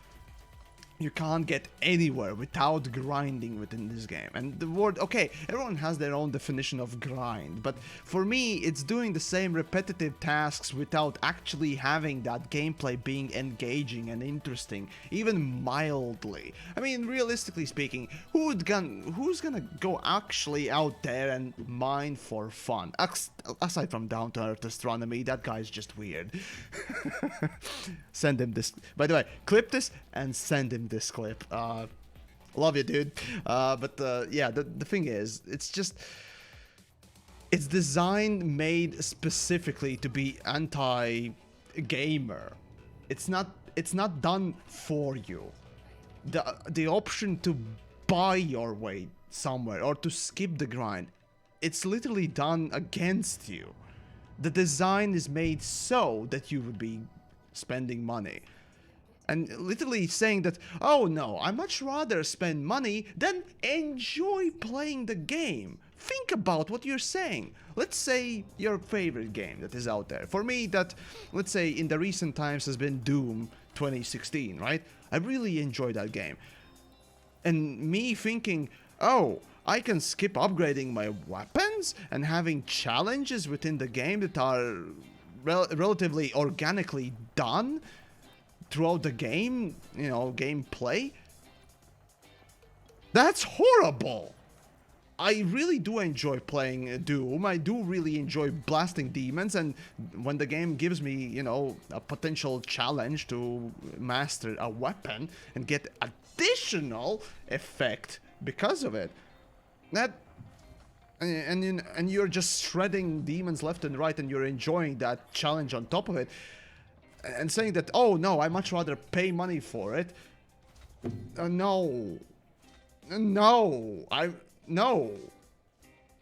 You can't get anywhere without grinding within this game. And the word, okay, everyone has their own definition of grind, but for me, it's doing the same repetitive tasks without actually having that gameplay being engaging and interesting, even mildly. I mean, realistically speaking, who's gonna go actually out there and mine for fun? Aside from Down to Earth Astronomy, that guy's just weird. Send him this. By the way, clip this and send him this clip. Love you, dude. Yeah, the thing is, it's designed, made specifically to be anti-gamer. It's not done for you. The option to buy your way somewhere or to skip the grind, it's literally done against you. The design is made so that you would be spending money. And literally saying that, oh no, I much rather spend money than enjoy playing the game. Think about what you're saying. Let's say your favorite game that is out there. For me, that, let's say, in the recent times has been Doom 2016, right? I really enjoyed that game. And me thinking, oh, I can skip upgrading my weapons and having challenges within the game that are relatively organically done throughout the game, you know, gameplay. That's horrible. I really do enjoy playing Doom. I do really enjoy blasting demons, and when the game gives me, you know, a potential challenge to master a weapon and get additional effect because of it, that and you're just shredding demons left and right, and you're enjoying that challenge on top of it, and saying that, oh no, I much rather pay money for it. No.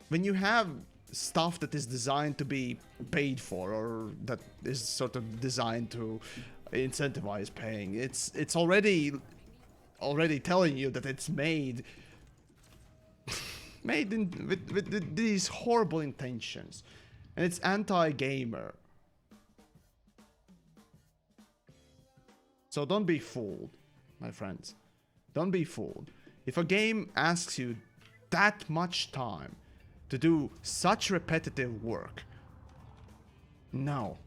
When you have stuff that is designed to be paid for, or that is sort of designed to incentivize paying, it's already telling you that it's made with these horrible intentions, and it's anti-gamer. So don't be fooled, my friends. Don't be fooled. If a game asks you that much time to do such repetitive work, no,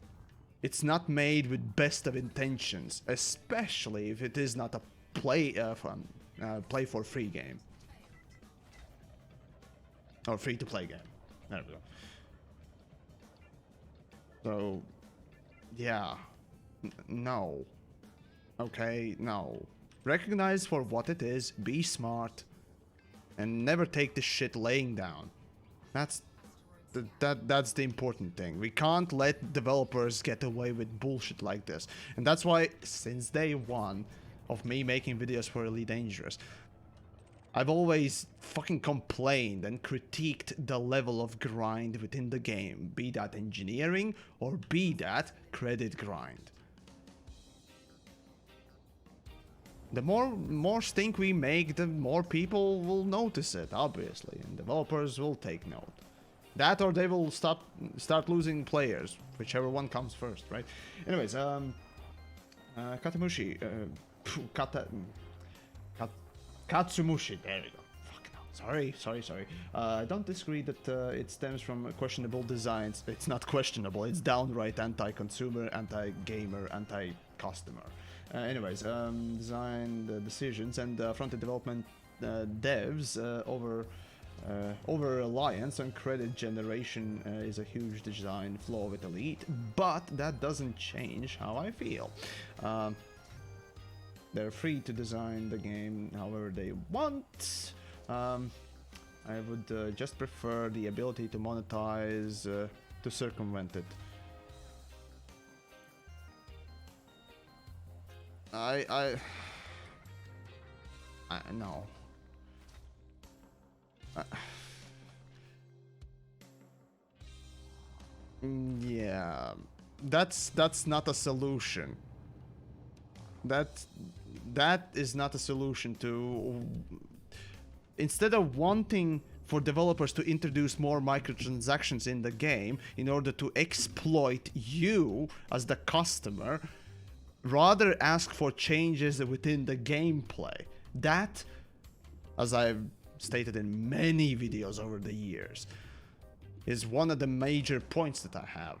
it's not made with best of intentions, especially if it is not a play play for free game. Or free to play game. There we go. So, yeah. No. Okay, no. Recognize for what it is, be smart, and never take this shit laying down. That's the important thing. We can't let developers get away with bullshit like this. And that's why, since day one of me making videos for Elite Dangerous, I've always fucking complained and critiqued the level of grind within the game, be that engineering or be that credit grind. The more stink we make, the more people will notice it, obviously, and developers will take note. That or they will start losing players, whichever one comes first, right? Anyways, Katamushi, Katsumushi, there we go. Fuck no. Sorry. I don't disagree that it stems from questionable designs. It's not questionable, it's downright anti-consumer, anti-gamer, anti-customer. Anyways, design decisions and front-end development devs over reliance on credit generation is a huge design flaw with Elite, but that doesn't change how I feel. They're free to design the game however they want. I would just prefer the ability to monetize to circumvent it. No. Yeah, that's not a solution. That is not a solution to. Instead of wanting for developers to introduce more microtransactions in the game in order to exploit you as the customer, rather ask for changes within the gameplay. That, as I've stated in many videos over the years, is one of the major points that I have.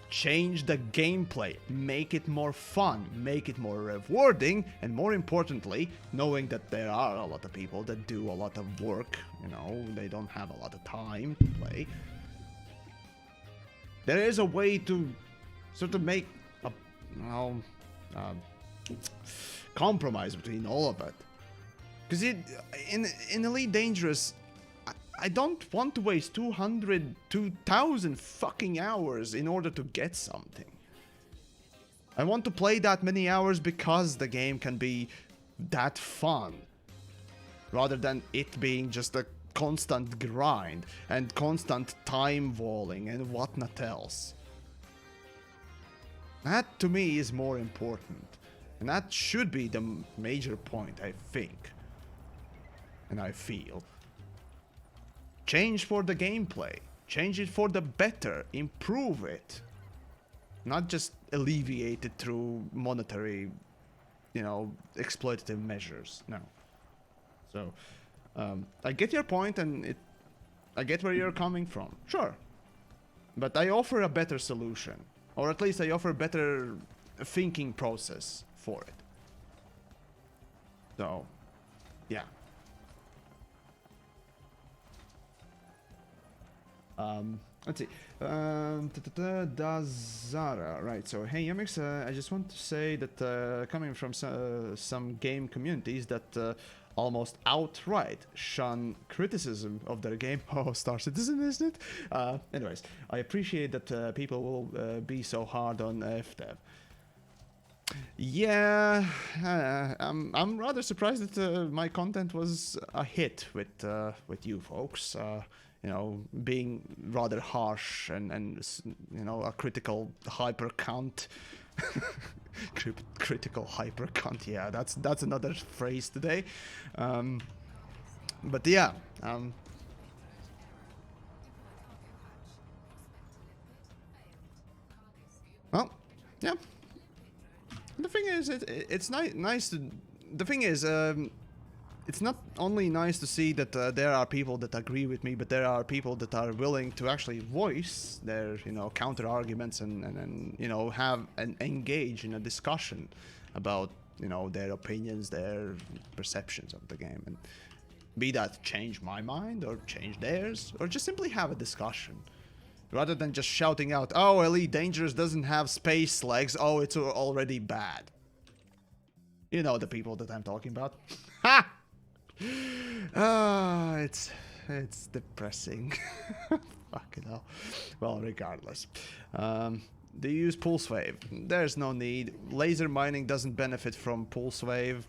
Change the gameplay, make it more fun, make it more rewarding, and more importantly, knowing that there are a lot of people that do a lot of work, you know, they don't have a lot of time to play. There is a way to sort of make a, you know, compromise between all of it. Because in Elite Dangerous, I don't want to waste 2,000 fucking hours in order to get something. I want to play that many hours because the game can be that fun, rather than it being just a constant grind and constant time walling and whatnot else. That to me is more important, and that should be the major point, I think, and I feel. Change for the gameplay, change it for the better, improve it, not just alleviate it through monetary, you know, exploitative measures. No. So I get your point, and I get where you're coming from, sure, but I offer a better solution, or at least I offer a better thinking process for it. So yeah. Let's see. Dazara, right? So, hey Yamiks, I just want to say that coming from some game communities that almost outright shun criticism of their game. Oh, Star Citizen, isn't it? Anyways, I appreciate that people will be so hard on FDev. Yeah, I'm rather surprised that my content was a hit with you folks. You know, being rather harsh and you know, a critical hyper cunt. Critical hyper cunt. Yeah, that's another phrase today. But yeah. Well, yeah. The thing is, it's nice to. The thing is, it's not only nice to see that there are people that agree with me, but there are people that are willing to actually voice their, you know, counter arguments and you know, have and engage in a discussion about, you know, their opinions, their perceptions of the game, and be that change my mind or change theirs, or just simply have a discussion. Rather than just shouting out, oh, Elite Dangerous doesn't have space legs, oh, it's already bad. You know the people that I'm talking about. Ha! It's depressing. Fucking hell. Well, regardless. Do you use Pulse Wave? There's no need. Laser mining doesn't benefit from Pulse Wave.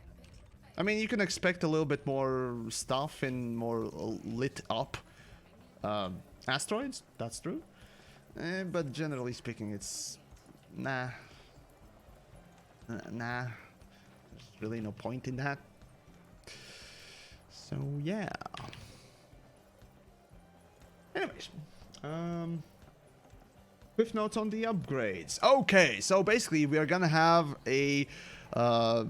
I mean, you can expect a little bit more stuff in more lit up asteroids. That's true. But generally speaking, it's... Nah. Nah. There's really no point in that. So, yeah. Anyways. Quick notes on the upgrades. Okay, so basically we are gonna have a... oh,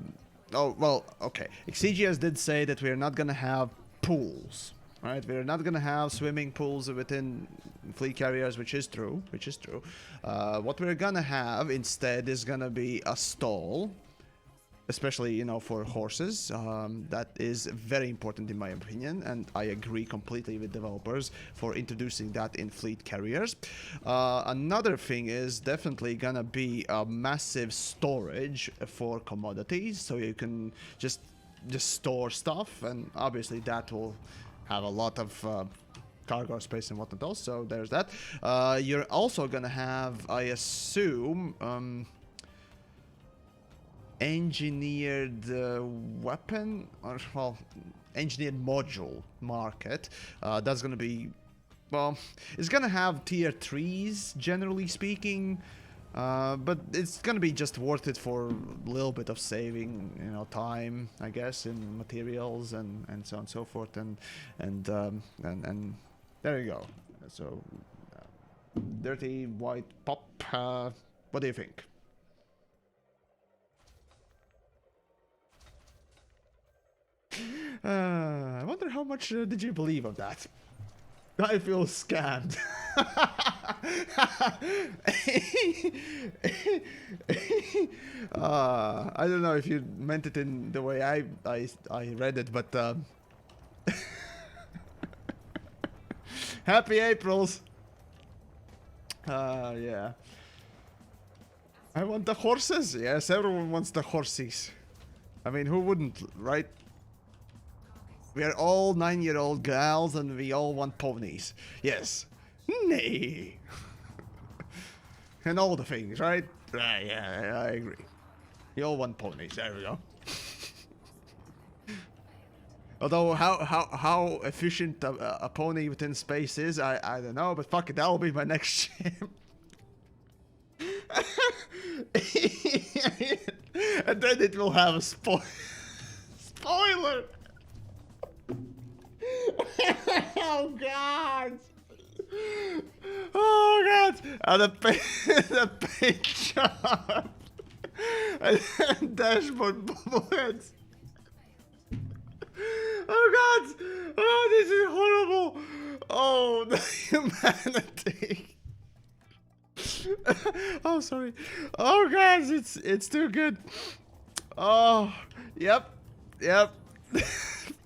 well, okay. Xegias did say that we are not gonna have pools. Right, we're not gonna have swimming pools within fleet carriers, which is true, what we're gonna have instead is gonna be a stall, especially, you know, for horses. That is very important in my opinion, and I agree completely with developers for introducing that in fleet carriers. Another thing is definitely gonna be a massive storage for commodities, so you can just store stuff, and obviously that will have a lot of cargo space and whatnot else, so there's that. You're also gonna have, I assume, engineered weapon, or, well, engineered module market. That's gonna be, well, it's gonna have tier 3s, generally speaking. But it's gonna be just worth it for a little bit of saving, you know, time, I guess, in materials and so on and so forth, and there you go. So, dirty white pop. What do you think? I wonder how much did you believe of that? I feel scammed. I don't know if you meant it in the way I read it, but happy Aprils. Yeah. I want the horses. Yes, everyone wants the horses. I mean, who wouldn't, right? We are all 9-year-old gals and we all want ponies. Yes. Nay. And all the things, right? Yeah, I agree. We all want ponies. There we go. Although how efficient a pony within space is, I don't know, but fuck it, that'll be my next ship. And then it will have a spoiler. Oh god! Oh god! And the paint job! And dashboard bullets! Oh god! Oh, this is horrible! Oh, the humanity! Oh, sorry. Oh god, it's too good. Oh, yep.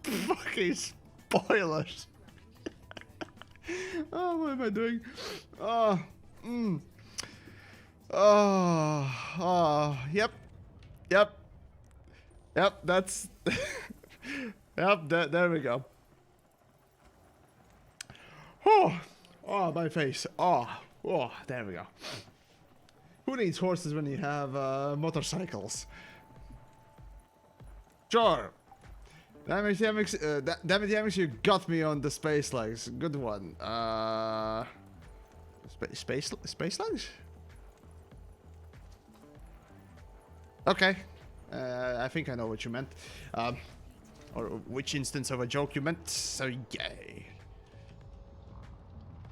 Fucking spoilers. Oh, what am I doing? Oh, yep, that's, yep, there we go. Oh, my face. Oh, there we go. Who needs horses when you have motorcycles? Sure. Damn it, TheYamiks, you got me on the space legs. Good one. Space legs? Okay. I think I know what you meant. Or which instance of a joke you meant. So, yay.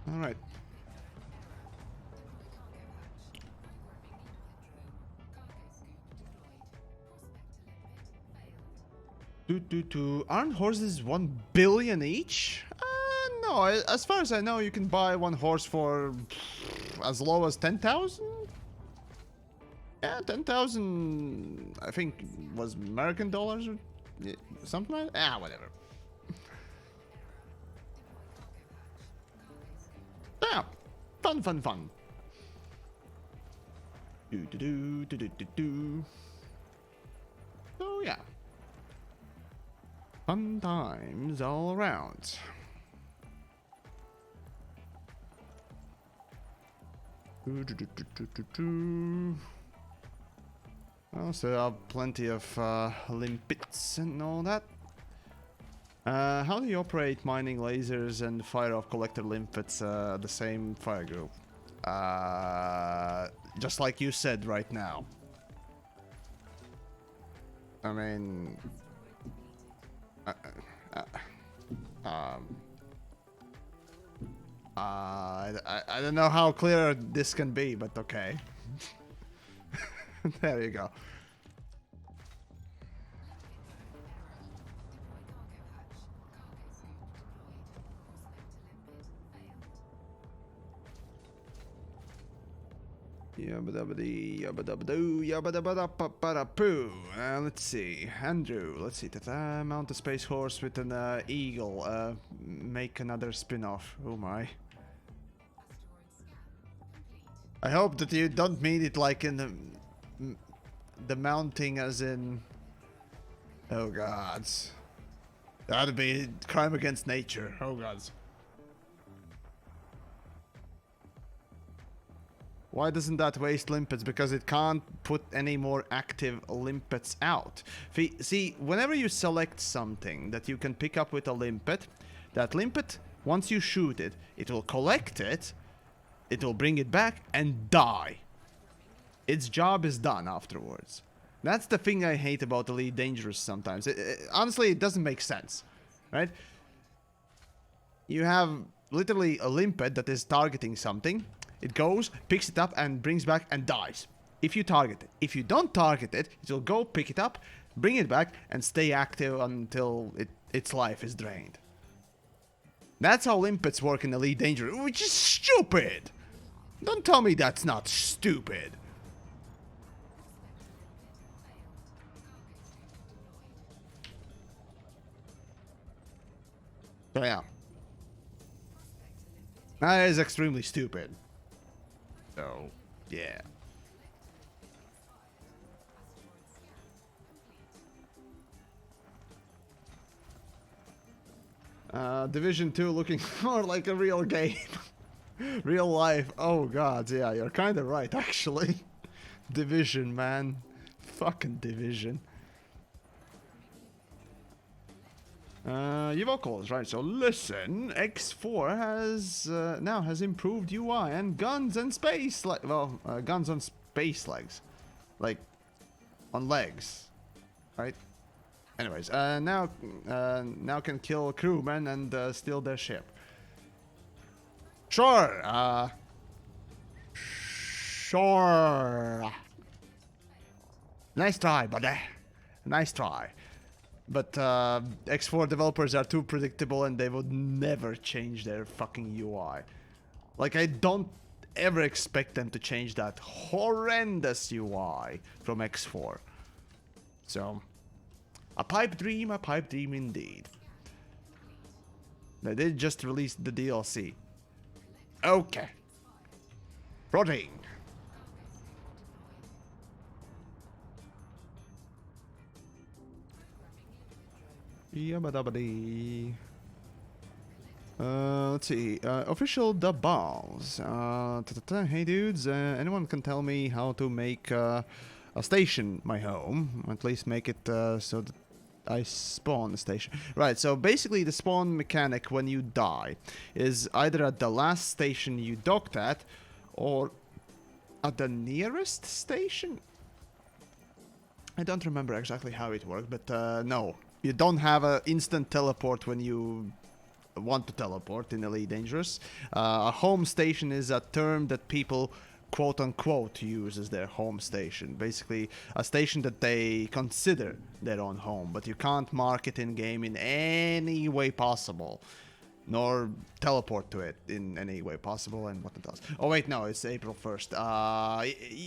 Alright. Aren't horses 1 billion each? No, as far as I know, you can buy one horse for as low as 10,000? Yeah, 10,000, I think, was American dollars or something like that. Ah, whatever. Yeah, fun. Do. So yeah, fun times all around. Well, so I have plenty of limpets and all that. How do you operate mining lasers and fire off collector limpets the same fire group? Just like you said right now. I mean... I don't know how clear this can be, but okay. There you go. Let's see. Andrew, let's see. Mount a space horse with an eagle. Make another spin-off. Oh my. I hope that you don't mean it like in the mounting as in... Oh gods. That'd be crime against nature. Oh gods. Why doesn't that waste limpets? Because it can't put any more active limpets out. See, whenever you select something that you can pick up with a limpet, that limpet, once you shoot it, it will collect it, it will bring it back and die. Its job is done afterwards. That's the thing I hate about Elite Dangerous sometimes. Honestly, it doesn't make sense, right? You have literally a limpet that is targeting something. It goes, picks it up, and brings back and dies. If you target it. If you don't target it, it will go, pick it up, bring it back, and stay active until its life is drained. That's how limpets work in Elite Dangerous, which is stupid! Don't tell me that's not stupid. So yeah. That is extremely stupid. So, yeah. Division 2 looking more like a real game. Real life. Oh god, yeah, you're kind of right, actually. Division, man. Fucking Division. Your vocals, right? So listen, X4 has now has improved UI and guns and space like guns on space legs, like on legs, right? Anyways, now can kill crewmen and steal their ship. Sure. Sure. Nice try, buddy. Nice try. But X4 developers are too predictable and they would never change their fucking UI. Like, I don't ever expect them to change that horrendous UI from X4. So, a pipe dream indeed. They did just release the DLC. Okay. Protein. Yabba-dabba-dee. Let's see. Official dub balls. Hey dudes, anyone can tell me how to make a station my home? At least make it so that I spawn a station. Right, so basically the spawn mechanic when you die is either at the last station you docked at or at the nearest station? I don't remember exactly how it worked, but no. You don't have an instant teleport when you want to teleport in Elite Dangerous. A home station is a term that people quote-unquote use as their home station. Basically, a station that they consider their own home, but you can't mark it in-game in any way possible. nor teleport to it in any way possible, and what it does. Oh wait, no, it's April 1st.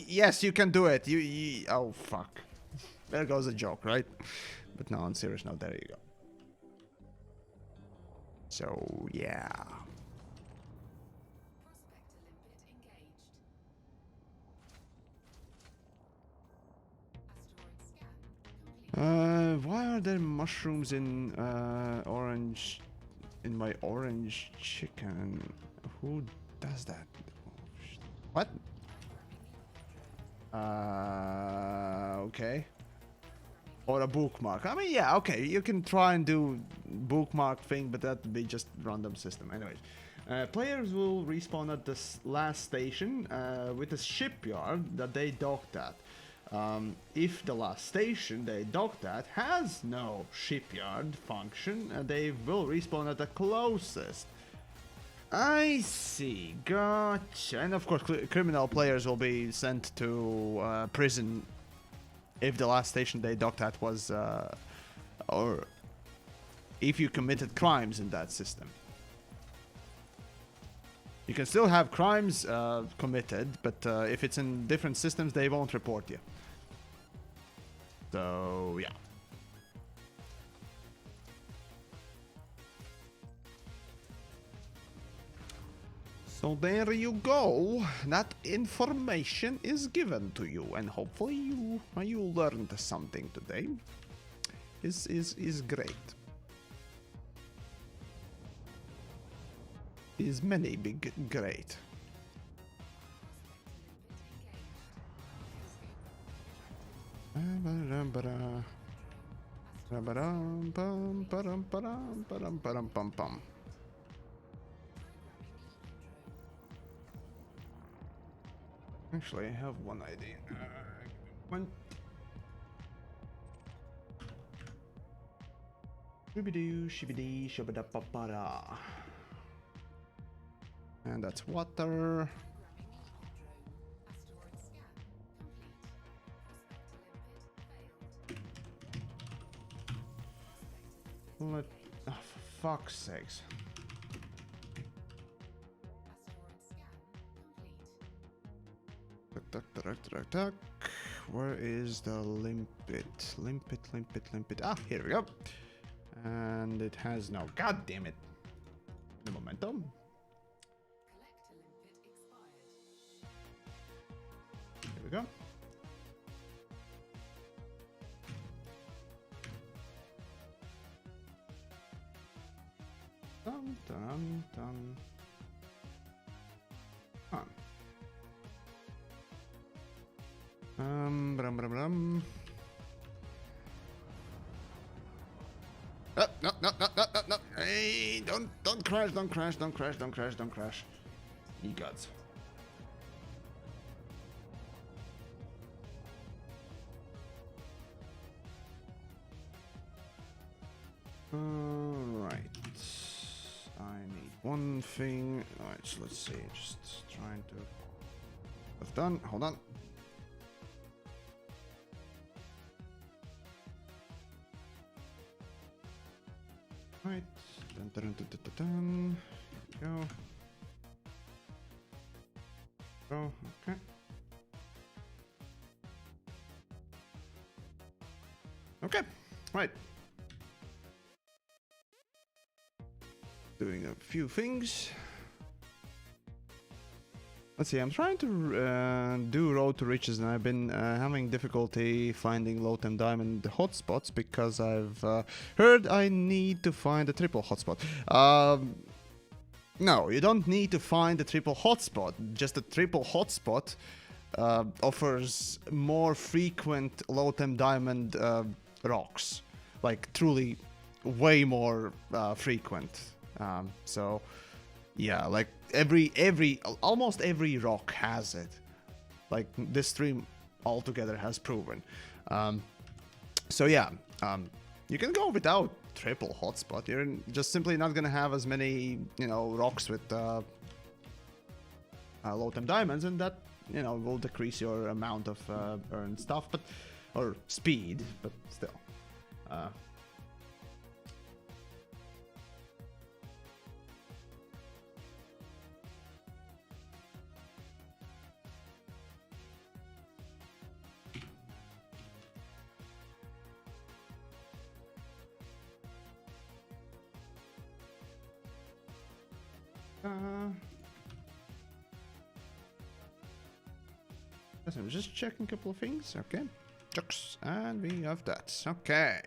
Yes, you can do it. Oh fuck. There goes a joke, right? But no, on serious note, there you go. So yeah. Why are there mushrooms in orange? In my orange chicken? Who does that? What? Okay. Or a bookmark. I mean, yeah, okay. You can try and do bookmark thing, but that would be just random system. Anyways. Players will respawn at this last station with a shipyard that they docked at. If the last station they docked at has no shipyard function, they will respawn at the closest. I see, gotcha. And of course, criminal players will be sent to prison if the last station they docked at was, or if you committed crimes in that system. You can still have crimes committed, but if it's in different systems, they won't report you. So, yeah. So there you go. That information is given to you, and hopefully you learned something today. Is great. Is many big great. Actually, I have one idea. One. Shibidoo, shibidee, shabada papara. And that's water. Let, oh, for fuck's sakes. Tuck. Where is the limpet? Limpet. Ah, here we go. And it has no. God damn it. The momentum. Here we go. Dun. Huh. Brum. No. Hey, don't crash. Ye gods. Alright. I need one thing. Alright, so let's see. Just trying to. That's done. Hold on. Right. Dun. Here we go. Oh, okay. Okay. Right. Doing a few things. Let's see, I'm trying to do Road to Riches, and I've been having difficulty finding low-temp diamond hotspots because I've heard I need to find a triple hotspot. No, you don't need to find a triple hotspot. Just a triple hotspot offers more frequent low-temp diamond rocks. Like, truly way more frequent. So, yeah, like almost every rock has it. Like this stream altogether has proven. So yeah, you can go without triple hotspot. You're just simply not gonna have as many, rocks with low-temp diamonds, and that, will decrease your amount of earned stuff, or speed, but still. Yes, I'm just checking a couple of things. Okay. Chucks, and we have that. Okay.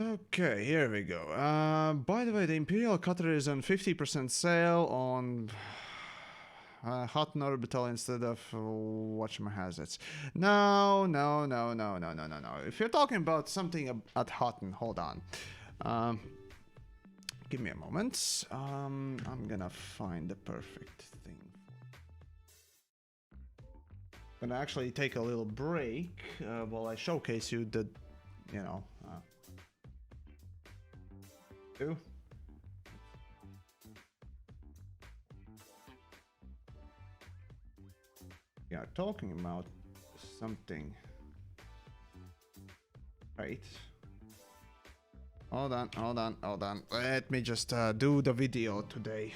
Okay, here we go. By the way, the Imperial Cutter is on 50% sale on Hot Orbital instead of whatchamahazards. No. If you're talking about something at Hutton, hold on. Give me a moment. I'm gonna find the perfect thing. I'm gonna actually take a little break while I showcase you the, you know. We are talking about something, right? Hold on. Let me just do the video today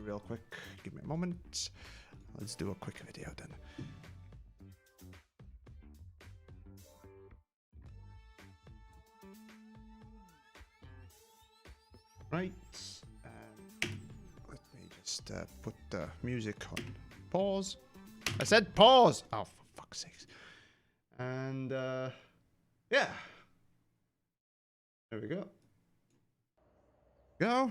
real quick. Give me a moment. Let's do a quick video then. Right, let me just put the music on pause. I said pause! Oh, for fuck's sakes. And, yeah. There we go. Go.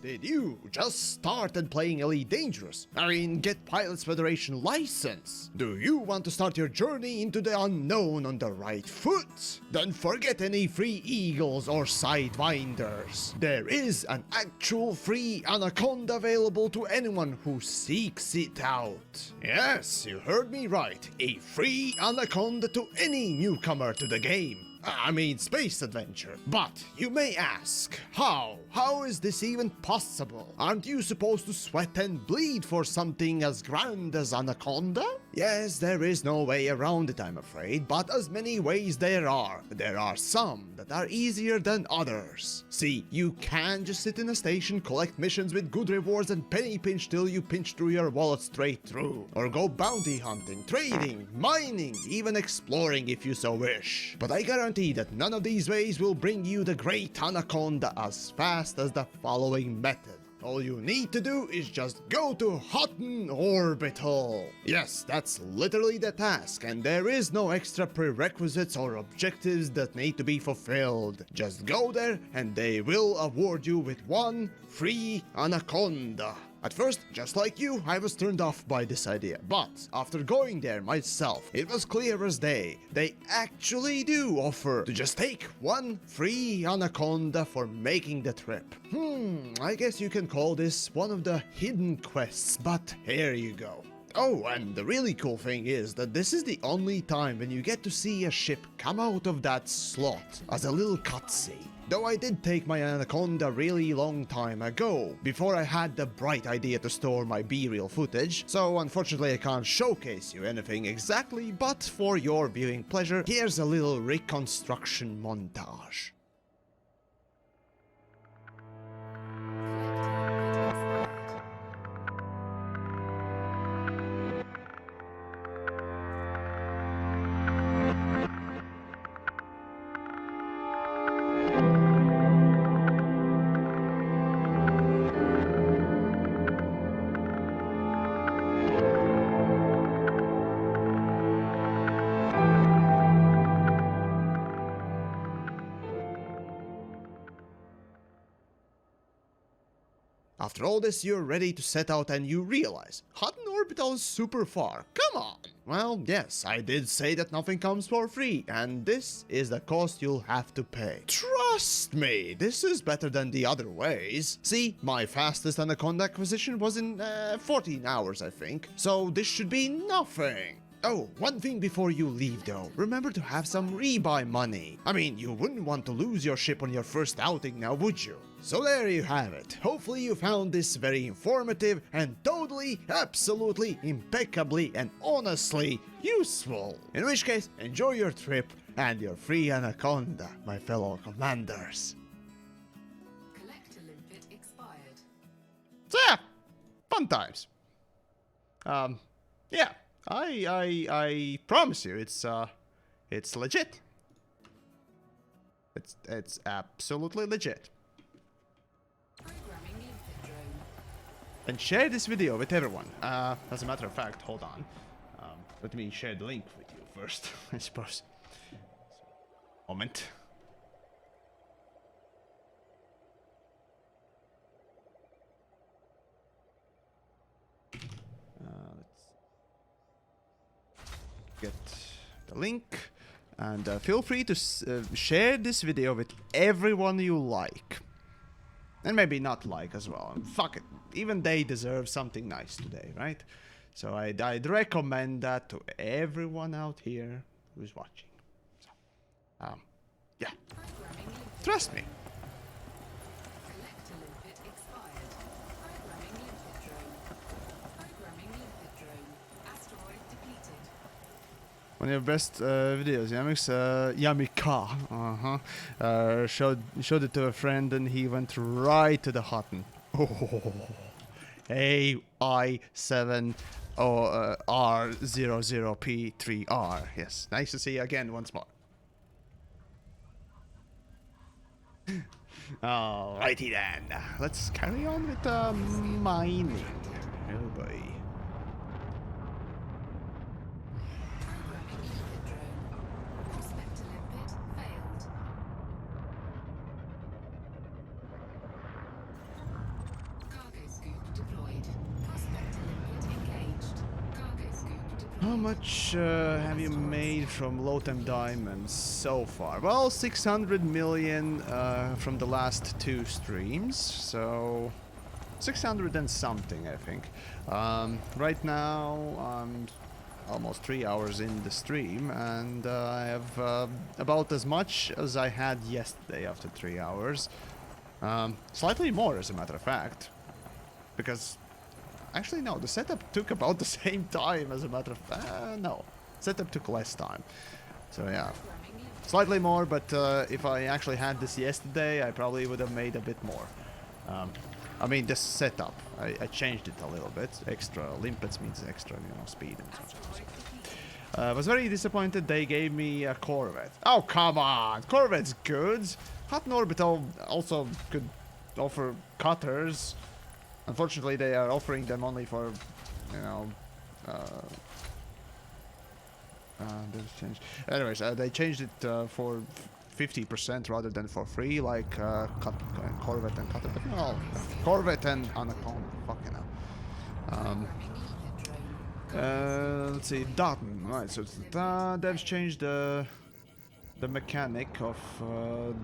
Did you just started playing Elite Dangerous? I mean, get Pilots Federation license? Do you want to start your journey into the unknown on the right foot? Then forget any free eagles or sidewinders. There is an actual free Anaconda available to anyone who seeks it out. Yes, you heard me right. A free Anaconda to any newcomer to the game. I mean, space adventure. But you may ask, how? How is this even possible? Aren't you supposed to sweat and bleed for something as grand as Anaconda? Yes, there is no way around it, I'm afraid, but as many ways there are some that are easier than others. See, you can just sit in a station, collect missions with good rewards and penny pinch till you pinch through your wallet straight through. Or go bounty hunting, trading, mining, even exploring if you so wish. But I guarantee that none of these ways will bring you the great Anaconda as fast as the following method. All you need to do is just go to Hutton Orbital. Yes, that's literally the task, and there is no extra prerequisites or objectives that need to be fulfilled. Just go there and they will award you with one free Anaconda. At first, just like you, I was turned off by this idea, but after going there myself, it was clear as day. They actually do offer to just take one free Anaconda for making the trip. I guess you can call this one of the hidden quests, but here you go. Oh, and the really cool thing is that this is the only time when you get to see a ship come out of that slot as a little cutscene. Though I did take my Anaconda really long time ago, before I had the bright idea to store my B-reel footage, so unfortunately I can't showcase you anything exactly, but for your viewing pleasure, here's a little reconstruction montage. After all this, you're ready to set out and you realize Hutton Orbital is super far. Come on! Well, yes, I did say that nothing comes for free, and this is the cost you'll have to pay. Trust me, this is better than the other ways. See, my fastest Anaconda acquisition was in 14 hours, I think, so this should be nothing. Oh, one thing before you leave though, remember to have some rebuy money. I mean, you wouldn't want to lose your ship on your first outing now, would you? So there you have it. Hopefully you found this very informative and totally, absolutely, impeccably and honestly useful. In which case, enjoy your trip and your free Anaconda, my fellow commanders. Collector limpet So yeah, fun times. Yeah, I promise you, it's legit. It's absolutely legit. And share this video with everyone. As a matter of fact, hold on. Let me share the link with you first, I suppose. Moment. Let's get the link. And feel free to share this video with everyone you like. And maybe not like as well. And fuck it. Even they deserve something nice today, right? So I'd recommend that to everyone out here who's watching. So, yeah. Trust me. One of your best videos, Yamiks, Yamika, showed it to a friend and he went right to the button. Oh, AI7 R00P3R. Yes, nice to see you again once more. Alrighty then, let's carry on with mining. Oh boy. How much have you made from Lotham Diamonds so far? Well, 600 million from the last 2 streams, so 600 and something, I think. Right now, I'm almost 3 hours in the stream, and I have about as much as I had yesterday after 3 hours. Slightly more, as a matter of fact, because... Actually, no, the setup took about the same time, as a matter of fact. No, setup took less time. So yeah, slightly more, but if I actually had this yesterday, I probably would have made a bit more. I mean, the setup, I changed it a little bit. Extra limpets means extra, you know, speed and such. I was very disappointed they gave me a Corvette. Oh, come on! Corvette's good! Hutton Orbital also could offer cutters. Unfortunately, they are offering them only for, you know, anyways, they changed it for 50% rather than for free, like Corvette and Cutter. But no, Corvette and Anaconda, fucking hell. Let's see, Dutton, right? So they've changed the mechanic of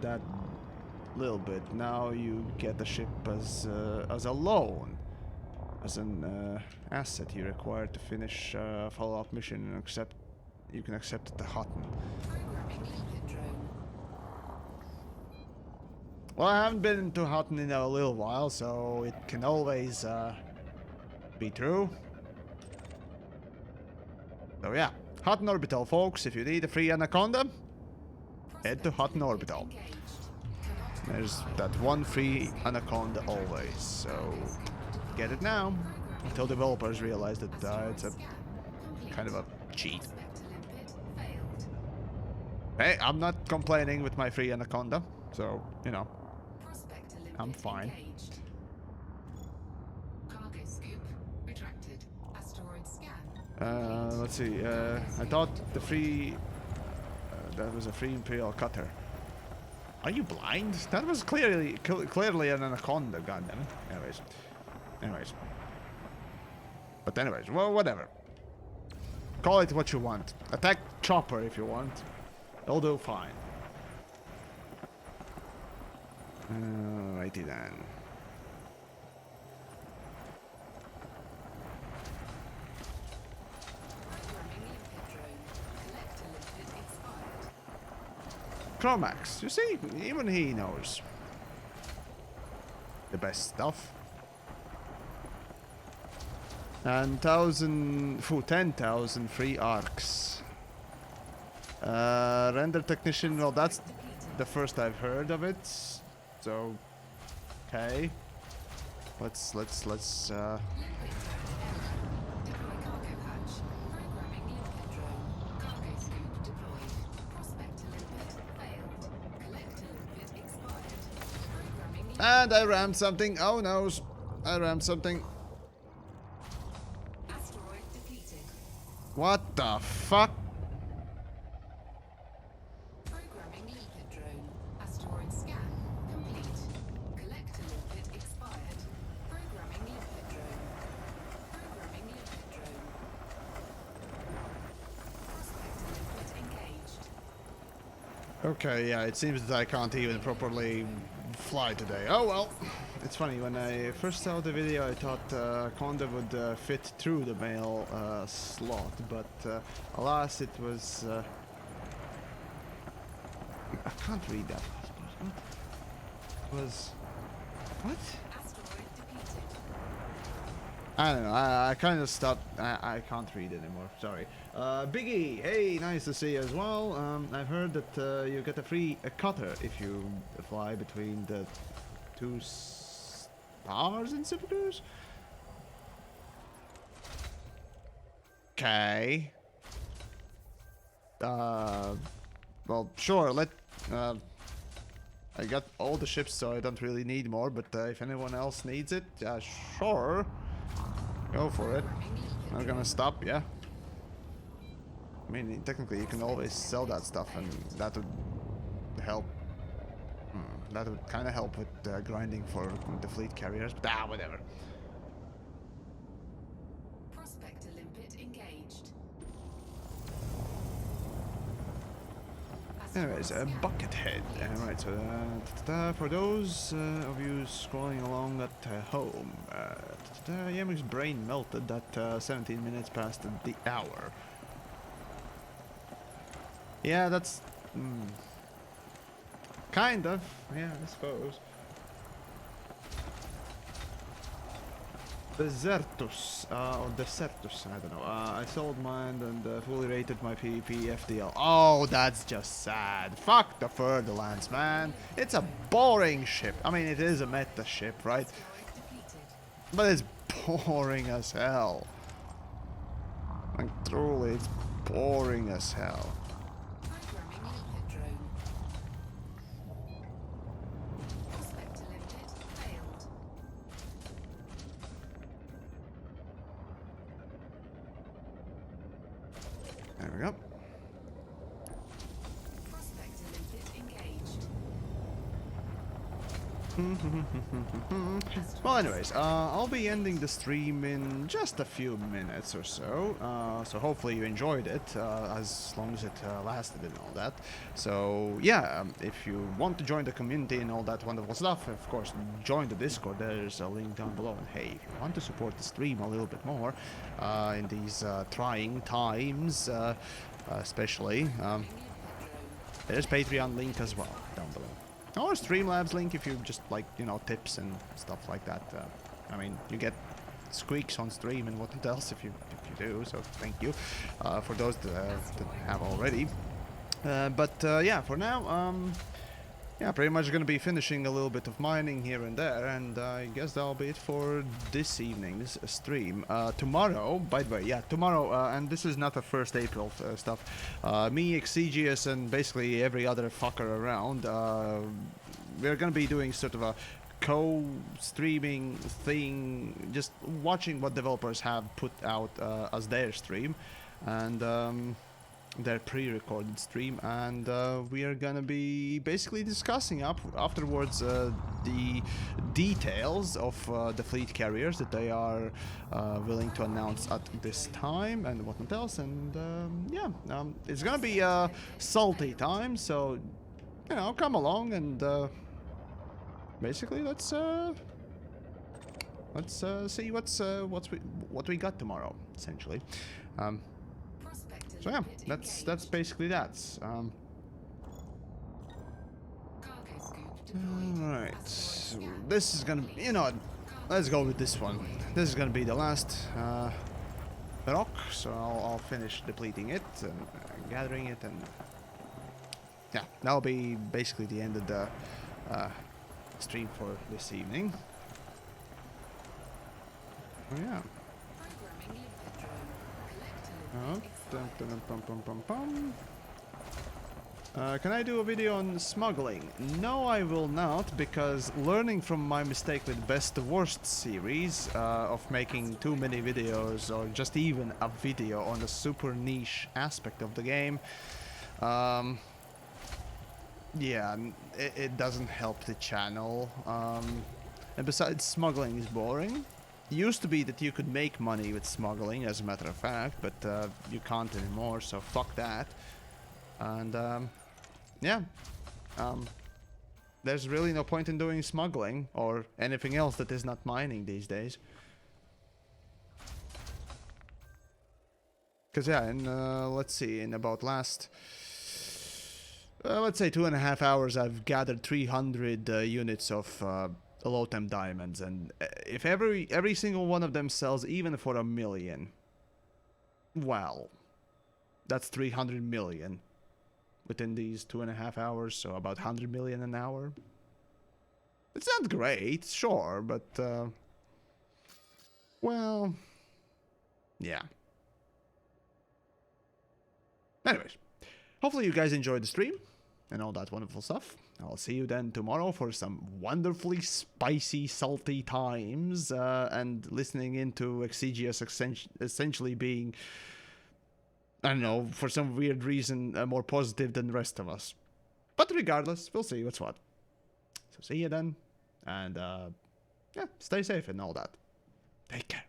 that. Little bit. Now you get the ship as a loan, as an asset you require to finish a follow-up mission and accept. You can accept the Hutton. Well, I haven't been to Hutton in a little while, so it can always be true. So yeah, Hutton Orbital, folks. If you need a free Anaconda, head to Hutton Orbital. There's that one free Anaconda always, so get it now, until developers realize that it's a kind of a cheat. Hey, I'm not complaining with my free Anaconda, so, you know, I'm fine. Let's see, I thought the free... that was a free Imperial Cutter. Are you blind? That was clearly an Anaconda, goddammit. Anyways. But anyways, well, whatever. Call it what you want. Attack Chopper if you want. They'll do fine. Alrighty then. Chromax, you see, even he knows the best stuff. And 10,000 free ARX. Render technician, well, that's the first I've heard of it. So, okay. let's and I rammed something. Oh no, I rammed something. What the fuck? Programming limpet drone. Asteroid scan complete. Collector limpet expired. Programming limpet drone. Programming limpet drone. Prospector limpet engaged. Okay, yeah, it seems that I can't even properly fly today. Oh well. It's funny, when I first saw the video I thought Conda would fit through the mail slot, but alas it was... I can't read that. What? It was... What? Asteroid depleted. I don't know, I kind of stopped, I can't read anymore, sorry. Biggie, hey, nice to see you as well. I've heard that you get a free cutter if you fly between the two stars in Supercruise? Okay. Well, sure, I got all the ships, so I don't really need more, but if anyone else needs it, sure. Go for it. Not gonna stop, yeah. I mean, technically you can always sell that stuff, and that would help. That would kind of help with grinding for the fleet carriers, but whatever. Prospector limpet engaged. Anyways, Buckethead. Right, so for those of you scrolling along at home, Yamik's brain melted at 17 minutes past the hour. Yeah, that's... kind of, yeah, I suppose. Desertus, or Desertus, I don't know. I sold mine and fully rated my PvP FDL. Oh, that's just sad. Fuck the Furtherlands, man. It's a boring ship. I mean, it is a meta ship, right? But it's boring as hell. Like, truly, it's boring as hell. There we go. Prospector limpet engaged. Well, anyways, I'll be ending the stream in just a few minutes or so. So hopefully you enjoyed it, as long as it lasted and all that. So yeah, if you want to join the community and all that wonderful stuff, of course, join the Discord. There's a link down below. And hey, if you want to support the stream a little bit more in these trying times, especially, there's Patreon link as well down below. Or Streamlabs link if you just like, you know, tips and stuff like that. I mean, you get squeaks on stream and what else if you do, so thank you for those that have already. Yeah, for now, yeah, pretty much gonna be finishing a little bit of mining here and there, and I guess that'll be it for this evening's stream. Tomorrow, by the way, yeah, tomorrow, and this is not a 1st April stuff, me, Exigius, and basically every other fucker around, we're gonna be doing sort of a co-streaming thing, just watching what developers have put out as their stream, and their pre-recorded stream, and we are gonna be basically discussing afterwards the details of the fleet carriers that they are willing to announce at this time and whatnot else, and yeah, it's gonna be a salty time, so you know, come along and basically let's see what we got tomorrow, essentially. So yeah, that's basically that. Alright, so this is gonna be, you know what, let's go with this one. This is gonna be the last rock, so I'll finish depleting it and gathering it, and yeah, that'll be basically the end of the stream for this evening. Oh yeah. Programming limpet drone. Collect a Oh, limpet dun, expired. dun, dun, bum, bum, bum. Can I do a video on smuggling? No, I will not, because learning from my mistake with Best to Worst series, of making too many videos, or just even a video on a super niche aspect of the game, yeah, it doesn't help the channel. And besides, smuggling is boring. Used to be that you could make money with smuggling, as a matter of fact, but you can't anymore, so fuck that. And, yeah. There's really no point in doing smuggling or anything else that is not mining these days. Because, yeah, let's see, in about last... let's say 2.5 hours, I've gathered 300 units of low-temp diamonds, and if every single one of them sells even for 1 million, well, that's 300 million within these 2.5 hours, so about 100 million an hour. It's not great, sure, but well, yeah. Anyways, hopefully you guys enjoyed the stream and all that wonderful stuff. I'll see you then tomorrow for some wonderfully spicy, salty times, and listening into Exigeous essentially being, I don't know, for some weird reason, more positive than the rest of us. But regardless, we'll see what's what. So see you then, and yeah, stay safe and all that. Take care.